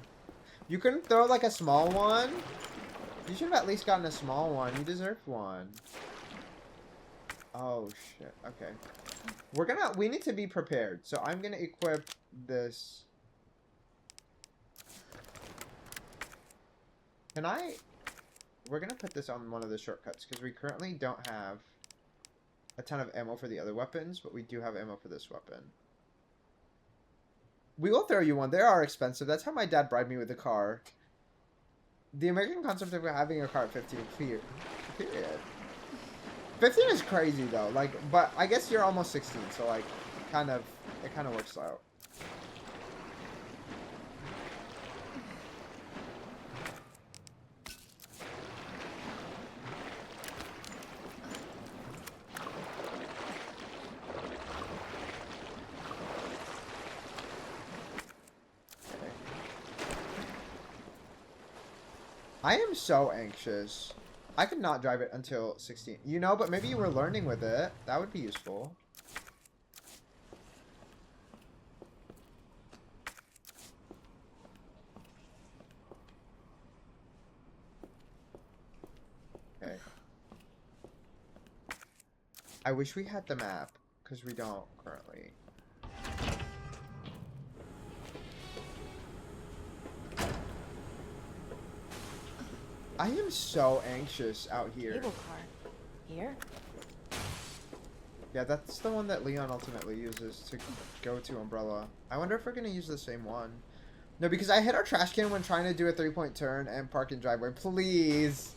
[SPEAKER 1] You couldn't throw, like, a small one? You should have at least gotten a small one. You deserved one. Oh, shit. Okay. We need to be prepared. So I'm gonna equip this. We're gonna put this on one of the shortcuts, because we currently don't have a ton of ammo for the other weapons, but we do have ammo for this weapon. We will throw you one. They are expensive. That's how my dad bribed me with the car. The American concept of having a car at 15, period. 15 is crazy, though. Like, but I guess you're almost 16, so, like, it kind of works out. I am so anxious. I could not drive it until 16. You know, but maybe you were learning with it. That would be useful. Okay. I wish we had the map, because we don't currently. I am so anxious out here.
[SPEAKER 3] Cable car. Here?
[SPEAKER 1] Yeah, that's the one that Leon ultimately uses to go to Umbrella. I wonder if we're going to use the same one. No, because I hit our trash can when trying to do a 3-point turn and park in driveway. Please.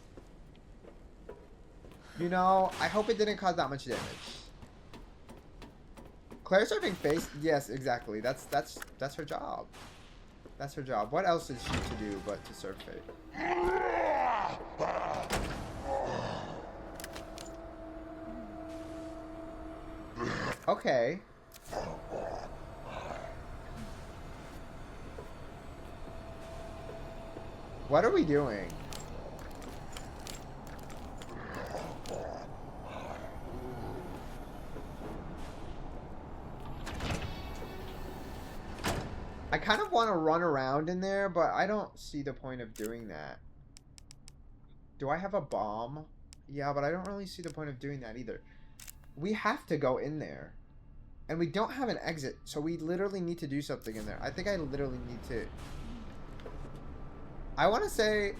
[SPEAKER 1] You know, I hope it didn't cause that much damage. Claire serving face? Yes, exactly. That's her job. That's her job. What else is she to do but to serve face? Okay. What are we doing? I kind of want to run around in there, but I don't see the point of doing that. Do I have a bomb? Yeah, but I don't really see the point of doing that either. We have to go in there. And we don't have an exit, so we literally need to do something in there. I think I literally need to... I want to say,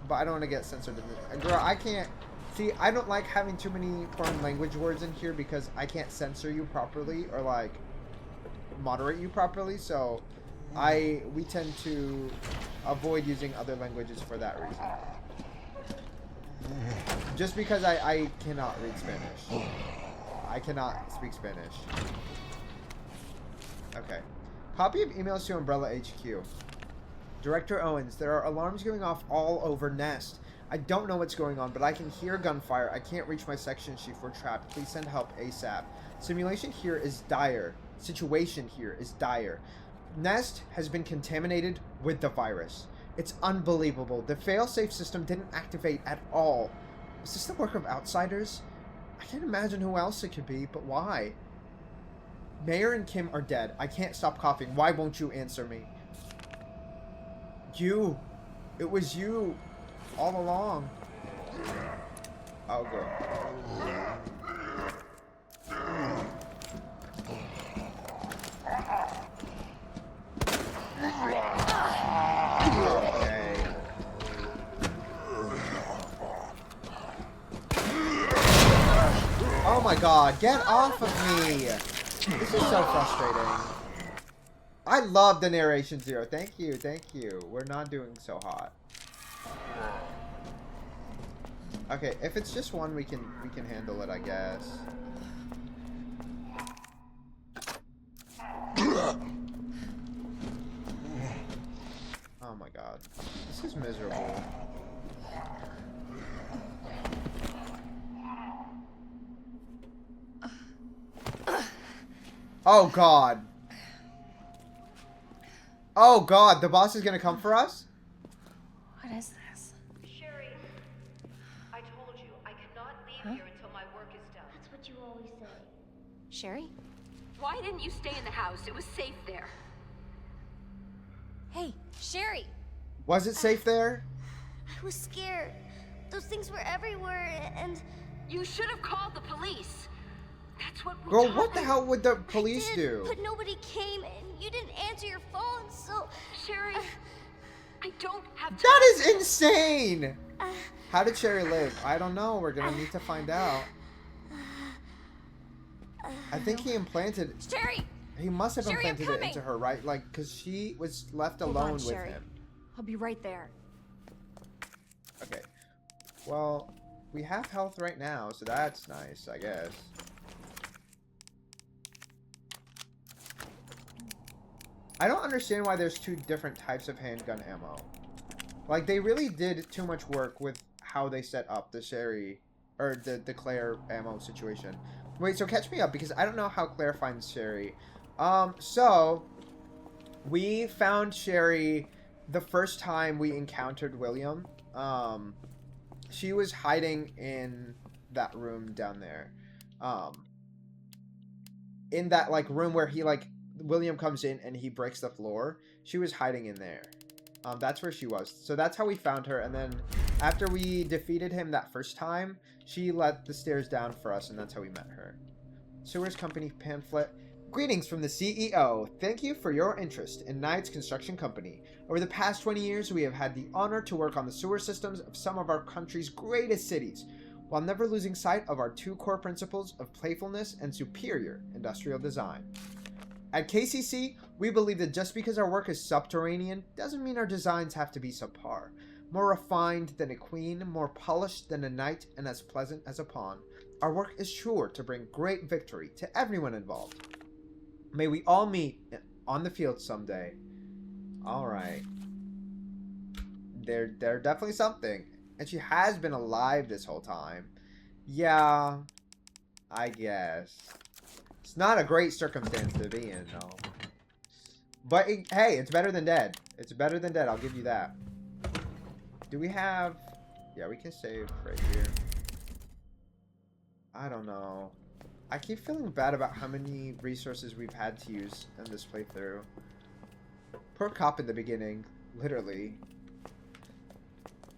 [SPEAKER 1] but I don't want to get censored in this. Girl, I can't... See, I don't like having too many foreign language words in here because I can't censor you properly or, like, moderate you properly, so... We tend to avoid using other languages for that reason. Just because I cannot read Spanish. I cannot speak Spanish. Okay. Copy of emails to Umbrella HQ. Director Owens, there are alarms going off all over Nest. I don't know what's going on, but I can hear gunfire. I can't reach my section chief. We're trapped. Please send help ASAP. Simulation here is dire. Situation here is dire. Nest has been contaminated with the virus. It's unbelievable. The failsafe system didn't activate at all. Is this the work of outsiders? I can't imagine who else it could be, but why? Mayor and Kim are dead. I can't stop coughing. Why won't you answer me? You. It was you. All along. Oh, good. Okay. Oh my god, get off of me! This is so frustrating. I love the narration zero. Thank you, thank you. We're not doing so hot. Okay, if it's just one, we can handle it, I guess. Oh my god. This is miserable. Oh god. Oh god, the boss is gonna come for us?
[SPEAKER 6] What is this?
[SPEAKER 11] Sherry, I told you, I cannot leave here until my work is done.
[SPEAKER 6] That's what you always say. Sherry?
[SPEAKER 3] Why didn't you stay in the house? It was safe there.
[SPEAKER 6] Hey, Sherry!
[SPEAKER 1] Was it safe there?
[SPEAKER 6] I was scared. Those things were everywhere, and...
[SPEAKER 3] You should have called the police. That's what we
[SPEAKER 1] Girl,
[SPEAKER 3] taught
[SPEAKER 1] what the
[SPEAKER 3] you.
[SPEAKER 1] hell would the police
[SPEAKER 6] I did,
[SPEAKER 1] do?
[SPEAKER 6] but nobody came, and you didn't answer your phone, so...
[SPEAKER 3] Sherry, I don't have time.
[SPEAKER 1] That is insane! How did Sherry live? I don't know. We're gonna need to find out. I think he implanted...
[SPEAKER 6] Sherry!
[SPEAKER 1] He must have
[SPEAKER 6] Sherry, I'm
[SPEAKER 1] implanted it
[SPEAKER 6] coming.
[SPEAKER 1] into her, right? Like, because she was left
[SPEAKER 6] Hold
[SPEAKER 1] alone
[SPEAKER 6] on,
[SPEAKER 1] with
[SPEAKER 6] Sherry.
[SPEAKER 1] him.
[SPEAKER 6] I'll be right there.
[SPEAKER 1] Okay. Well, we have health right now, so that's nice, I guess. I don't understand why there's two different types of handgun ammo. Like, they really did too much work with how they set up the Sherry, or the Claire ammo situation. Wait, so catch me up, because I don't know how Claire finds Sherry. So, we found Sherry the first time we encountered William. She was hiding in that room down there. In that, like, room where he, like, William comes in and he breaks the floor. She was hiding in there. That's where she was. So that's how we found her. And then after we defeated him that first time, she let the stairs down for us, and that's how we met her. Sewers Company pamphlet. Greetings from the CEO. Thank you for your interest in Knight's Construction Company. Over the past 20 years, we have had the honor to work on the sewer systems of some of our country's greatest cities, while never losing sight of our two core principles of playfulness and superior industrial design. At KCC, we believe that just because our work is subterranean doesn't mean our designs have to be subpar. More refined than a queen, more polished than a knight, and as pleasant as a pawn, our work is sure to bring great victory to everyone involved. May we all meet on the field someday. Alright. They're definitely something. And she has been alive this whole time. Yeah, I guess. It's not a great circumstance to be in, though. But, hey, it's better than dead. It's better than dead, I'll give you that. Do we have... Yeah, we can save right here. I don't know. I keep feeling bad about how many resources we've had to use in this playthrough. Poor cop in the beginning. Literally.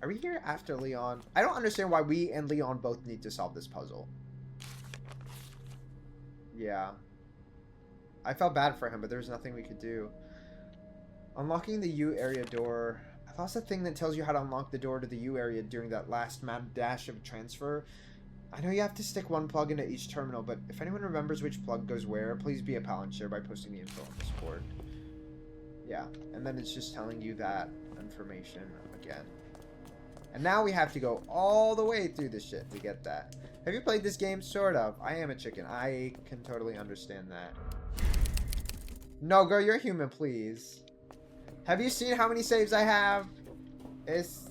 [SPEAKER 1] Are we here after Leon? I don't understand why we and Leon both need to solve this puzzle. Yeah. I felt bad for him, but there's nothing we could do. Unlocking the U area door. I lost the thing that tells you how to unlock the door to the U area during that last mad dash of transfer. I know you have to stick one plug into each terminal, but if anyone remembers which plug goes where, please be a pal and share by posting the info on Discord. Yeah, and then it's just telling you that information again. And now we have to go all the way through this shit to get that. Have you played this game? Sort of. I am a chicken. I can totally understand that. No, girl, you're human, please. Have you seen how many saves I have? It's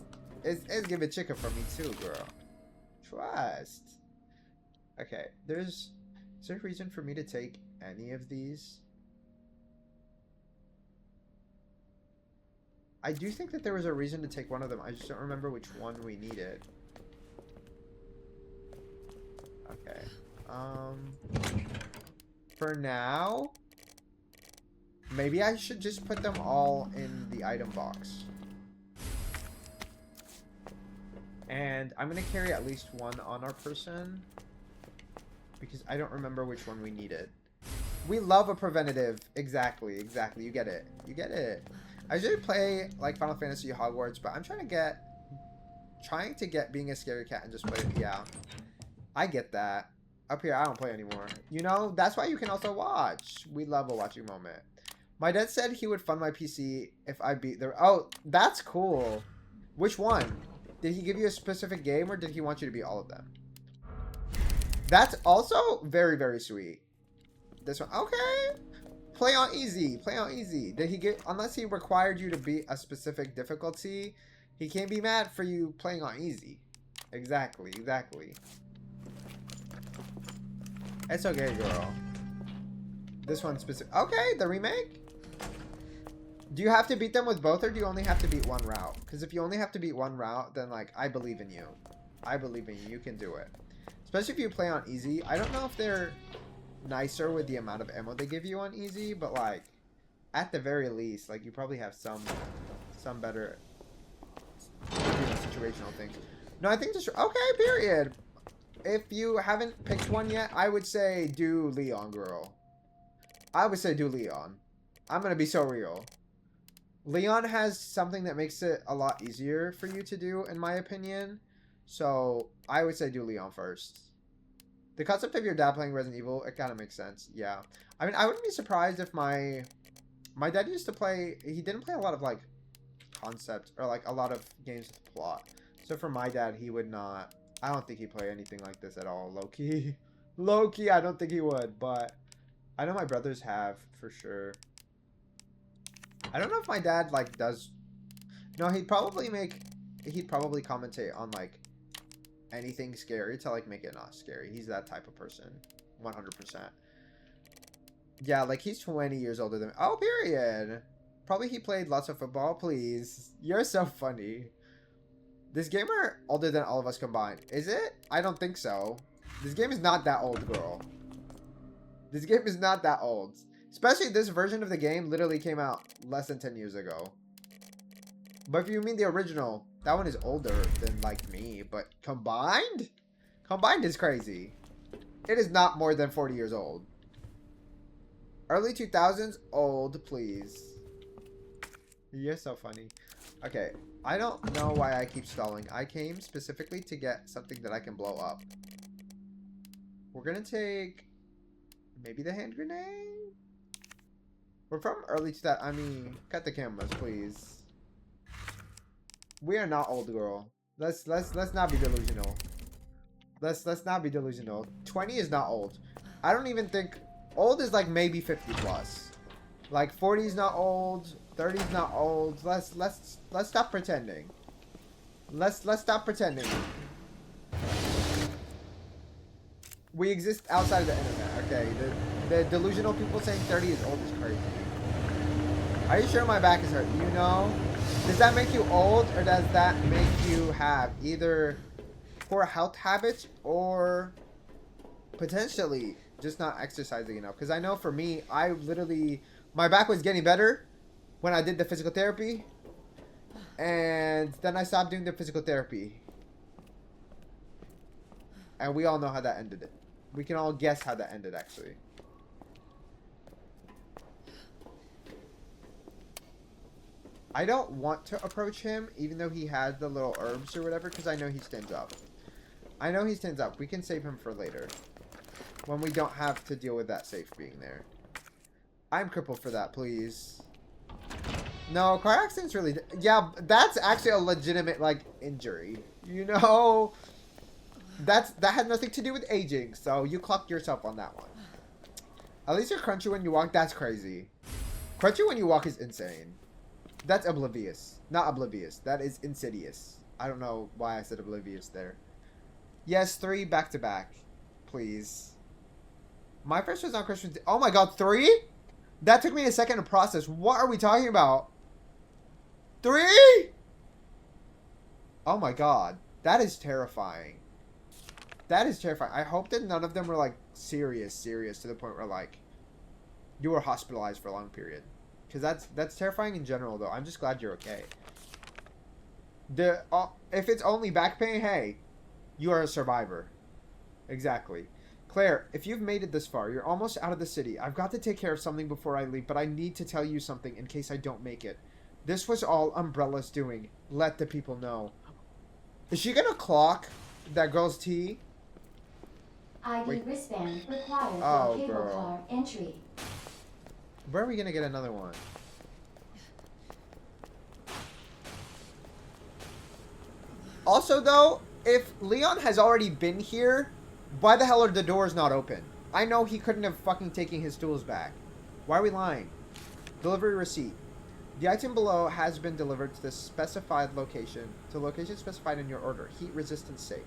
[SPEAKER 1] give a chicken for me too, girl. Trust. Okay, is there a reason for me to take any of these? I do think that there was a reason to take one of them. I just don't remember which one we needed. Okay. For now, maybe I should just put them all in the item box. And I'm going to carry at least one on our person, because I don't remember which one we needed. We love a preventative. Exactly. You get it. You get it. I usually play like Final Fantasy Hogwarts, but I'm trying to get being a scary cat and just play it. Yeah. I get that. Up here, I don't play anymore. You know, that's why you can also watch. We love a watching moment. My dad said he would fund my PC if I beat the... Oh, that's cool. Which one? Did he give you a specific game, or did he want you to beat all of them? That's also very, very sweet. This one. Okay. Play on easy. Play on easy. Did he get... Unless he required you to beat a specific difficulty, he can't be mad for you playing on easy. Exactly. It's okay, girl. This one specific. Okay, the remake. Do you have to beat them with both, or do you only have to beat one route? Because if you only have to beat one route, then like I believe in you. I believe in you. You can do it. Especially if you play on easy. I don't know if they're nicer with the amount of ammo they give you on easy, but like at the very least, like you probably have some better situational things. No, I think just okay. Period. If you haven't picked one yet, I would say do Leon, girl. I would say do Leon. I'm gonna be so real. Leon has something that makes it a lot easier for you to do, in my opinion. So I would say do Leon first. The concept of your dad playing Resident Evil, it kind of makes sense. Yeah. I mean, I wouldn't be surprised if my dad used to play. He didn't play a lot of like concept or like a lot of games with plot. So for my dad, he would not. I don't think he'd play anything like this at all. Low key, low key. I don't think he would, but I know my brothers have for sure. I don't know if my dad like does. No, he'd probably commentate on like anything scary to like make it not scary. He's that type of person, 100%. Yeah, like he's 20 years older than me. Oh, period. Probably he played lots of football. Please, you're so funny. This gamer older than all of us combined. Is it? I don't think so. This game is not that old, girl. This game is not that old. Especially this version of the game literally came out less than 10 years ago. But if you mean the original, that one is older than like me. But combined? Combined is crazy. It is not more than 40 years old. Early 2000s? Old, please. You're so funny. Okay, I don't know why I keep stalling. I came specifically to get something that I can blow up. We're gonna take maybe the hand grenade? We're from early 2000s. I mean, cut the cameras, please. We are not old, girl. Let's not be delusional. Let's not be delusional. 20 is not old. I don't even think old is like maybe 50 plus. Like 40 is not old. 30 is not old. Let's stop pretending. Let's stop pretending. We exist outside of the internet. Okay, the delusional people saying 30 is old is crazy. Are you sure my back is hurt? You know? Does that make you old, or does that make you have either poor health habits or potentially just not exercising enough? Because I know for me, I literally, my back was getting better when I did the physical therapy, and then I stopped doing the physical therapy. And we all know how that ended. We can all guess how that ended, actually. I don't want to approach him, even though he has the little herbs or whatever, because I know he stands up. I know he stands up. We can save him for later, when we don't have to deal with that safe being there. I'm crippled for that, please. No, car accidents really... Yeah, that's actually a legitimate, like, injury. You know? That had nothing to do with aging, so you clocked yourself on that one. At least you're crunchy when you walk. That's crazy. Crunchy when you walk is insane. That's oblivious. Not oblivious. That is insidious. I don't know why I said oblivious there. Yes, 3 back-to-back. Please. My first was on Christmas Day. Oh my god, 3? That took me a second to process. What are we talking about? 3? Oh my god. That is terrifying. That is terrifying. I hope that none of them were like serious to the point where like you were hospitalized for a long period. Because that's terrifying in general, though. I'm just glad you're okay. If it's only back pain, hey, you are a survivor. Exactly. Claire, if you've made it this far, you're almost out of the city. I've got to take care of something before I leave, but I need to tell you something in case I don't make it. This was all Umbrella's doing. Let the people know. Is she gonna clock that girl's tea?
[SPEAKER 12] ID wristband required
[SPEAKER 1] for
[SPEAKER 12] cable car entry.
[SPEAKER 1] Where are we gonna get another one? Also, though, if Leon has already been here, why the hell are the doors not open? I know he couldn't have fucking taken his tools back. Why are we lying? Delivery receipt. The item below has been delivered to the specified location, to location specified in your order. Heat resistant safe.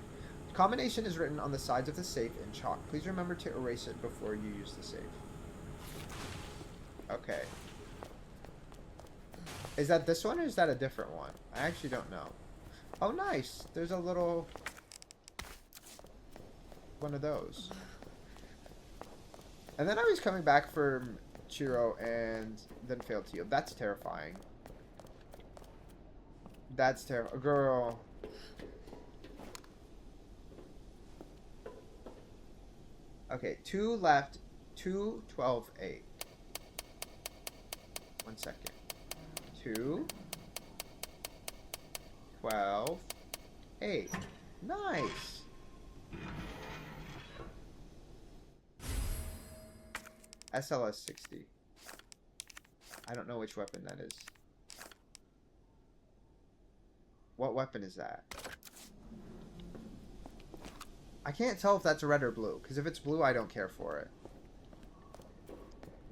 [SPEAKER 1] The combination is written on the sides of the safe in chalk. Please remember to erase it before you use the safe. Okay. Is that this one or is that a different one? I actually don't know. Oh, nice. There's a little... one of those. And then I was coming back from Chiro and then failed to yield. That's terrifying. That's terrible. Girl. Okay, 2 left. 2, 12, 8. 1 second. 2, 12, 8. Nice. SLS 60. I don't know which weapon that is. What weapon is that? I can't tell if that's red or blue, because if it's blue, I don't care for it.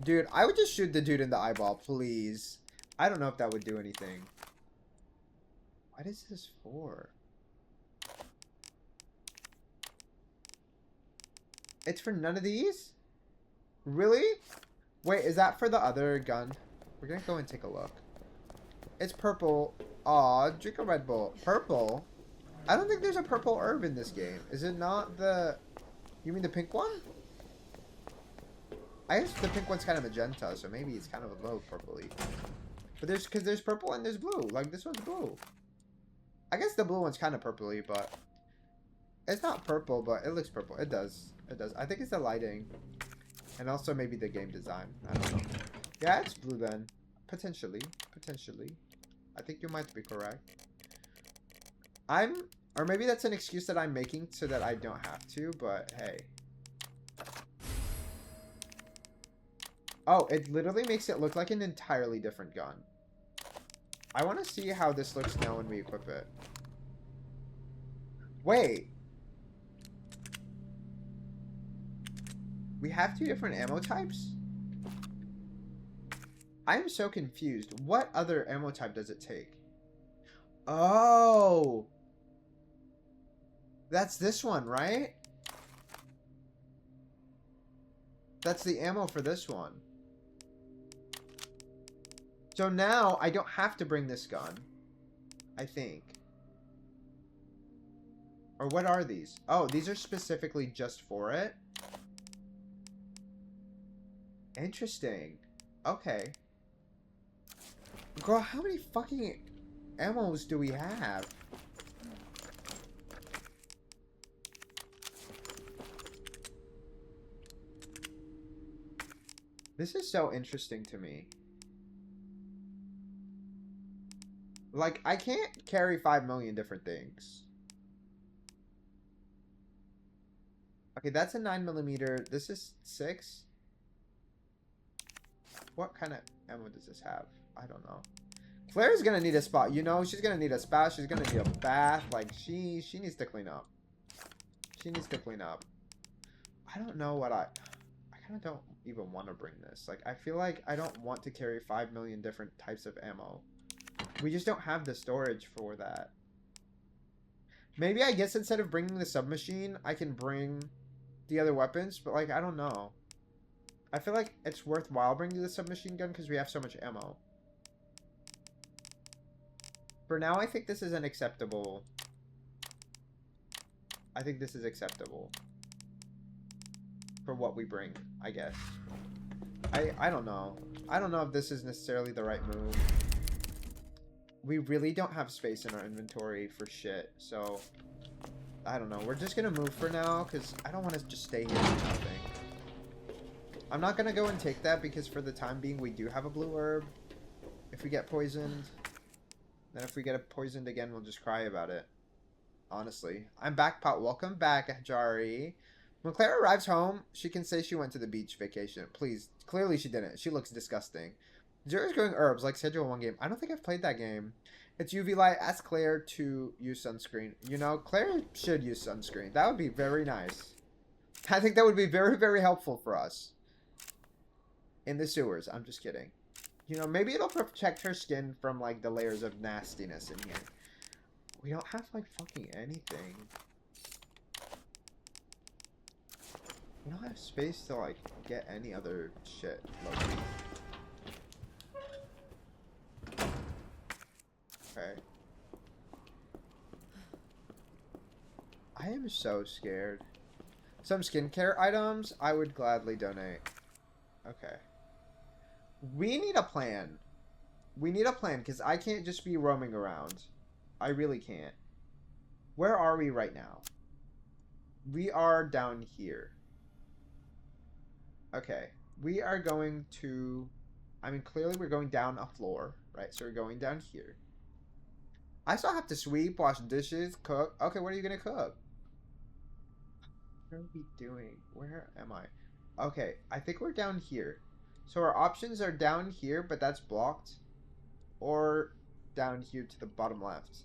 [SPEAKER 1] Dude, I would just shoot the dude in the eyeball, please. I don't know if that would do anything. What is this for? It's for none of these? Really? Wait, is that for the other gun? We're gonna go and take a look. It's purple. Aw, drink a Red Bull. Purple? I don't think there's a purple herb in this game. Is it not the... You mean the pink one? I guess the pink one's kind of magenta, so maybe it's kind of a low purpley. But there's... Because there's purple and there's blue. Like, this one's blue. I guess the blue one's kind of purpley, but... It's not purple, but it looks purple. It does. It does. I think it's the lighting. And also maybe the game design. I don't know. Yeah, it's blue then. Potentially. Potentially. I think you might be correct. Or maybe that's an excuse that I'm making so that I don't have to, but hey. Oh, it literally makes it look like an entirely different gun. I want to see how this looks now when we equip it. Wait. We have 2 different ammo types? I am so confused. What other ammo type does it take? Oh! That's this one, right? That's the ammo for this one. So now I don't have to bring this gun. I think. Or what are these? Oh, these are specifically just for it? Interesting. Okay. Girl, how many fucking ammos do we have? This is so interesting to me. Like, I can't carry 5 million different things. Okay, that's a 9mm. This is 6. What kind of ammo does this have? I don't know. Claire's gonna need a spot. You know, she's gonna need a spa. She's gonna need a bath. Like, she needs to clean up. She needs to clean up. I don't know what I kind of don't even want to bring this. Like, I feel like I don't want to carry 5 million different types of ammo. We just don't have the storage for that. Maybe I guess instead of bringing the submachine, I can bring the other weapons. But, like, I don't know. I feel like it's worthwhile bringing the submachine gun because we have so much ammo. For now, I think this is an acceptable... I think this is acceptable. For what we bring, I guess. I don't know. I don't know if this is necessarily the right move. We really don't have space in our inventory for shit, so... I don't know. We're just gonna move for now, because I don't want to just stay here with nothing. I'm not gonna go and take that, because for the time being, we do have a blue herb. If we get poisoned... Then if we get poisoned again, we'll just cry about it. Honestly. I'm back, Pot. Welcome back, Jari. When Claire arrives home, she can say she went to the beach vacation. Please. Clearly she didn't. She looks disgusting. Jari's growing herbs, like Schedule 1 game. I don't think I've played that game. It's UV light. Ask Claire to use sunscreen. You know, Claire should use sunscreen. That would be very nice. I think that would be very, very helpful for us. In the sewers. I'm just kidding. You know, maybe it'll protect her skin from, like, the layers of nastiness in here. We don't have, like, fucking anything. We don't have space to, like, get any other shit. Loki. Okay. I am so scared. Some skincare items I would gladly donate. Okay. We need a plan. We need a plan because I can't just be roaming around. I really can't. Where are we right now? We are down here. Okay. We are going to... I mean, clearly we're going down a floor, right? So we're going down here. I still have to sweep, wash dishes, cook. Okay, what are you going to cook? What are we doing? Where am I? Okay, I think we're down here. So our options are down here, but that's blocked. Or down here to the bottom left.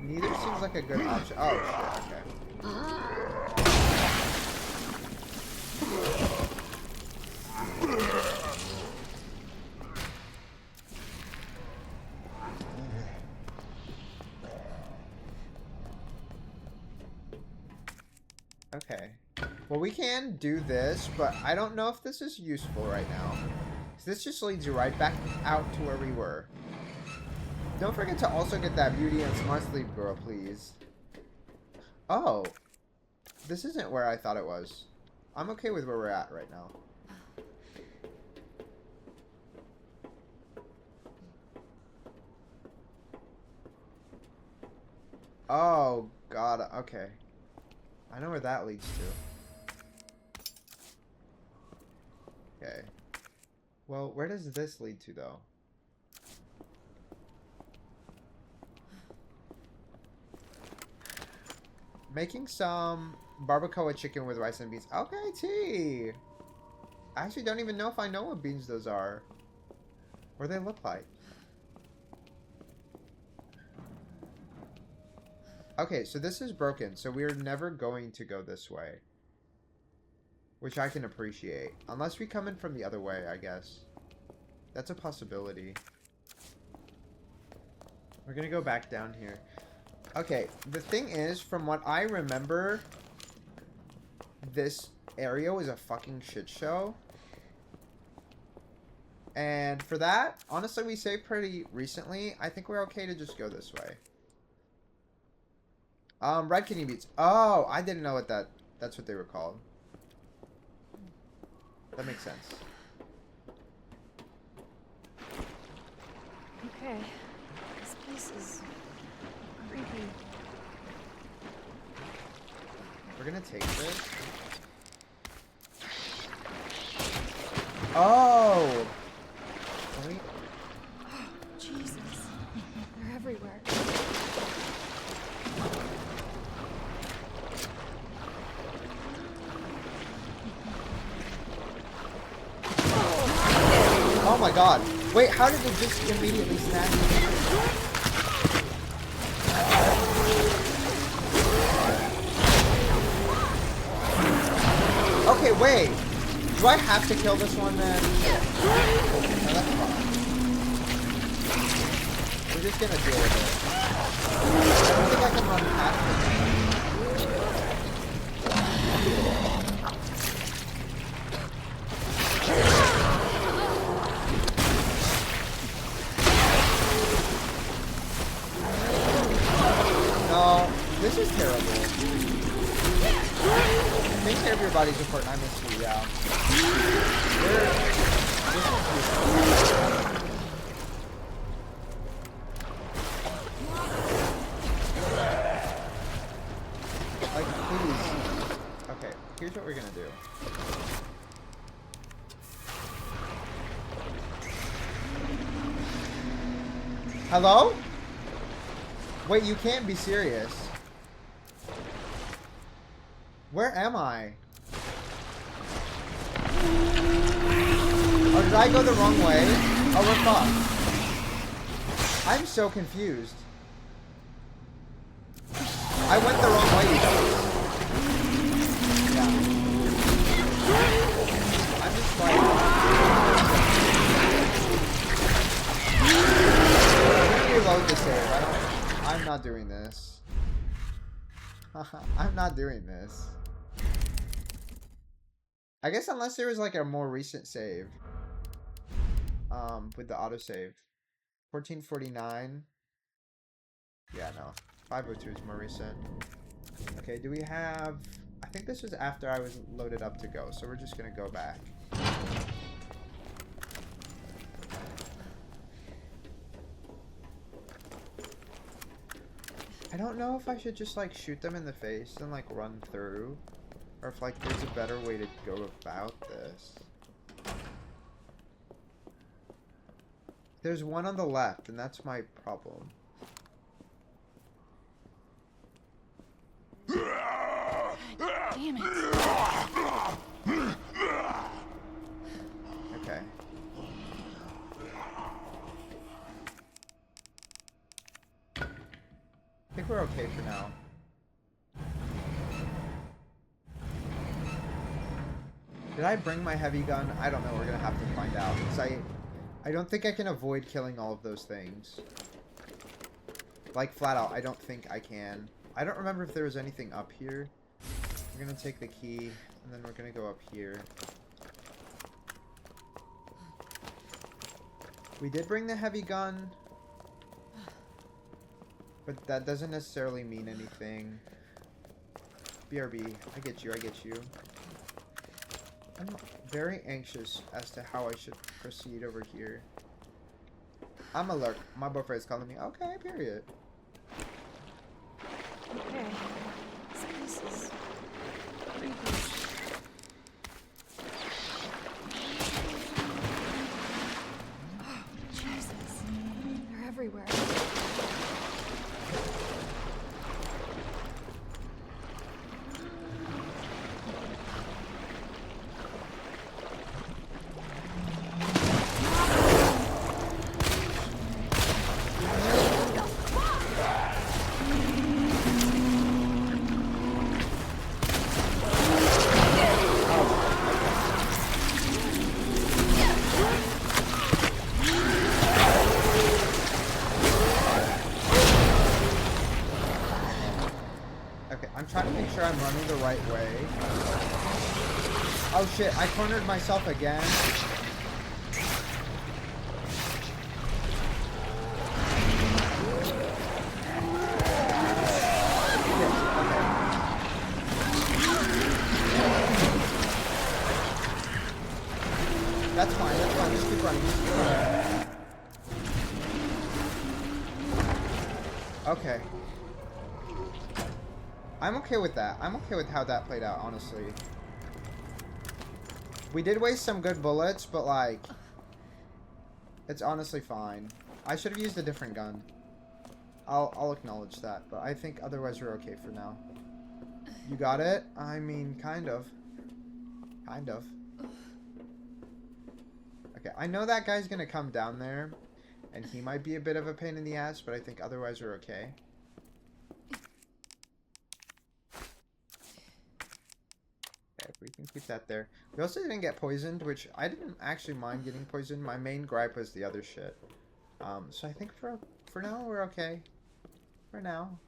[SPEAKER 1] Neither seems like a good option. Oh, shit, okay. Okay. Well, we can do this, but I don't know if this is useful right now. So this just leads you right back out to where we were. Don't forget to also get that beauty and smart sleep girl, please. Oh. This isn't where I thought it was. I'm okay with where we're at right now. Oh, God. Okay. I know where that leads to. Okay. Well, where does this lead to, though? Making some barbacoa chicken with rice and beans. Okay, tea! I actually don't even know if I know what beans those are. Or they look like. Okay, so this is broken, so we're never going to go this way. Which I can appreciate. Unless we come in from the other way, I guess. That's a possibility. We're gonna go back down here. Okay, the thing is, from what I remember, this area was a fucking shit show. And for that, honestly, we saved pretty recently. I think we're okay to just go this way. Red kidney beans. Oh, I didn't know what that's what they were called. That makes sense.
[SPEAKER 9] Okay. This place is creepy.
[SPEAKER 1] We're gonna take this. Oh! Wait.
[SPEAKER 9] Oh, Jesus. They're everywhere.
[SPEAKER 1] Oh my god. Wait, how did it just immediately snatch me? Okay, wait. Do I have to kill this one then? No, that's fine. We're just gonna deal with it. I don't think I can run past it. No, this is terrible. Take care of your body's important. I miss you, yeah. Like, please. Okay, here's what we're gonna do. Hello? Wait, you can't be serious. Where am I? Or did I go the wrong way? Oh, we're fucked. I'm so confused. I went the wrong way, you guys. Yeah. I'm just like... Let me reload the save. I'm not doing this. I'm not doing this. I guess unless there was like a more recent save. With the autosave. 1449. Yeah, no. 502 is more recent. Okay, do we have... I think this was after I was loaded up to go, so we're just gonna go back. I don't know if I should just, like, shoot them in the face and, like, run through. Or if, like, there's a better way to go about this. There's one on the left, and that's my problem.
[SPEAKER 3] Damn it.
[SPEAKER 1] Okay. I think we're okay for now. Did I bring my heavy gun? I don't know. We're gonna have to find out. Because I don't think I can avoid killing all of those things. Like, flat out, I don't think I can. I don't remember if there was anything up here. We're gonna take the key, and then we're gonna go up here. We did bring the heavy gun. But that doesn't necessarily mean anything. BRB, I get you, I get you. I'm very anxious as to how I should proceed over here. I'm alert. My boyfriend is calling me. Okay, period.
[SPEAKER 9] Okay. So this is pretty good. Oh, Jesus. They're everywhere.
[SPEAKER 1] I'm running the right way. Oh shit, I cornered myself again. That's fine, just keep running, Okay. I'm okay with that. I'm okay with how that played out, honestly. We did waste some good bullets, but, like, it's honestly fine. I should have used a different gun. I'll acknowledge that, but I think otherwise we're okay for now. You got it? I mean, kind of. Kind of. Okay, I know that guy's gonna come down there, and he might be a bit of a pain in the ass, but I think otherwise we're okay. We can keep that there. We also didn't get poisoned, which I didn't actually mind getting poisoned. My main gripe was the other shit. So I think for now we're okay. For now.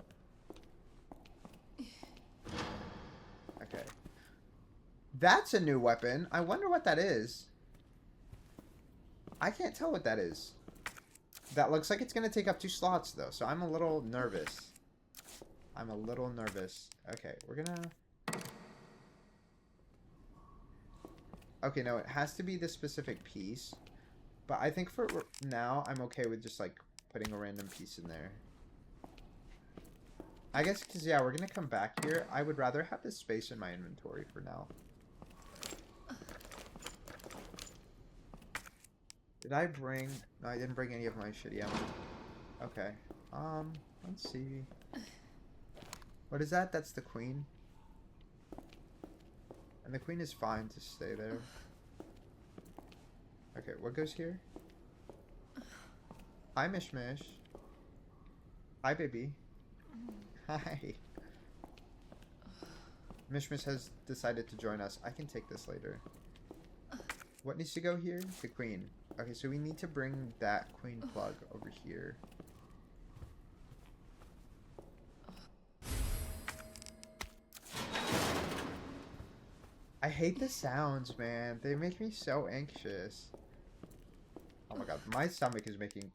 [SPEAKER 1] Okay. That's a new weapon. I wonder what that is. I can't tell what that is. That looks like it's gonna take up 2 slots though, so I'm a little nervous. I'm a little nervous. Okay, we're gonna... Okay, no, it has to be the specific piece. But I think for now, I'm okay with just, like, putting a random piece in there. I guess, because, yeah, we're going to come back here. I would rather have this space in my inventory for now. Did I bring... No, I didn't bring any of my shitty ammo. Okay. Let's see. What is that? That's the queen. And the queen is fine to stay there. Okay, what goes here? Hi, Mish Mish. Hi, baby. Hi. Mish Mish has decided to join us. I can take this later. What needs to go here? The queen. Okay, so we need to bring that queen plug over here. I hate the sounds, man. They make me so anxious. Oh my god, my stomach is making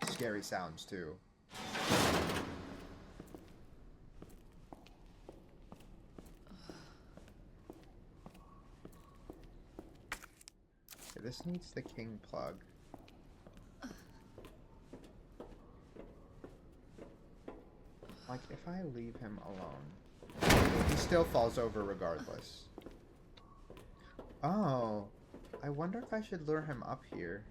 [SPEAKER 1] scary sounds too. Okay, this needs the king plug. Like, if I leave him alone, he still falls over regardless. Oh, I wonder if I should lure him up here.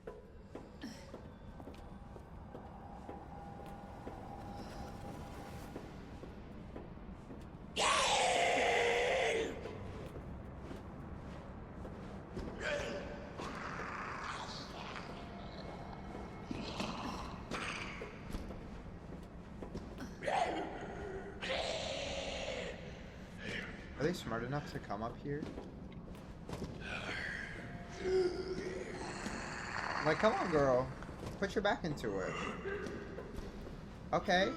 [SPEAKER 1] Are they smart enough to come up here? Like, come on, girl. Put your back into it. Okay.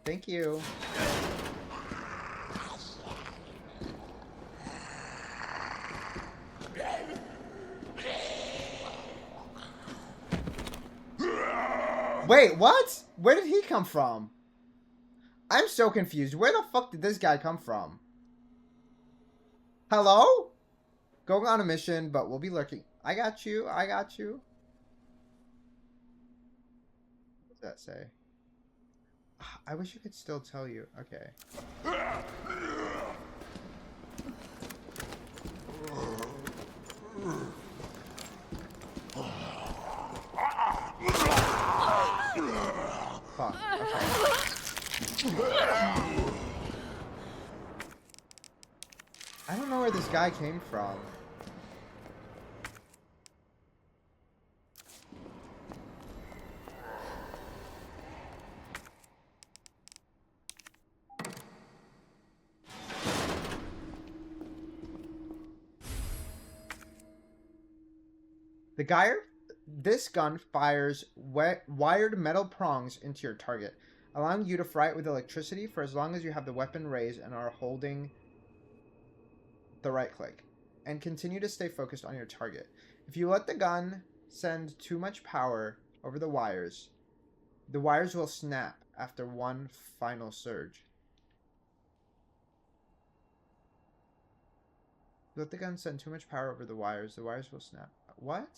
[SPEAKER 1] Thank you. Wait, what? Where did he come from? I'm so confused. Where the fuck did this guy come from? Hello? Going on a mission, but we'll be lurking. I got you. I got you. What does that say? I wish I could still tell you. Okay. Fuck. Okay. I don't know where this guy came from. This gun fires wired metal prongs into your target, allowing you to fry it with electricity for as long as you have the weapon raised and are holding the right click, and continue to stay focused on your target. If you let the gun send too much power over the wires will snap after one final surge. Let the gun send too much power over the wires will snap. What?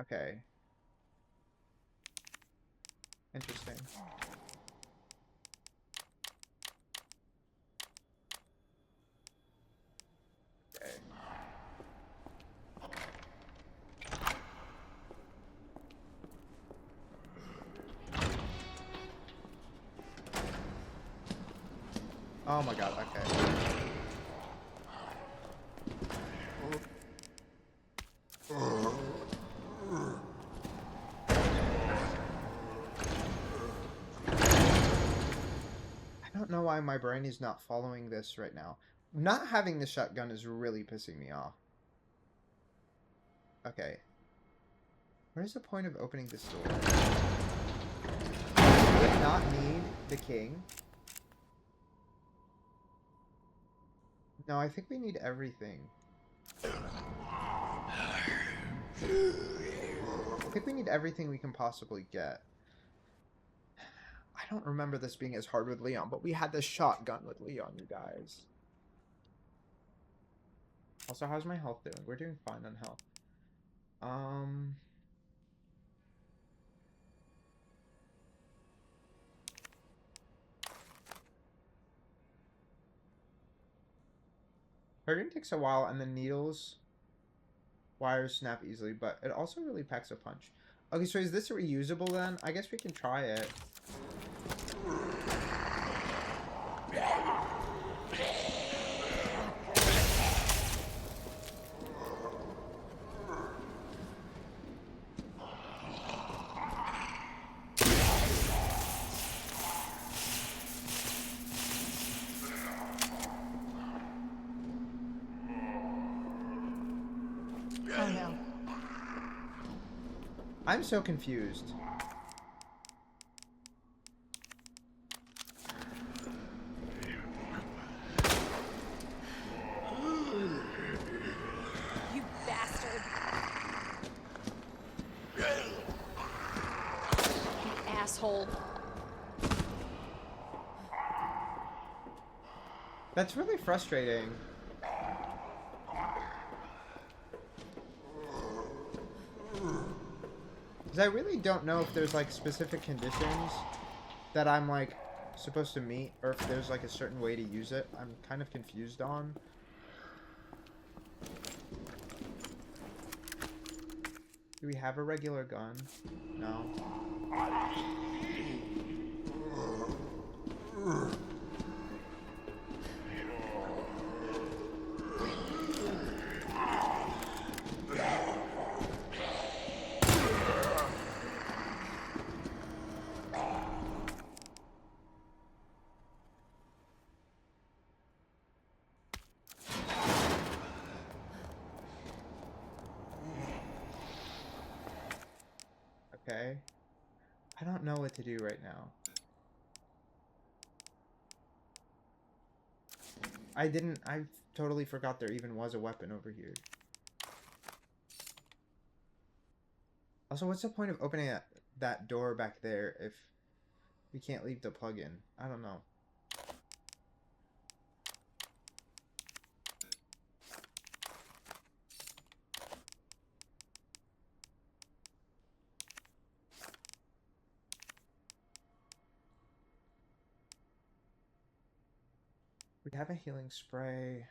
[SPEAKER 1] Okay. Interesting. Okay. Oh my god, okay. I don't know why my brain is not following this right now. Not having the shotgun is really pissing me off. Okay. Where's the point of opening this door? Do we not need the king? No, I think we need everything. I think we need everything we can possibly get. I don't remember this being as hard with Leon, but we had the shotgun with Leon, you guys. Also, how's my health doing? We're doing fine on health. Hurting takes a while, and the needles wires snap easily, but it also really packs a punch. Okay, so is this reusable then? I guess we can try it. I'm so confused.
[SPEAKER 4] You bastard. You asshole.
[SPEAKER 1] That's really frustrating. Because I really don't know if there's like specific conditions that I'm like supposed to meet, or if there's like a certain way to use it. I'm kind of confused on. Do we have a regular gun? No. Okay. I don't know what to do right now. I totally forgot there even was a weapon over here. Also, what's the point of opening that door back there if we can't leave the plug in? I don't know. We have a healing spray.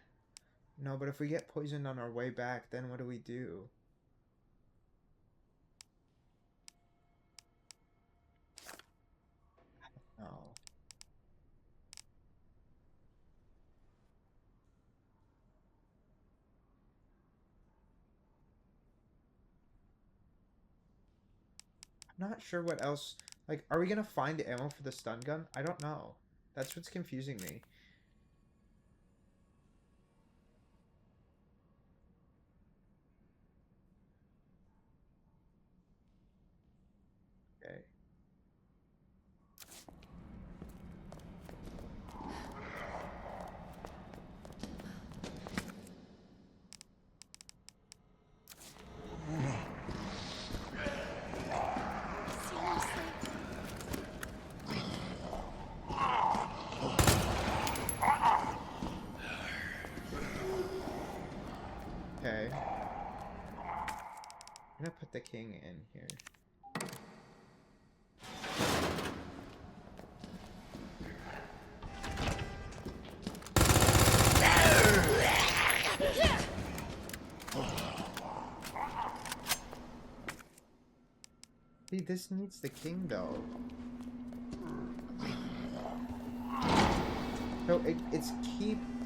[SPEAKER 1] No, but if we get poisoned on our way back, then what do we do? I don't know. I'm not sure what else. Like, are we gonna find ammo for the stun gun? I don't know. That's what's confusing me. Okay. Okay. I'm gonna put the king in here. See, this needs the king though. So it's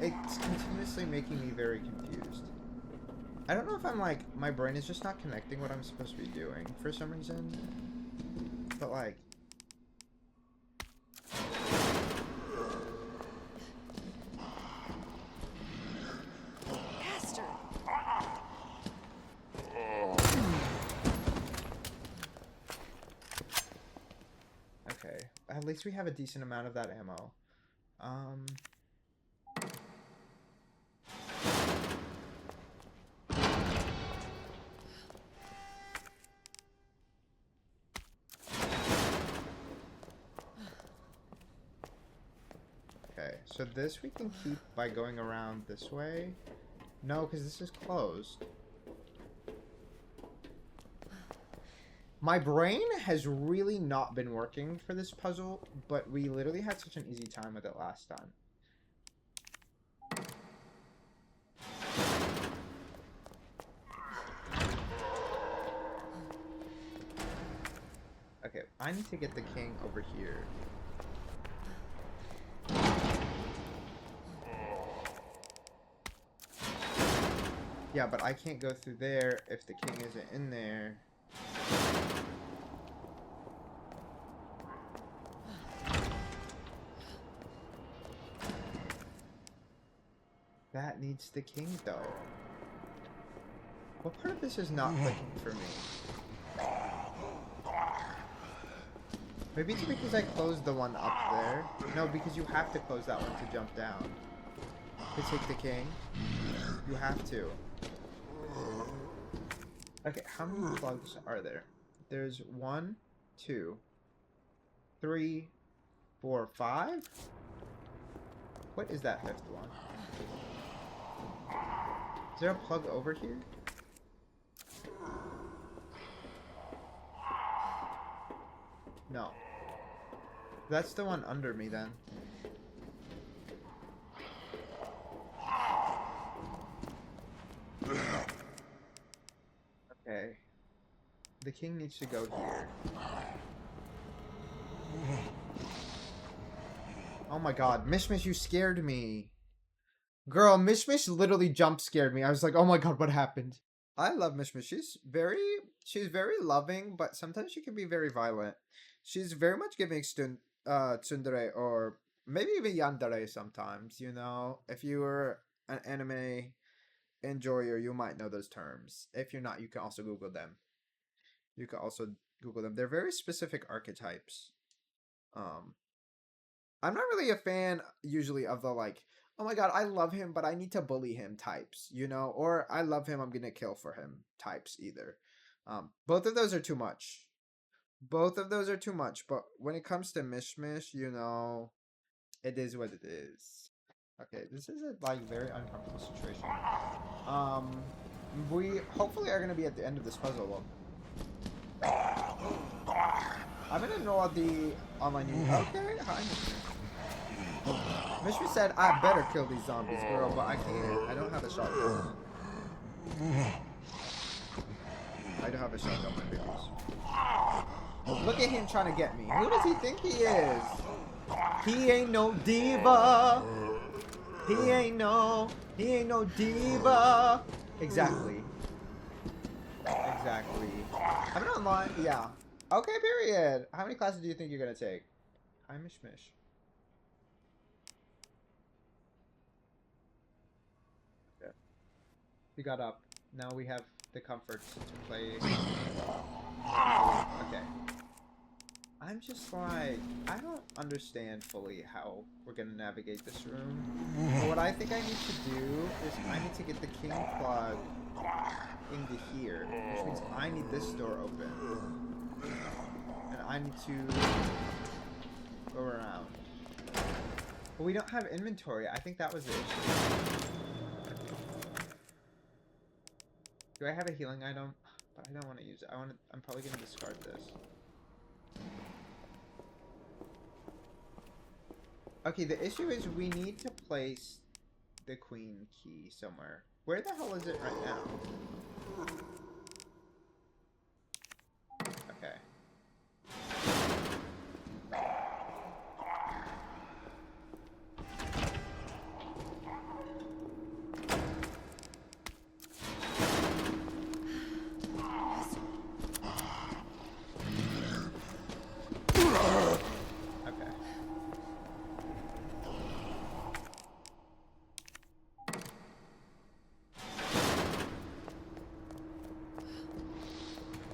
[SPEAKER 1] continuously making me very confused. I don't know if I'm like, my brain is just not connecting what I'm supposed to be doing for some reason. But like...
[SPEAKER 4] Bastard.
[SPEAKER 1] Okay, at least we have a decent amount of that ammo. Okay, so this we can keep by going around this way. No, because this is closed. My brain has really not been working for this puzzle, but we literally had such an easy time with it last time. Okay, I need to get the king over here. Yeah, but I can't go through there if the king isn't in there. That needs the king, though. What part of this is not clicking for me? Maybe it's because I closed the one up there. No, because you have to close that one to jump down. To take the king. You have to. Okay, how many plugs are there? There's 1, 2, 3, 4, 5? What is that 5th one? Is there a plug over here? No. That's the one under me then. Okay. The king needs to go here. Oh my god, Mishmish, you scared me. Girl, Mishmish literally jump scared me. I was like, oh my god, what happened? I love Mishmish. She's very loving, but sometimes she can be very violent. She's very much giving tsundere, or maybe even yandere sometimes, you know? If you were an anime enjoyer, you might know those terms. If you're not, you can also Google them. You can also Google them. They're very specific archetypes. I'm not really a fan usually of the like, oh my god, I love him, but I need to bully him types, you know? Or I love him, I'm gonna kill for him types either. Both of those are too much. Both of those are too much, but when it comes to Mishmish, you know, it is what it is. Okay, this is a like very uncomfortable situation. We hopefully are gonna be at the end of this puzzle. I'm gonna know the online news. Okay, hi. Mishmi said, I better kill these zombies, girl, but I can't. I don't have a shotgun. I don't have a shotgun, my babies. Look at him trying to get me. Who does he think he is? He ain't no diva. He ain't no diva. Exactly. Exactly. I'm not online. Yeah. Okay, period. How many classes do you think you're gonna take? Hi, Mishmish. Okay. We got up. Now we have the comforts to play. Okay. I'm just like, I don't understand fully how we're gonna navigate this room. But what I think I need to do is I need to get the king plug into here, which means I need this door open. And I need to go around. But we don't have inventory. I think that was the issue. Do I have a healing item? But I don't want to use it. I'm probably gonna discard this. Okay, the issue is we need to place the queen key somewhere. Where the hell is it right now? Okay.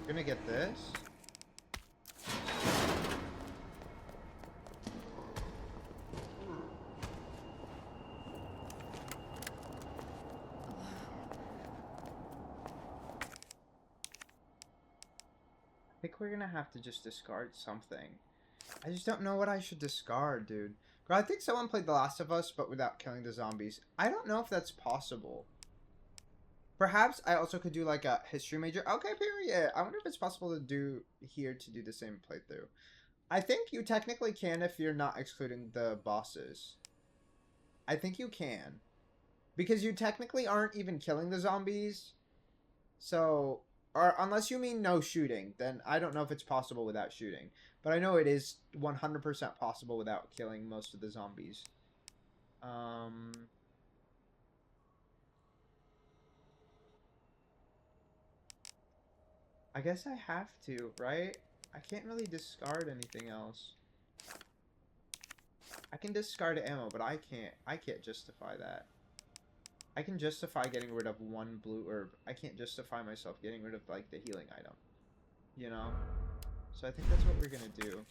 [SPEAKER 1] Gonna get this. I think we're gonna have to just discard something. I just don't know what I should discard, dude. Girl, I think someone played The Last of Us, but without killing the zombies. I don't know if that's possible. Perhaps I also could do like a history major. Okay, period. I wonder if it's possible to do here to do the same playthrough. I think you technically can if you're not excluding the bosses. I think you can. Because you technically aren't even killing the zombies. So, or unless you mean no shooting, then I don't know if it's possible without shooting. But I know it is 100% possible without killing most of the zombies. I guess I have to, right? I can't really discard anything else. I can discard ammo, but I can't justify that. I can justify getting rid of one blue herb. I can't justify myself getting rid of, like, the healing item. You know? So I think that's what we're gonna do.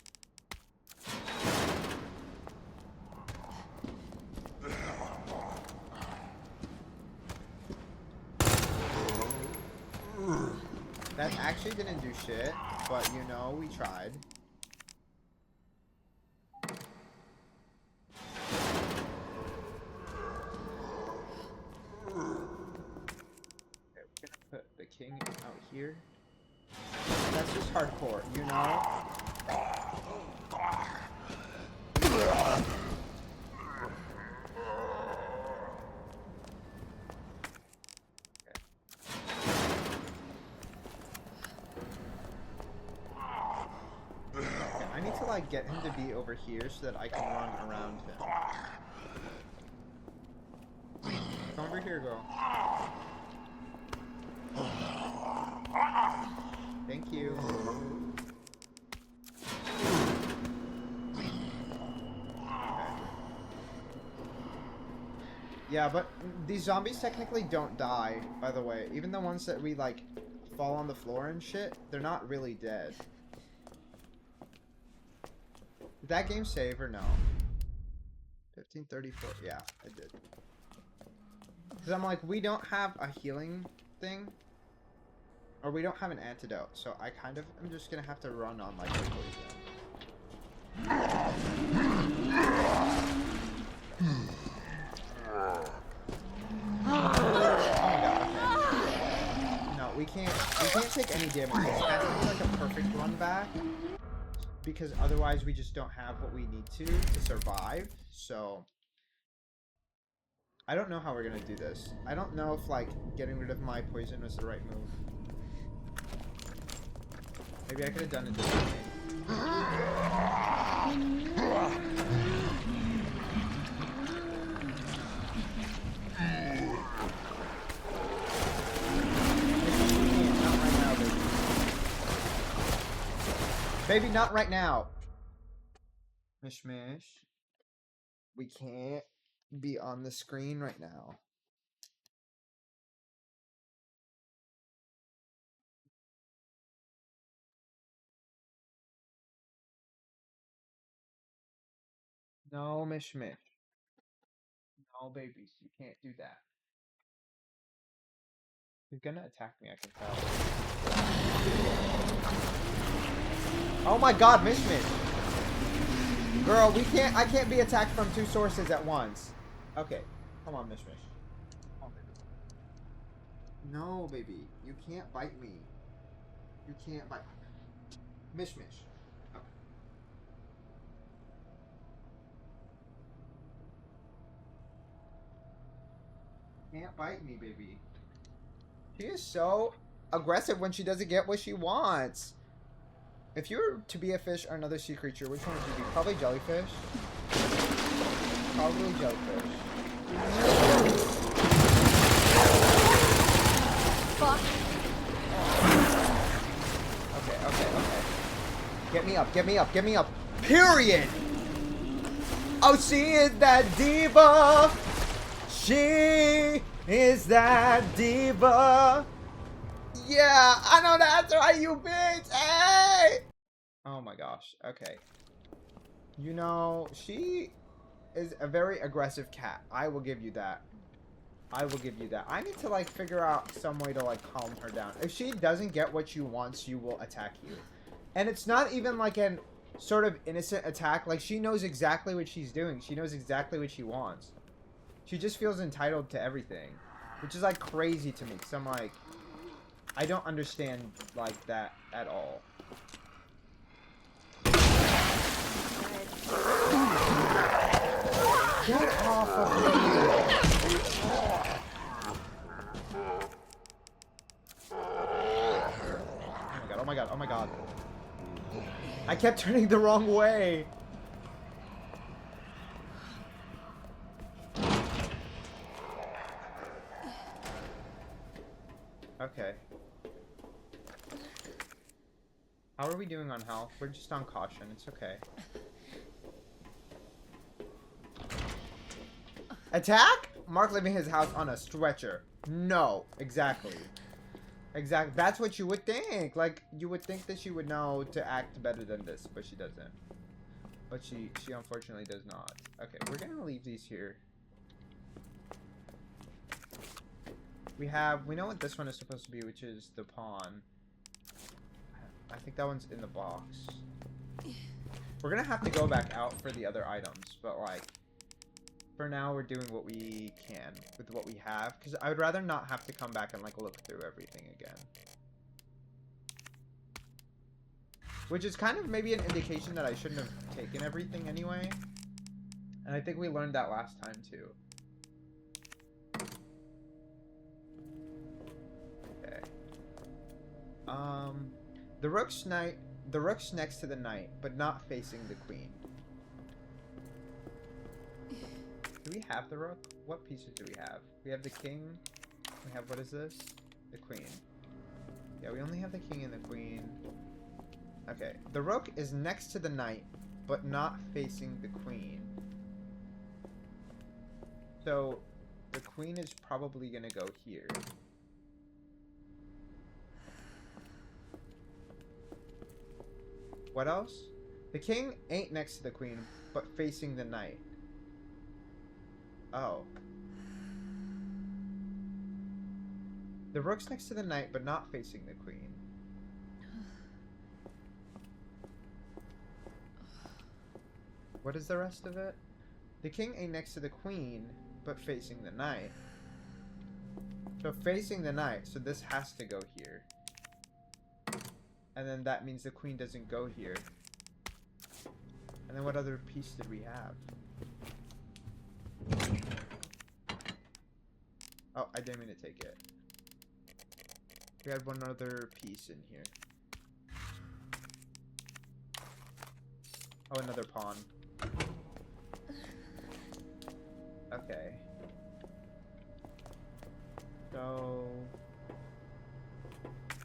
[SPEAKER 1] That actually didn't do shit, but you know, we tried. Okay, we're gonna put the king out here. That's just hardcore, you know? I need to like get him to be over here so that I can run around him. Come over here, girl. Thank you. Okay. Yeah, but these zombies technically don't die, by the way. Even the ones that we like fall on the floor and shit, they're not really dead. Did that game save or no? 1534. Yeah, I did. Because I'm like, we don't have a healing thing. Or we don't have an antidote. So I kind of am just going to have to run on like the poison. Oh my god, okay. No, we can't take any damage. It has to be like a perfect run back. Because otherwise we just don't have what we need to survive. So I don't know how we're gonna do this. I don't know if like getting rid of my poison was the right move. Maybe I could have done it differently. Baby, not right now. Mish Mish. We can't be on the screen right now. No, Mish Mish. No, babies. You can't do that. He's gonna attack me, I can tell. Oh my god, Mish Mish. Girl, I can't be attacked from two sources at once. Okay, come on, Mish Mish. Come on, baby. No, baby, you can't bite me. You can't bite me. Mish Mish. Okay. Can't bite me, baby. She is so aggressive when she doesn't get what she wants. If you were to be a fish or another sea creature, which one would you be? Probably jellyfish. Probably jellyfish.
[SPEAKER 9] Fuck.
[SPEAKER 1] Okay. Get me up, get me up, get me up. Period! Oh, she is that diva! She is that diva! Yeah, I know that's right, you bitch! Hey! Oh my gosh, okay. You know, she is a very aggressive cat. I will give you that. I will give you that. I need to, like, figure out some way to, like, calm her down. If she doesn't get what she wants, she will attack you. And it's not even, like, an sort of innocent attack. Like, she knows exactly what she's doing. She knows exactly what she wants. She just feels entitled to everything. Which is, like, crazy to me. Because I'm, like, I don't understand, like, that at all. Get off of me! Oh my god, oh my god. I kept turning the wrong way! Okay. How are we doing on health? We're just on caution, it's okay. Attack? Mark leaving his house on a stretcher. No, exactly. Exactly. That's what you would think. Like, you would think that she would know to act better than this, but she doesn't. But she unfortunately does not. Okay, we're gonna leave these here. We know what this one is supposed to be, which is the pawn. I think that one's in the box. We're gonna have to go back out for the other items, but like, for now we're doing what we can with what we have, because I would rather not have to come back and like look through everything again. Which is kind of maybe an indication that I shouldn't have taken everything anyway. And I think we learned that last time too. Okay. The rook's next to the knight, but not facing the queen. Do we have the rook? What pieces do we have? We have the king. We have, what is this? The queen. Yeah, we only have the king and the queen. Okay, the rook is next to the knight, but not facing the queen. So, the queen is probably gonna go here. What else? The king ain't next to the queen, but facing the knight. Oh. The rook's next to the knight, but not facing the queen. What is the rest of it? The king ain't next to the queen, but facing the knight. So facing the knight, so this has to go here. And then that means the queen doesn't go here. And then what other piece did we have? Oh, I didn't mean to take it. We had one other piece in here. Oh, another pawn. Okay. So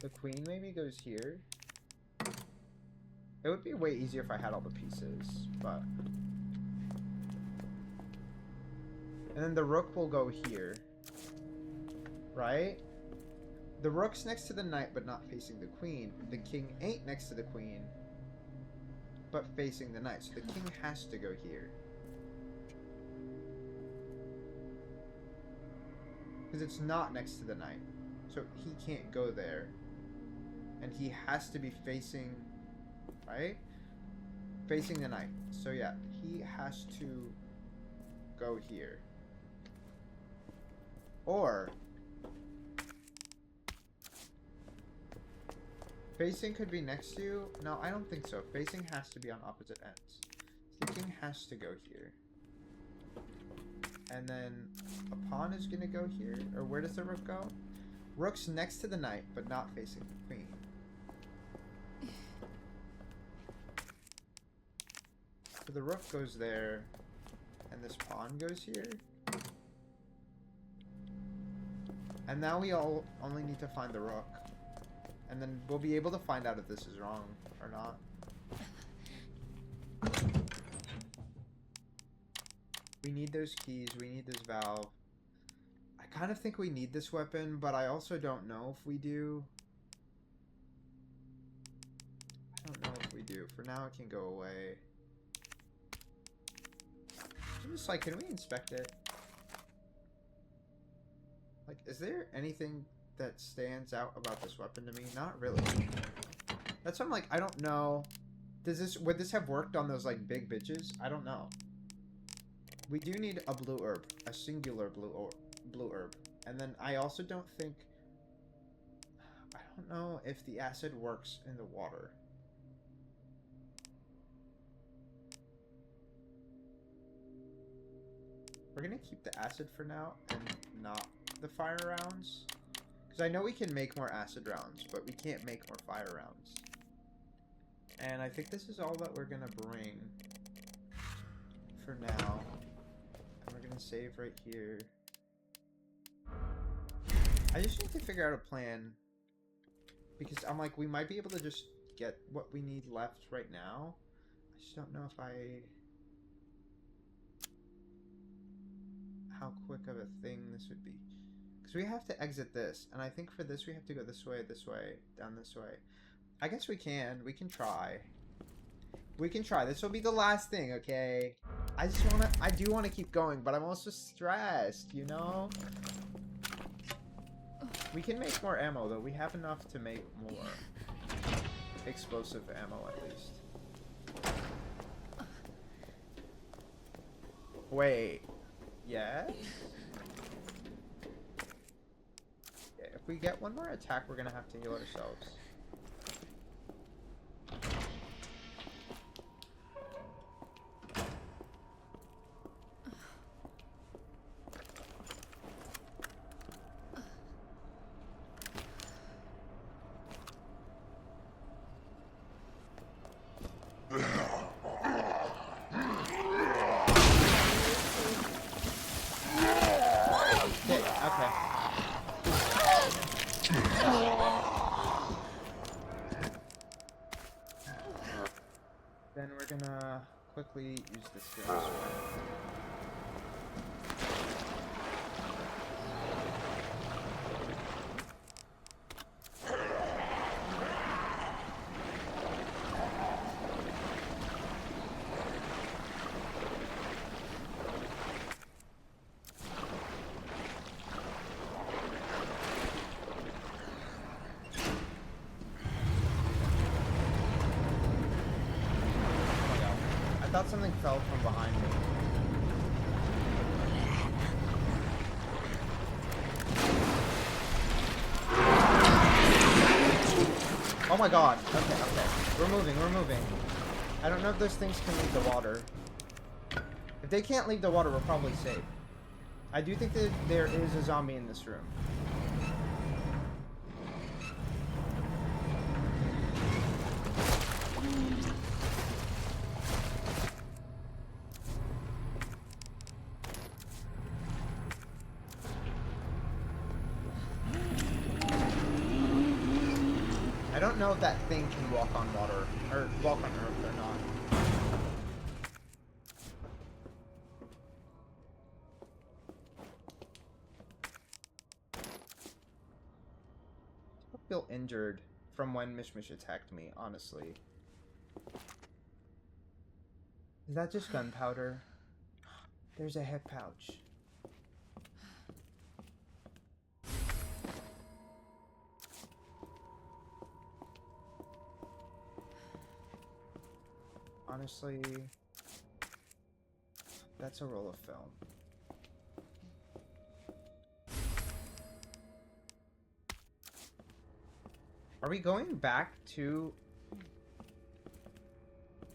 [SPEAKER 1] the queen maybe goes here. It would be way easier if I had all the pieces, but... And then the rook will go here. Right? The rook's next to the knight, but not facing the queen. The king ain't next to the queen, but facing the knight. So the king has to go here. Because it's not next to the knight. So he can't go there. And he has to be facing... Right? Facing the knight. So yeah, he has to go here. Or... Facing could be next to you. No, I don't think so. Facing has to be on opposite ends. So the king has to go here. And then a pawn is going to go here. Or where does the rook go? Rook's next to the knight, but not facing the queen. So the rook goes there. And this pawn goes here. And now we all only need to find the rook. And then we'll be able to find out if this is wrong or not. We need those keys. We need this valve. I kind of think we need this weapon, but I also don't know if we do. I don't know if we do. For now, it can go away. I'm just like, can we inspect it? Like, is there anything that stands out about this weapon to me? Not really. That's why I'm like, I don't know. Would this have worked on those like big bitches? I don't know. We do need a blue herb, a singular blue herb, and then I also don't think. I don't know if the acid works in the water. We're gonna keep the acid for now and not the fire rounds. Because I know we can make more acid rounds, but we can't make more fire rounds. And I think this is all that we're going to bring for now. And we're going to save right here. I just need to figure out a plan. Because I'm like, we might be able to just get what we need left right now. I just don't know if how quick of a thing this would be. Because we have to exit this, and I think for this we have to go this way, down this way. I guess we can try. We can try. This will be the last thing, okay? I do wanna keep going, but I'm also stressed, you know? We can make more ammo, though. We have enough to make more explosive ammo, at least. Wait. Yes? Yeah, if we get one more attack, we're gonna have to heal ourselves. Then we're gonna quickly use this here. I thought something fell from behind me. Oh my god. Okay, okay. We're moving, we're moving. I don't know if those things can leave the water. If they can't leave the water, we're probably safe. I do think that there is a zombie in this room. I don't know if that thing can walk on water, or walk on earth or not. I feel injured from when Mishmish attacked me, honestly. Is that just gunpowder? There's a head pouch. Honestly, that's a roll of film. Are we going back to...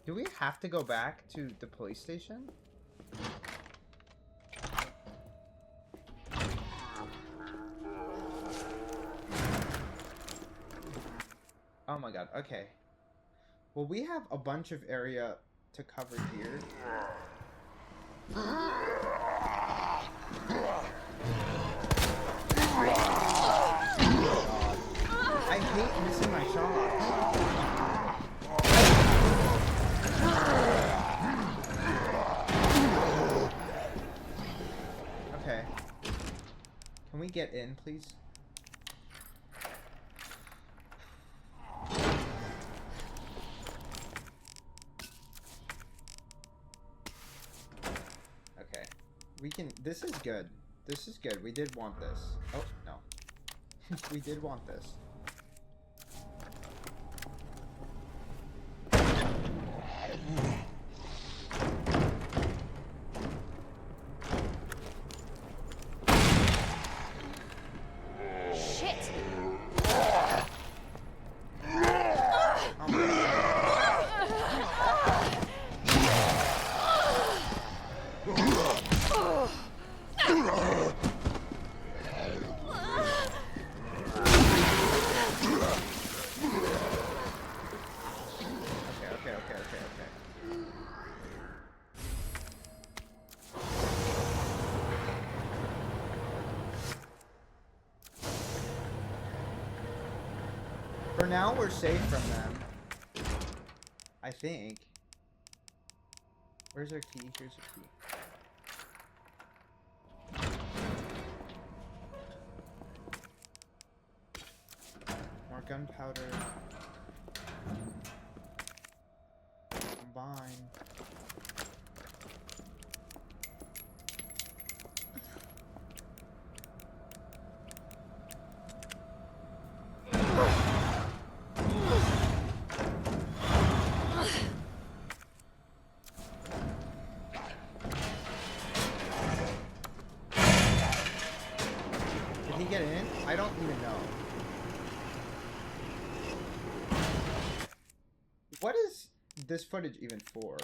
[SPEAKER 1] Do we have to go back to the police station? Oh my god, okay. Well, we have a bunch of area to cover here. I hate missing my shot. Okay. Can we get in, please? Okay. We can... This is good. This is good. We did want this. Oh, no. We did want this.
[SPEAKER 4] Shit!
[SPEAKER 1] Okay. For now, we're safe from them. I think. Where's our key? Here's a key. More gunpowder. vine. Did he get in? I don't even know. What is this footage even for?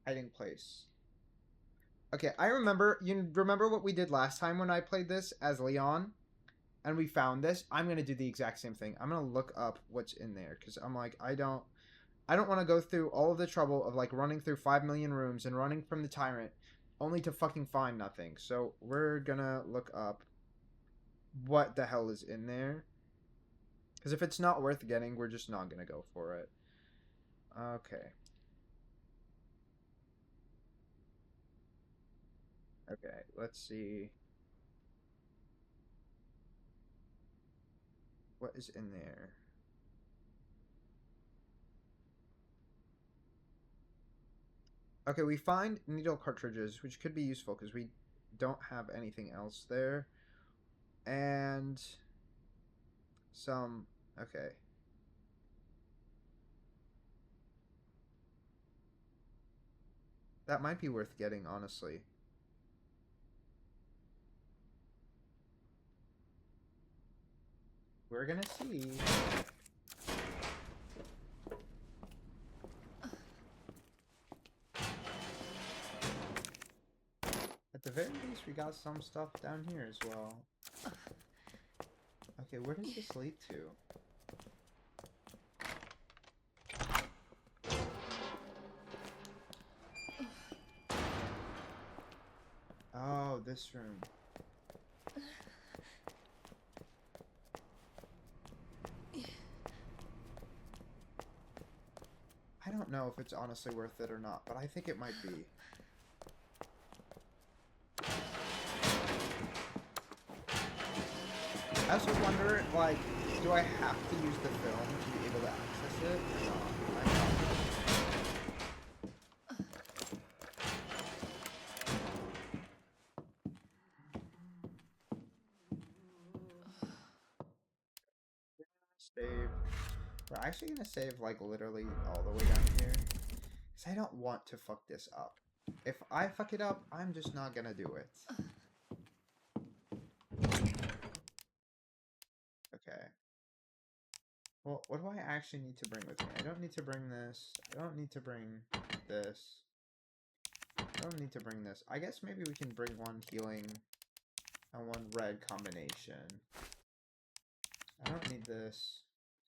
[SPEAKER 1] Hiding place. Okay, I remember. You remember what we did last time when I played this as Leon? And we found this. I'm going to do the exact same thing. I'm going to look up what's in there. Because I'm like, I don't want to go through all of the trouble of like running through 5 million rooms and running from the tyrant only to fucking find nothing. So we're going to look up what the hell is in there. Because if it's not worth getting, we're just not going to go for it. Okay. Okay, let's see. What is in there? Okay, we find needle cartridges, which could be useful because we don't have anything else there. And some... Okay. That might be worth getting, honestly. We're gonna see. At the very least, we got some stuff down here as well. Okay, where does this lead to? Oh, this room. I don't know if it's honestly worth it or not, but I think it might be. I also wonder, like, do I have to use the film to be able to access it or not? Save. We're actually gonna save like literally all the way down here, because I don't want to fuck this up. If I fuck it up, I'm just not gonna do it. Okay. Well, what do I actually need to bring with me? I don't need to bring this. I don't need to bring this. I don't need to bring this. I guess maybe we can bring one healing and one red combination. I don't need this.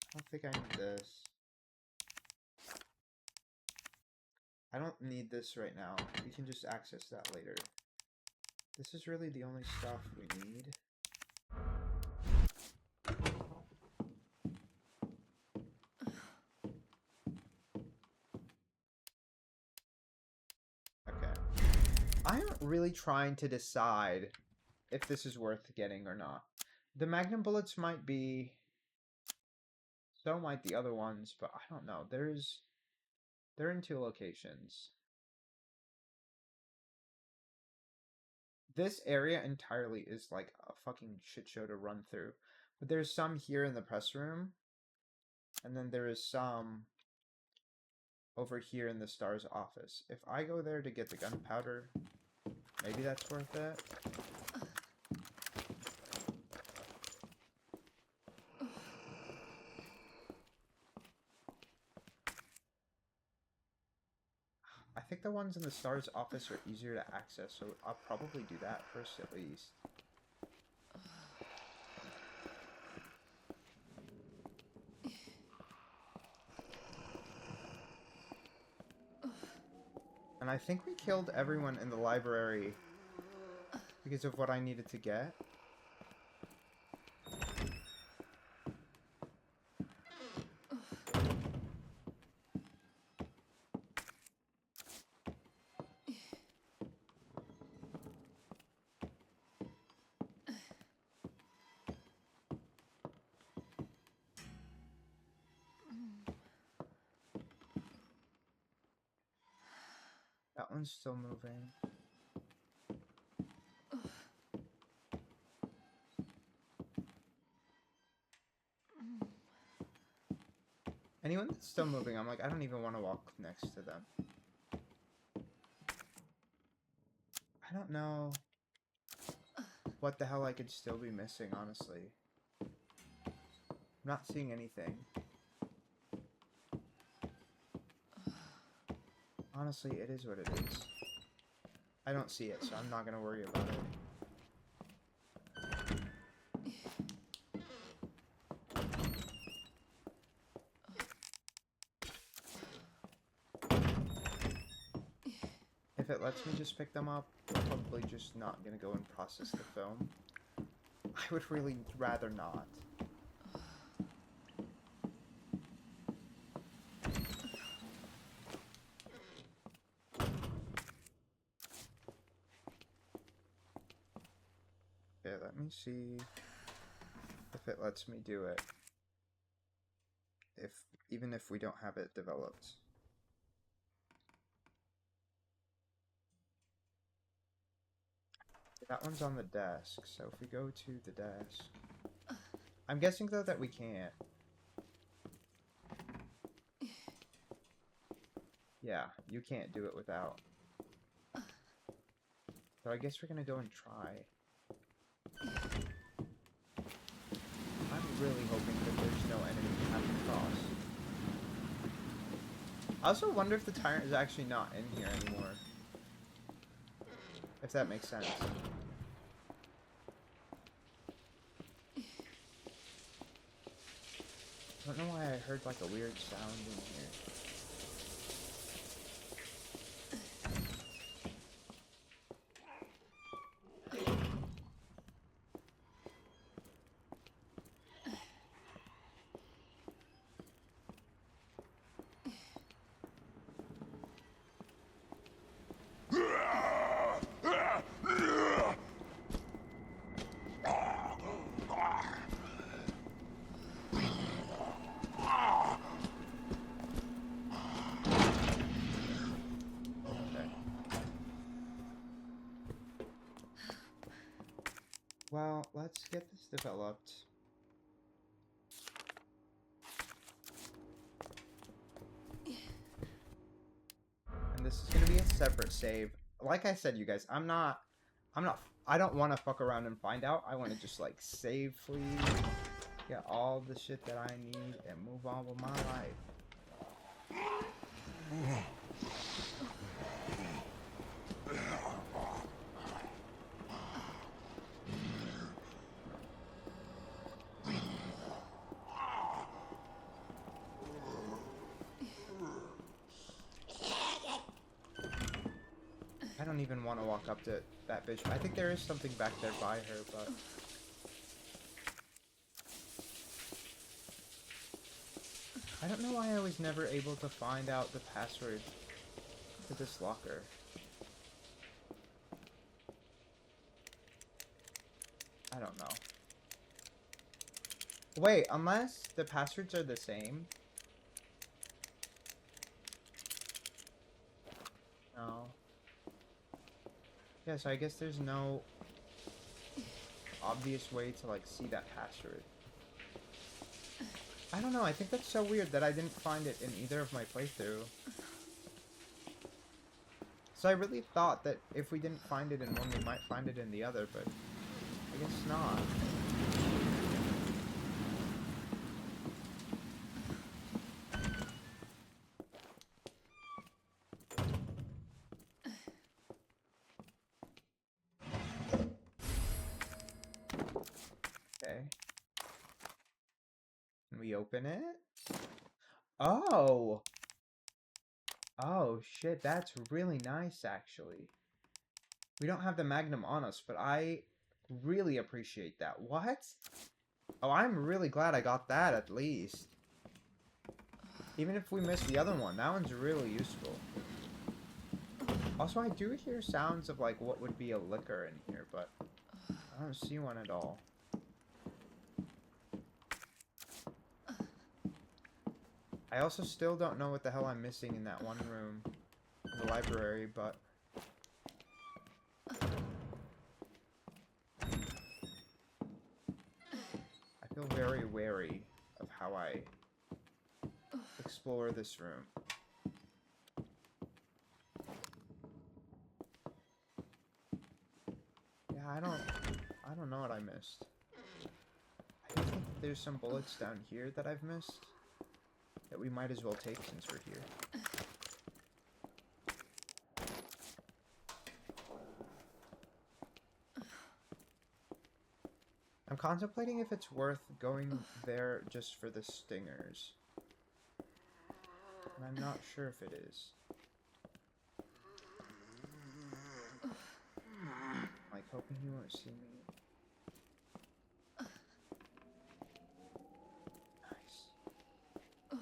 [SPEAKER 1] I don't think I need this. I don't need this right now. We can just access that later. This is really the only stuff we need. Okay. I'm really trying to decide if this is worth getting or not. The Magnum bullets might be... So might the other ones, but I don't know. They're in 2 locations. This area entirely is like a fucking shit show to run through. But there's some here in the press room. And then there is some over here in the Star's office. If I go there to get the gunpowder, maybe that's worth it. I think the ones in the Star's office are easier to access, so I'll probably do that first at least. And I think we killed everyone in the library because of what I needed to get. one's still moving. Anyone that's still moving, I'm like, I don't even want to walk next to them. I don't know what the hell I could still be missing, honestly. I'm not seeing anything. Honestly, it is what it is. I don't see it, so I'm not gonna worry about it. If it lets me just pick them up, I'm probably just not gonna go and process the film. I would really rather not. Okay, let me see if it lets me do it. Even if we don't have it developed. That one's on the desk, so if we go to the desk... I'm guessing, though, that we can't. Yeah, you can't do it without. So I guess we're gonna go and try. I'm really hoping that there's no enemy to have to cross. I also wonder if the tyrant is actually not in here anymore. If that makes sense. I don't know why I heard like a weird sound in here. Well, let's get this developed. And this is gonna be a separate save. Like I said, you guys, I don't want to fuck around and find out. I want to just, like, safely get all the shit that I need and move on with my life. I don't even want to walk up to that bitch. I think there is something back there by her, but... I don't know why I was never able to find out the password to this locker. I don't know. Wait, unless the passwords are the same? No. Yeah, so I guess there's no obvious way to, like, see that password. I don't know, I think that's so weird that I didn't find it in either of my playthrough. So I really thought that if we didn't find it in one, we might find it in the other, but I guess not. Okay. Can we open it? Oh! Oh, shit, that's really nice, actually. We don't have the Magnum on us, but I really appreciate that. What? Oh, I'm really glad I got that, at least. Even if we missed the other one, that one's really useful. Also, I do hear sounds of, like, what would be a liquor in here, but I don't see one at all. I also still don't know what the hell I'm missing in that one room, in the library, but feel very wary of how I explore this room. Yeah, I don't know what I missed. I think there's some bullets down here that I've missed that we might as well take since we're here. I'm contemplating if it's worth going there just for the stingers. And I'm not sure if it is. Like, hoping he won't see me. Nice.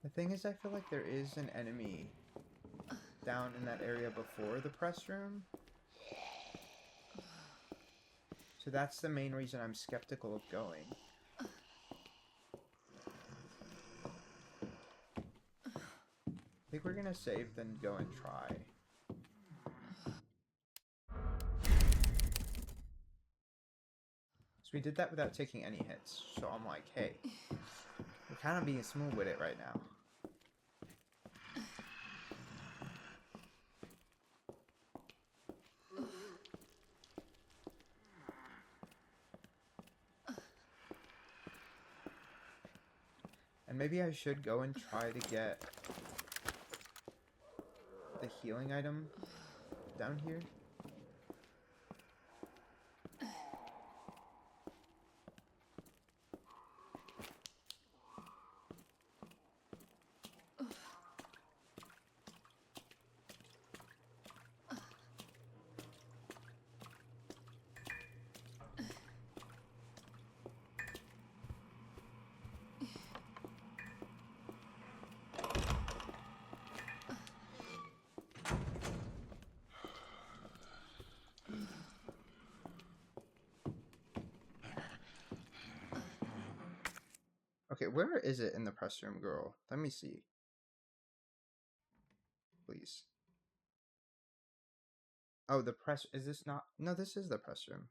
[SPEAKER 1] The thing is, I feel like there is an enemy down in that area before the press room. So that's the main reason I'm skeptical of going. I think we're gonna save, then go and try. So we did that without taking any hits. So I'm like, hey, we're kind of being smooth with it right now. And maybe I should go and try to get the healing item down here. Okay, where is it in the press room, girl? Let me see. Please. Oh, the press... Is this not... No, this is the press room.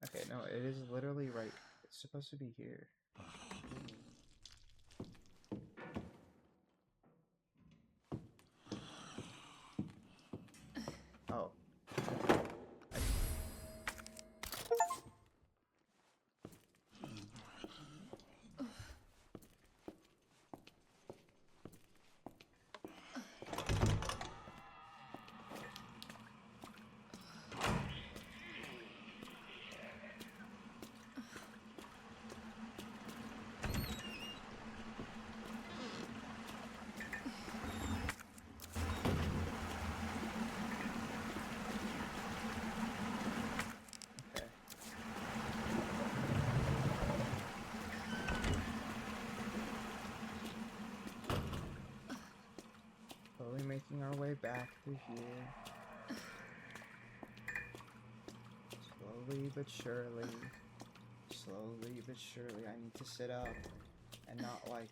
[SPEAKER 1] Okay, no, it is literally right... It's supposed to be here. Oh. Slowly making our way back through here. Slowly but surely. Slowly but surely. I need to sit up and not like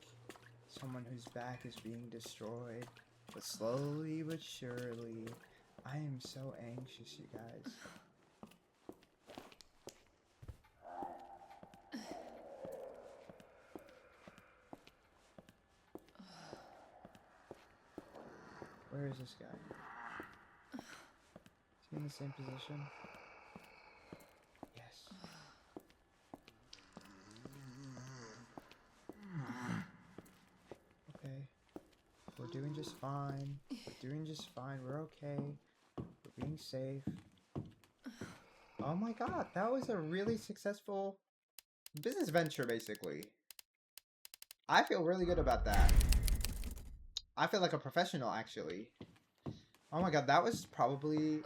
[SPEAKER 1] someone whose back is being destroyed. But slowly but surely. I am so anxious, you guys. Where is this guy? Is he in the same position? Yes. Okay. We're doing just fine. We're doing just fine. We're okay. We're being safe. Oh my god, that was a really successful business venture, basically. I feel really good about that. I feel like a professional, actually. Oh my god, that was probably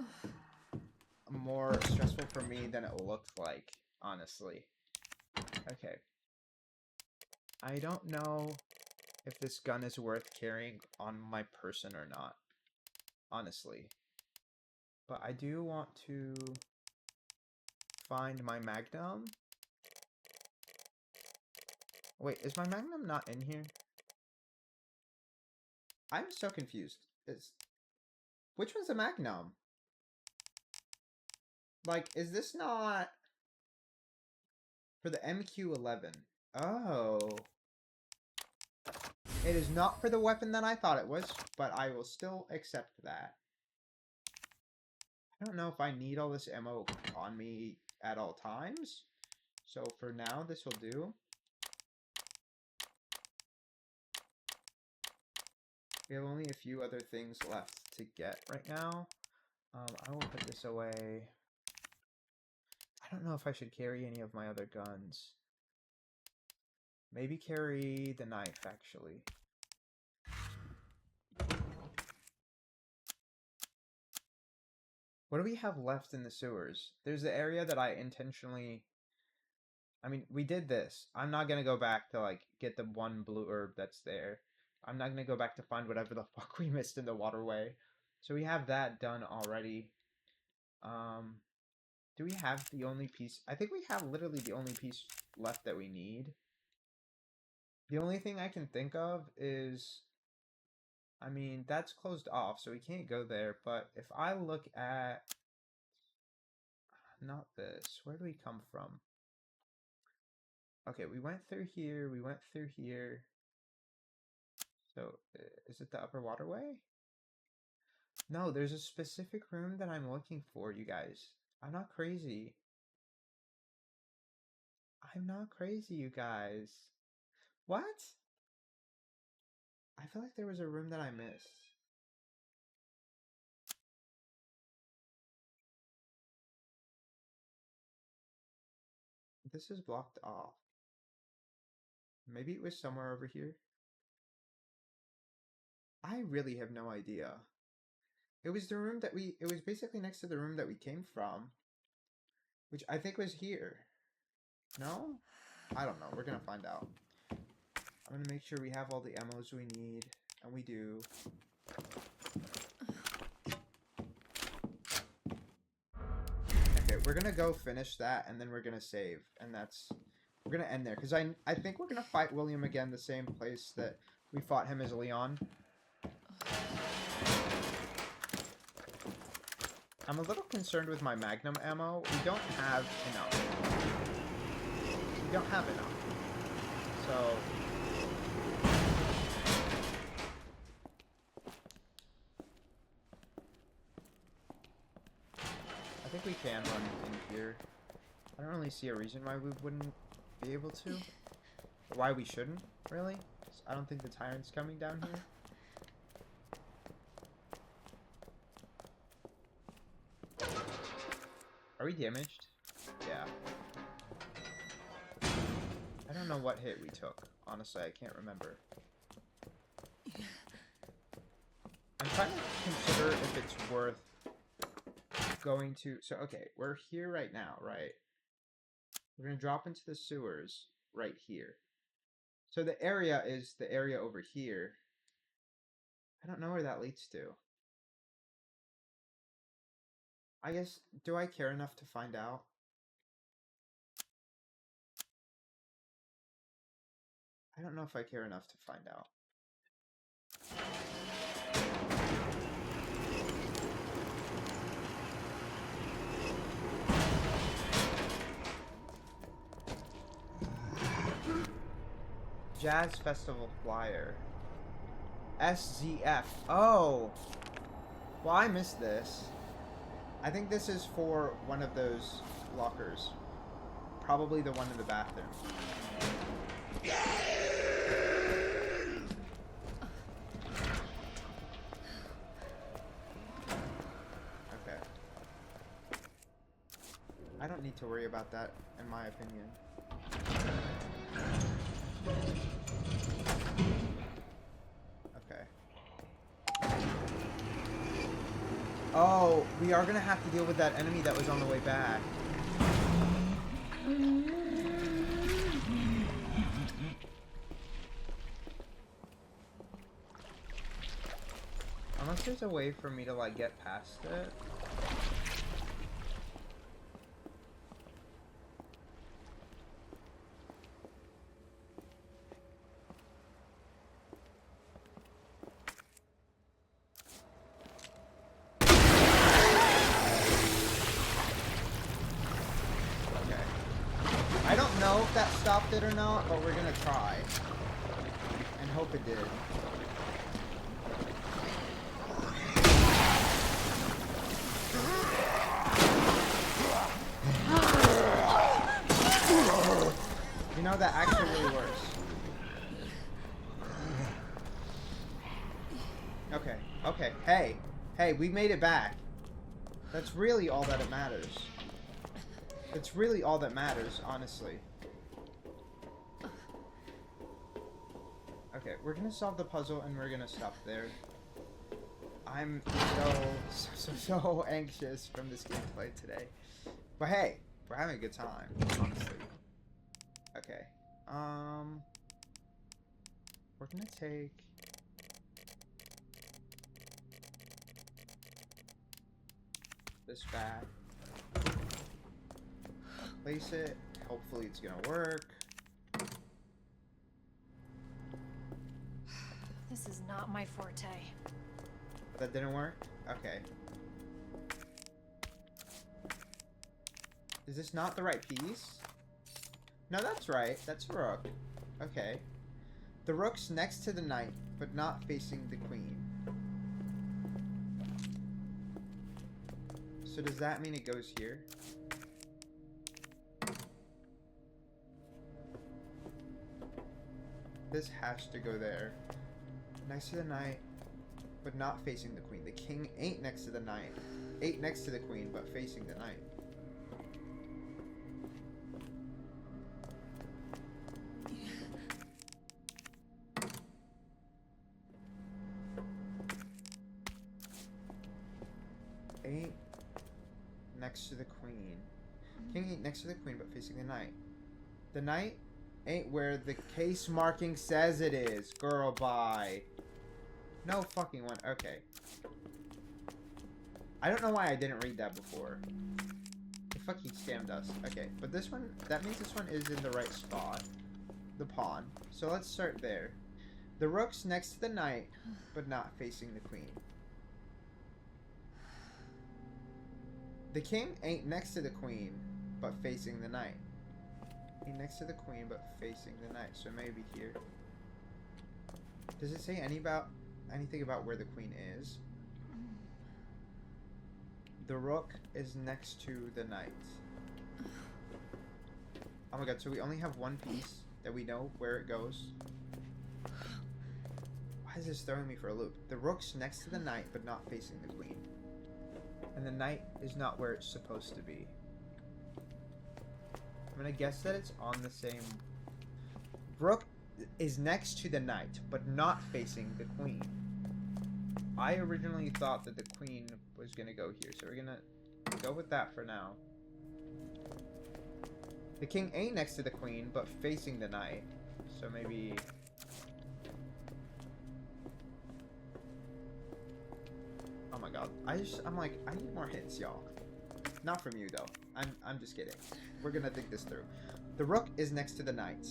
[SPEAKER 1] more stressful for me than it looked like, honestly. Okay. I don't know if this gun is worth carrying on my person or not, honestly. But I do want to find my Magnum. Wait, is my Magnum not in here? I'm so confused. Which one's a Magnum? Like, is this not for the MQ-11? Oh. It is not for the weapon that I thought it was, but I will still accept that. I don't know if I need all this ammo on me at all times. So for now, this will do. We have only a few other things left to get right now. I will put this away. I don't know if I should carry any of my other guns. Maybe carry the knife, actually. What do we have left in the sewers? There's the area that I intentionally... I mean, we did this. I'm not going to go back to, like, get the one blue herb that's there. I'm not going to go back to find whatever the fuck we missed in the waterway. So we have that done already. Do we have the only piece? I think we have literally the only piece left that we need. The only thing I can think of is... I mean, that's closed off, so we can't go there. But if I look at... Not this. Where do we come from? Okay, we went through here. We went through here. So, is it the upper waterway? No, there's a specific room that I'm looking for, you guys. I'm not crazy. I'm not crazy, you guys. What? I feel like there was a room that I missed. This is blocked off. Maybe it was somewhere over here. I really have no idea. It was the room that it was basically next to the room that we came from. Which I think was here. No? I don't know. We're gonna find out. I'm gonna make sure we have all the ammos we need. And we do. Okay, we're gonna go finish that and then we're gonna save. And we're gonna end there. Because I think we're gonna fight William again the same place that we fought him as Leon. I'm a little concerned with my Magnum ammo. We don't have enough. We don't have enough. So... I think we can run in here. I don't really see a reason why we wouldn't be able to. Or why we shouldn't, really. 'Cause I don't think the tyrant's coming down here. Are we damaged? Yeah. I don't know what hit we took. Honestly, I can't remember. I'm trying to consider if it's worth going to... So, okay, we're here right now, right? We're going to drop into the sewers right here. So the area is the area over here. I don't know where that leads to. I guess, do I care enough to find out? I don't know if I care enough to find out. Jazz Festival flyer. SZF. Oh! Well, I missed this. I think this is for one of those lockers. Probably the one in the bathroom. Okay. I don't need to worry about that, in my opinion. Okay. Oh, we are gonna have to deal with that enemy that was on the way back. Unless there's a way for me to, like, get past it. that stopped it or not, but we're gonna try. And hope it did. You know, that actually really works. Okay, okay, hey, we made it back. That's really all that it matters. It's really all that matters, honestly. Okay, we're gonna solve the puzzle and we're gonna stop there. I'm so anxious from this gameplay today. But hey, we're having a good time, honestly. Okay, we're gonna take... this back. Place it. Hopefully it's gonna work.
[SPEAKER 9] This is not my forte.
[SPEAKER 1] That didn't work? Okay. Is this not the right piece? No, that's right. That's a rook. Okay. The rook's next to the knight, but not facing the queen. So does that mean it goes here? This has to go there. Next to the knight, but not facing the queen. The king ain't next to the knight. Ain't next to the queen, but facing the knight. Ain't next to the queen. King ain't next to the queen, but facing the knight. The knight ain't where the case marking says it is. Girl, bye. No fucking one. Okay. I don't know why I didn't read that before. It fucking scammed us. Okay, but this one, that means this one is in the right spot. The pawn. So let's start there. The rook's next to the knight, but not facing the queen. The king ain't next to the queen, but facing the knight. Ain't next to the queen, but facing the knight. So maybe here. Does it say anything about where the queen is? The rook is next to the knight. Oh my god, so we only have one piece that we know where it goes. Why is this throwing me for a loop? The rook's next to the knight, but not facing the queen. And the knight is not where it's supposed to be. I'm gonna guess that it's on the same... Rook is next to the knight, but not facing the queen. I originally thought that the queen was gonna go here, so we're gonna go with that for now. The king ain't next to the queen, but facing the knight. So maybe... Oh my god. I'm like, I need more hints, y'all. Not from you, though. I'm just kidding. We're gonna think this through. The rook is next to the knight,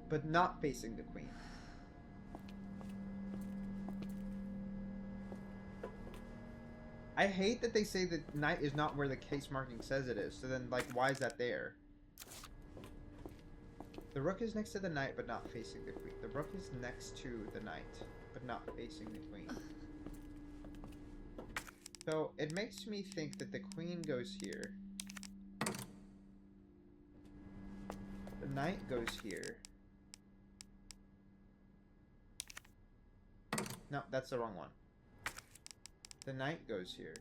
[SPEAKER 1] but not facing the queen. I hate that they say the knight is not where the case marking says it is. So then, like, why is that there? The rook is next to the knight, but not facing the queen. The rook is next to the knight, but not facing the queen. So, it makes me think that the queen goes here. The knight goes here. No, that's the wrong one. The knight goes here.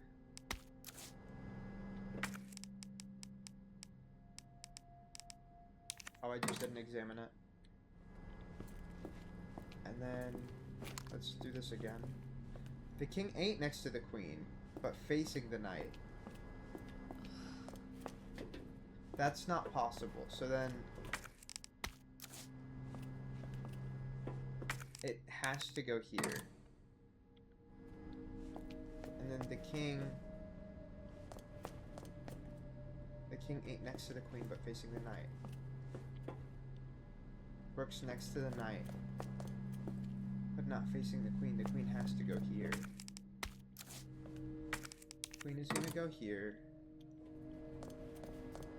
[SPEAKER 1] Oh, I just didn't examine it. And then, let's do this again. The king ain't next to the queen, but facing the knight. That's not possible. So then, it has to go here. And then the king ain't next to the queen, but facing the knight. Rook's next to the knight, but not facing the queen. The queen has to go here. Queen is gonna go here.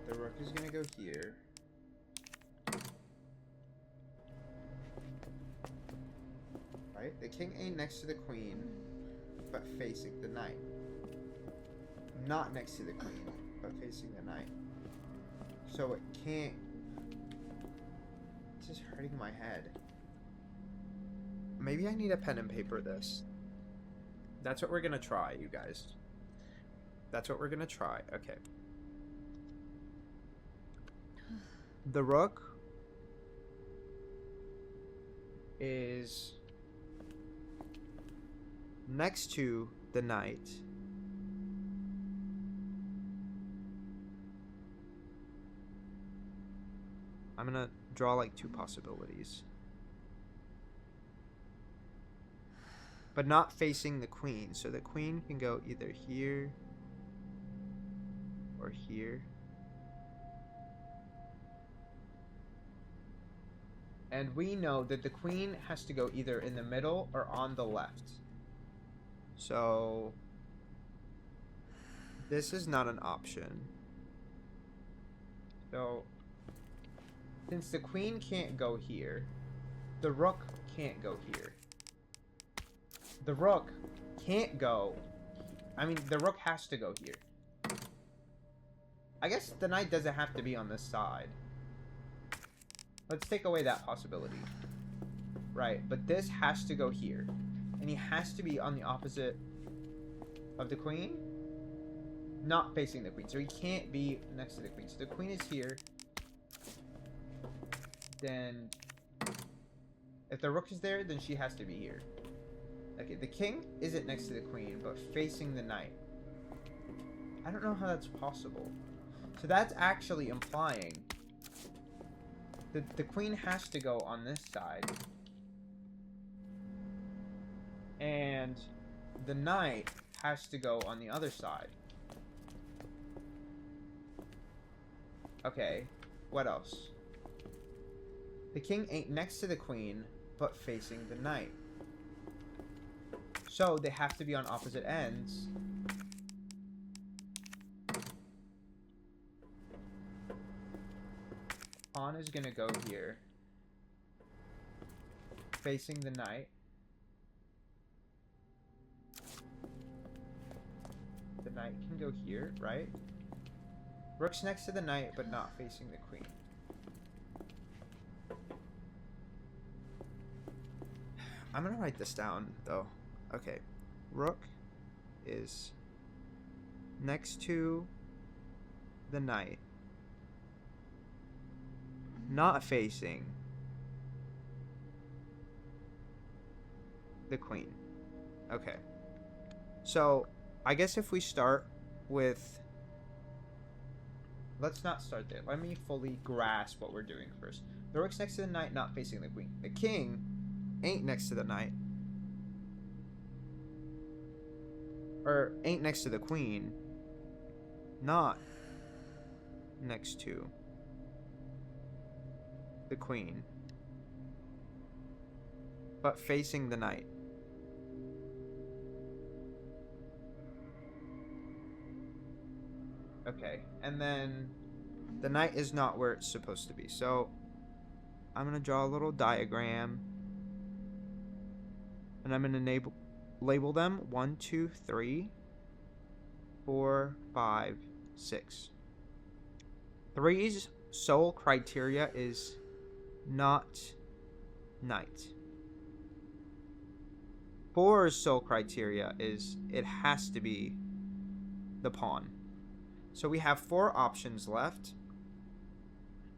[SPEAKER 1] The rook is gonna go here. right? The king ain't next to the queen, but facing the knight. Not next to the queen, but facing the knight. So it can't... This is hurting my head. Maybe I need a pen and paper this. That's what we're gonna try, you guys. That's what we're gonna try. Okay. The rook is next to the knight. I'm gonna draw like two possibilities. But not facing the queen. So the queen can go either here or here. And we know that the queen has to go either in the middle or on the left. So this is not an option. So since the queen can't go here, the rook can't go here. The rook can't go... I mean, the rook has to go here. I guess the knight doesn't have to be on this side. Let's take away that possibility. Right, but this has to go here. And he has to be on the opposite of the queen. Not facing the queen. So he can't be next to the queen. So the queen is here. Then... if the rook is there, then she has to be here. Okay, the king isn't next to the queen, but facing the knight. I don't know how that's possible. So that's actually implying that the queen has to go on this side. And the knight has to go on the other side. Okay, what else? The king ain't next to the queen, but facing the knight. So they have to be on opposite ends. Pawn is gonna go here, facing the knight. The knight can go here, right? Rook's next to the knight, but not facing the queen. I'm gonna write this down, though. Okay. Rook is next to the knight, not facing the queen. Okay. So, I guess if we start with... Let's not start there. Let me fully grasp what we're doing first. The rook's next to the knight, not facing the queen. The king ain't next to the knight. Or ain't next to the queen. Not next to the queen. But facing the knight. Okay, and then the knight is not where it's supposed to be. So I'm going to draw a little diagram. And I'm going to label them 1, 2, 3, 4, 5, 6. 3's sole criteria is not knight. 4's sole criteria is it has to be the pawn. So we have 4 options left.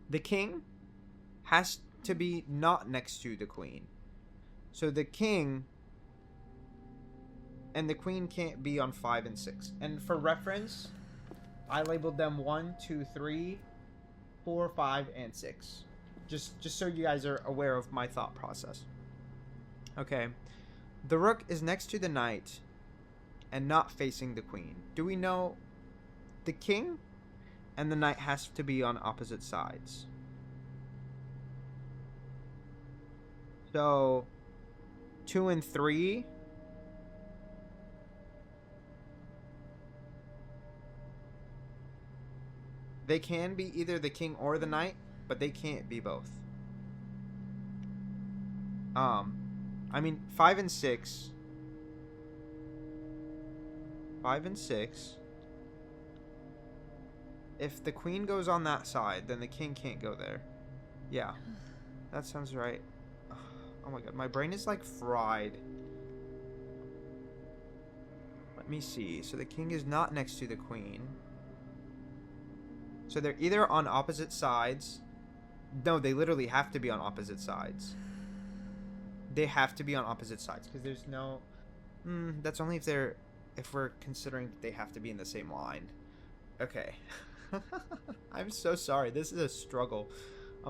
[SPEAKER 1] The king has to be not next to the queen. So the king and the queen can't be on 5 and 6. And for reference, I labeled them 1, 2, 3, 4, 5, and 6. Just so you guys are aware of my thought process. Okay. The rook is next to the knight and not facing the queen. Do we know the king and the knight has to be on opposite sides? So 2 and 3. They can be either the king or the knight, but they can't be both. I mean, 5 and 6. 5 and 6. If the queen goes on that side, then the king can't go there. Yeah, that sounds right. Oh my god, my brain is like fried. Let me see. So the king is not next to the queen. So they're either on opposite sides. No, they literally have to be on opposite sides. They have to be on opposite sides because there's no... that's only if we're considering they have to be in the same line. Okay. I'm so sorry. This is a struggle.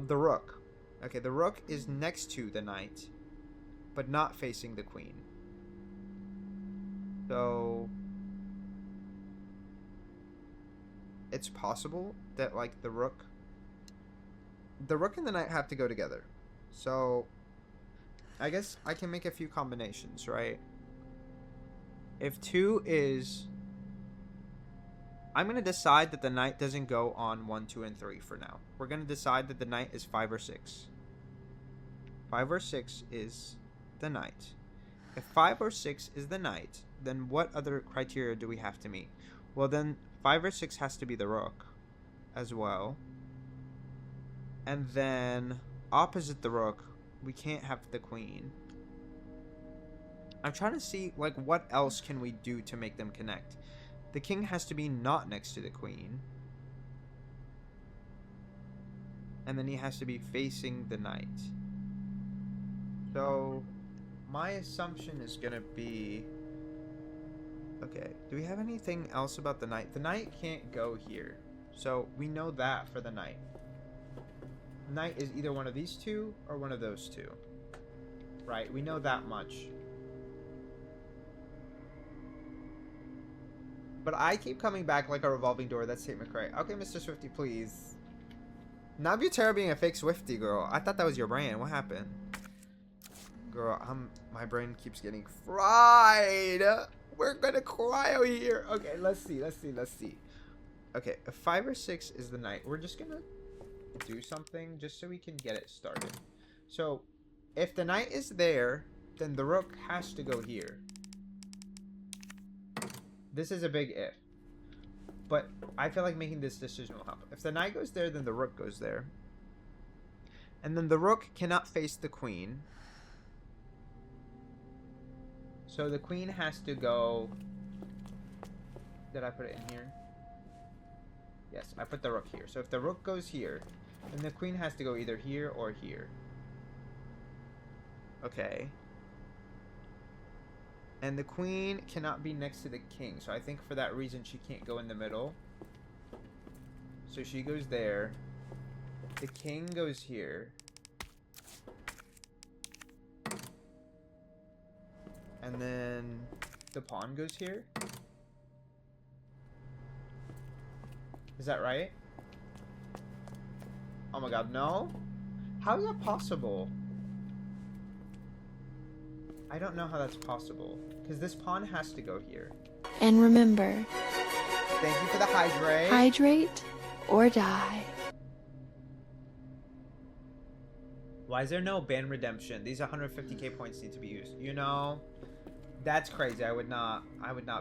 [SPEAKER 1] The rook. Okay, the rook is next to the knight, but not facing the queen. So it's possible that like the rook and the knight have to go together. So I guess I can make a few combinations, right? If 2 is... I'm going to decide that the knight doesn't go on 1, 2, and 3 for now. We're going to decide that the knight is 5 or 6. 5 or 6 is the knight. If 5 or 6 is the knight, then what other criteria do we have to meet? Well, then 5 or 6 has to be the rook as well. And then opposite the rook, we can't have the queen. I'm trying to see, like, what else can we do to make them connect? The king has to be not next to the queen. And then he has to be facing the knight. So, my assumption is going to be... Okay, do we have anything else about the knight? The knight can't go here. So, we know that for the knight. Knight is either one of these two or one of those two. Right, we know that much. But I keep coming back like a revolving door. That's Tate McRae. Okay, Mr. Swifty, please. Nabutera being a fake Swifty, girl. I thought that was your brand. What happened? Girl, my brain keeps getting fried. We're gonna cry out here. Okay, let's see. Okay, a 5 or 6 is the knight. We're just gonna do something just so we can get it started. So, if the knight is there, then the rook has to go here. This is a big if. But I feel like making this decision will help. If the knight goes there, then the rook goes there. And then the rook cannot face the queen. So the queen has to go... Did I put it in here? Yes, I put the rook here. So if the rook goes here, then the queen has to go either here or here. Okay. And the queen cannot be next to the king. So I think for that reason she can't go in the middle. So she goes there. The king goes here. And then the pawn goes here. Is that right? Oh my god, no? How is that possible? I don't know how that's possible. Because this pawn has to go here.
[SPEAKER 10] And remember...
[SPEAKER 1] Thank you for the hydrate.
[SPEAKER 10] Hydrate or die.
[SPEAKER 1] Why is there no ban redemption? These 150k points need to be used. You know, that's crazy. I would not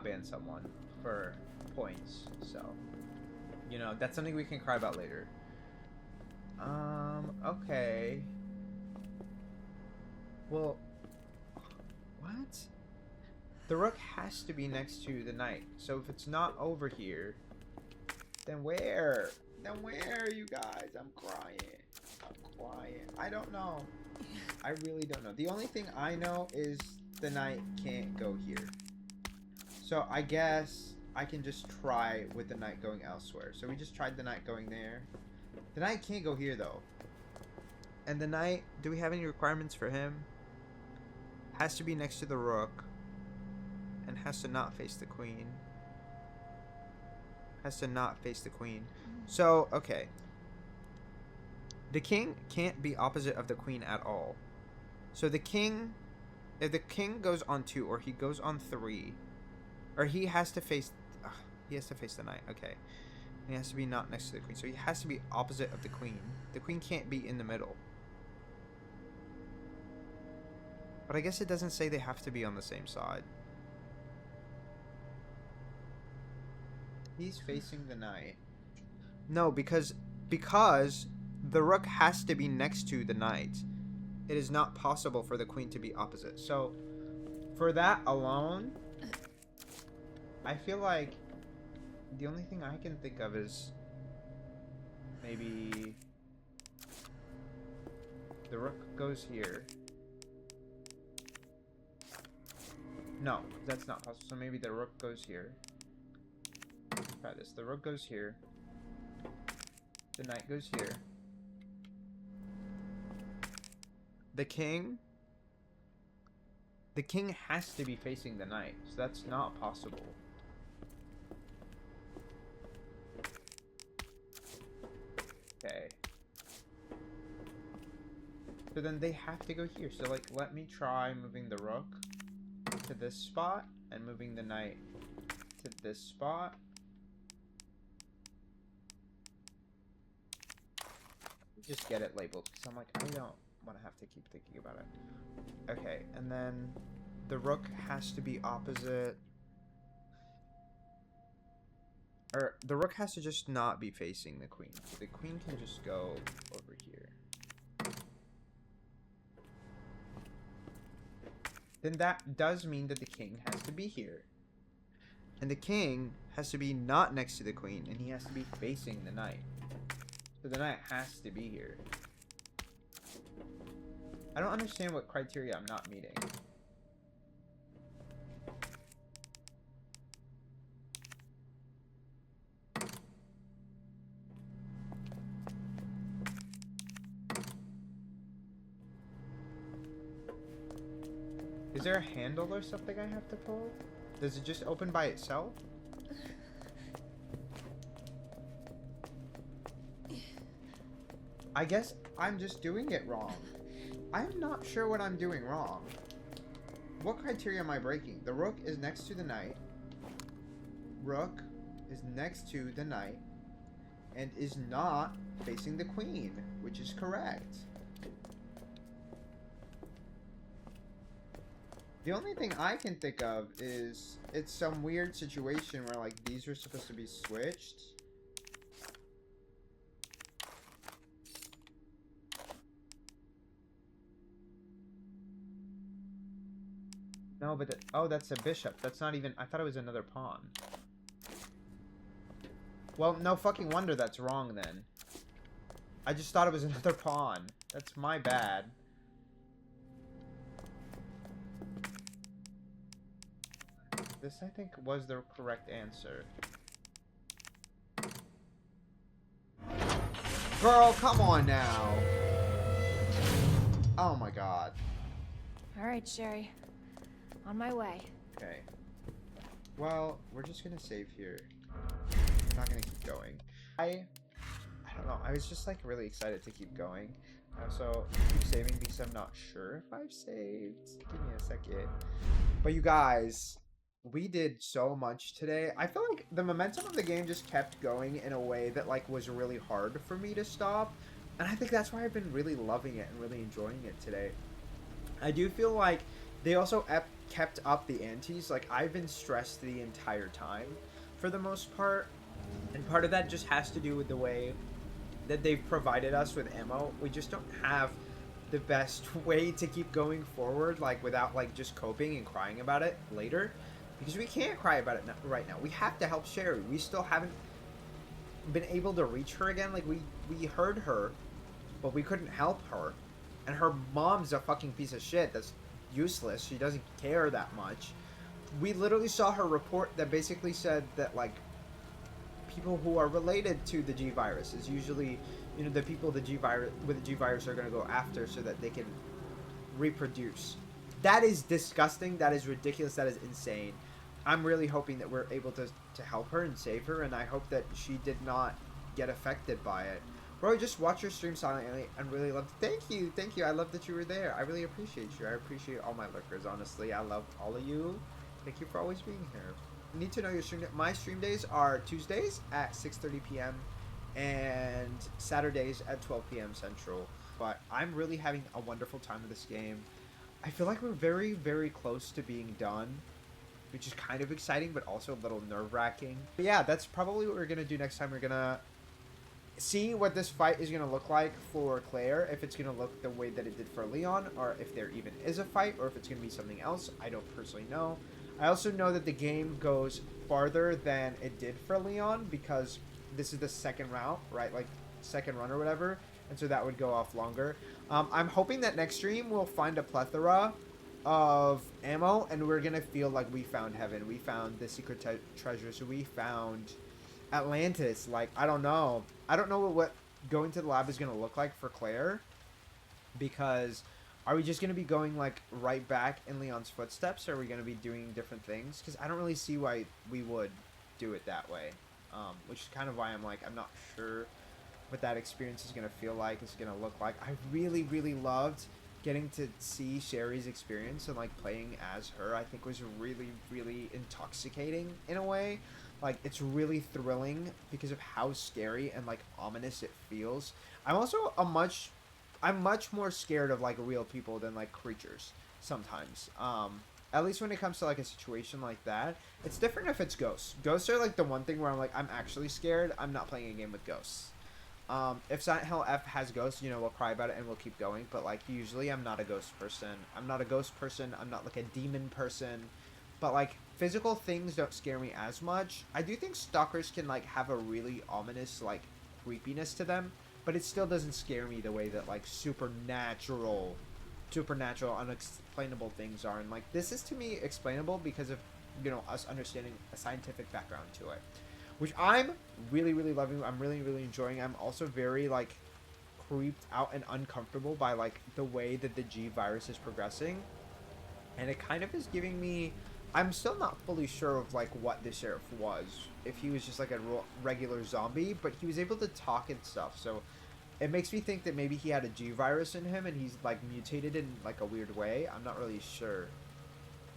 [SPEAKER 1] ban someone for points. So, you know, that's something we can cry about later. Okay. Well, what? The rook has to be next to the knight. So if it's not over here, then where? Then where, you guys? I'm crying. I don't know. I really don't know. The only thing I know is the knight can't go here. So I guess I can just try with the knight going elsewhere. So we just tried the knight going there. The knight can't go here though. And the knight, do we have any requirements for him? Has to be next to the rook. And has to not face the queen. Has to not face the queen. So, okay. The king can't be opposite of the queen at all. So the king, if the king goes on 2 or he goes on 3, or he has to face the knight. Okay. He has to be not next to the queen. So he has to be opposite of the queen. The queen can't be in the middle. But I guess it doesn't say they have to be on the same side. He's facing the knight. No, because the rook has to be next to the knight. It is not possible for the queen to be opposite. So, for that alone, I feel like the only thing I can think of is maybe the rook goes here. No, that's not possible. So maybe the rook goes here. Try this. The rook goes here. The knight goes here. The king has to be facing the knight, so that's not possible. Okay. So then they have to go here. So like, let me try moving the rook to this spot and moving the knight to this spot. Just get it labeled, because I'm like, I don't want to have to keep thinking about it. Okay, and then the rook has to be opposite. Or the rook has to just not be facing the queen. So the queen can just go over here. Then that does mean that the king has to be here. And the king has to be not next to the queen, and he has to be facing the knight. So the knight has to be here. I don't understand what criteria I'm not meeting. Is there a handle or something I have to pull? Does it just open by itself? I guess I'm just doing it wrong. I'm not sure what I'm doing wrong. What criteria am I breaking? The rook is next to the knight. Rook is next to the knight. And is not facing the queen, which is correct. The only thing I can think of is it's some weird situation where like these are supposed to be switched. No, but oh, that's a bishop. That's not even... I thought it was another pawn. Well, no fucking wonder that's wrong then. I just thought it was another pawn. That's my bad. This, I think, was the correct answer. Girl, come on now. Oh my god.
[SPEAKER 9] All right, Sherry. On my way.
[SPEAKER 1] Okay. Well, we're just gonna save here. I'm not gonna keep going. I don't know. I was just like really excited to keep going. So keep saving because I'm not sure if I've saved. Give me a second. But you guys, we did so much today. I feel like the momentum of the game just kept going in a way that like was really hard for me to stop. And I think that's why I've been really loving it and really enjoying it today. I do feel like they also kept up the antes. Like, I've been stressed the entire time for the most part. And part of that just has to do with the way that they've provided us with ammo. We just don't have the best way to keep going forward, like, without, like, just coping and crying about it later. Because we can't cry about it right now. We have to help Sherry. We still haven't been able to reach her again. Like, we heard her, but we couldn't help her. And her mom's a fucking piece of shit that's useless. She doesn't care that much. We literally saw her report that basically said that, like, people who are related to the G virus is usually, you know, the people with the G virus are going to go after so that they can reproduce. That is disgusting. That is ridiculous. That is insane. I'm really hoping that we're able to help her and save her, and I hope that she did not get affected by it. Bro, just watch your stream silently and really love... Thank you. I love that you were there. I really appreciate you. I appreciate all my lurkers, honestly. I love all of you. Thank you for always being here. You need to know your stream... My stream days are Tuesdays at 6:30 p.m. and Saturdays at 12 p.m. Central. But I'm really having a wonderful time with this game. I feel like we're very, very close to being done, which is kind of exciting, but also a little nerve-wracking. But yeah, that's probably what we're going to do next time. We're going to see what this fight is going to look like for Claire, if it's going to look the way that it did for Leon, or if there even is a fight, or if it's going to be something else. I don't personally know. I also know that the game goes farther than it did for Leon, because this is the second round, right? Like, second run or whatever, and so that would go off longer. I'm hoping that next stream we'll find a plethora of ammo, and we're going to feel like we found heaven. We found the secret treasures. We found Atlantis. Like, I don't know. I don't know what going to the lab is going to look like for Claire, because are we just going to be going like right back in Leon's footsteps, or are we going to be doing different things? Because I don't really see why we would do it that way, which is kind of why I'm like, I'm not sure what that experience is going to feel like, is going to look like. I really, really loved getting to see Sherry's experience and like playing as her. I think was really, really intoxicating in a way. Like, it's really thrilling because of how scary and like ominous it feels. I'm also I'm much more scared of like real people than like creatures sometimes. At least when it comes to like a situation like that. It's different if it's ghosts. Ghosts are like the one thing where I'm like, I'm actually scared. I'm not playing a game with ghosts. If Silent Hill F has ghosts, you know, we'll cry about it and we'll keep going. But like, usually I'm not a ghost person. I'm not a ghost person. I'm not like a demon person. But like, physical things don't scare me as much. I do think stalkers can like have a really ominous like creepiness to them, but it still doesn't scare me the way that like supernatural, unexplainable things are. And like, this is to me explainable because of, you know, us understanding a scientific background to it, which I'm really, really loving. I'm really, really enjoying. I'm also very like creeped out and uncomfortable by like the way that the G virus is progressing, and it kind of is giving me, I'm still not fully sure of like what the sheriff was, if he was just like a regular zombie, but he was able to talk and stuff, so it makes me think that maybe he had a G virus in him and he's like mutated in like a weird way. I'm not really sure.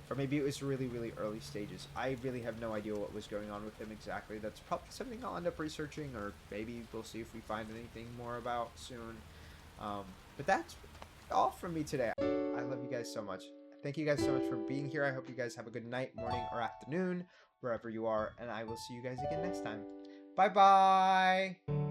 [SPEAKER 1] Or maybe it was really, really early stages. I really have no idea what was going on with him exactly. That's probably something I'll end up researching, or maybe we'll see if we find anything more about soon. But that's all from me today. I love you guys so much. Thank you guys so much for being here. I hope you guys have a good night, morning, or afternoon, wherever you are. And I will see you guys again next time. Bye-bye!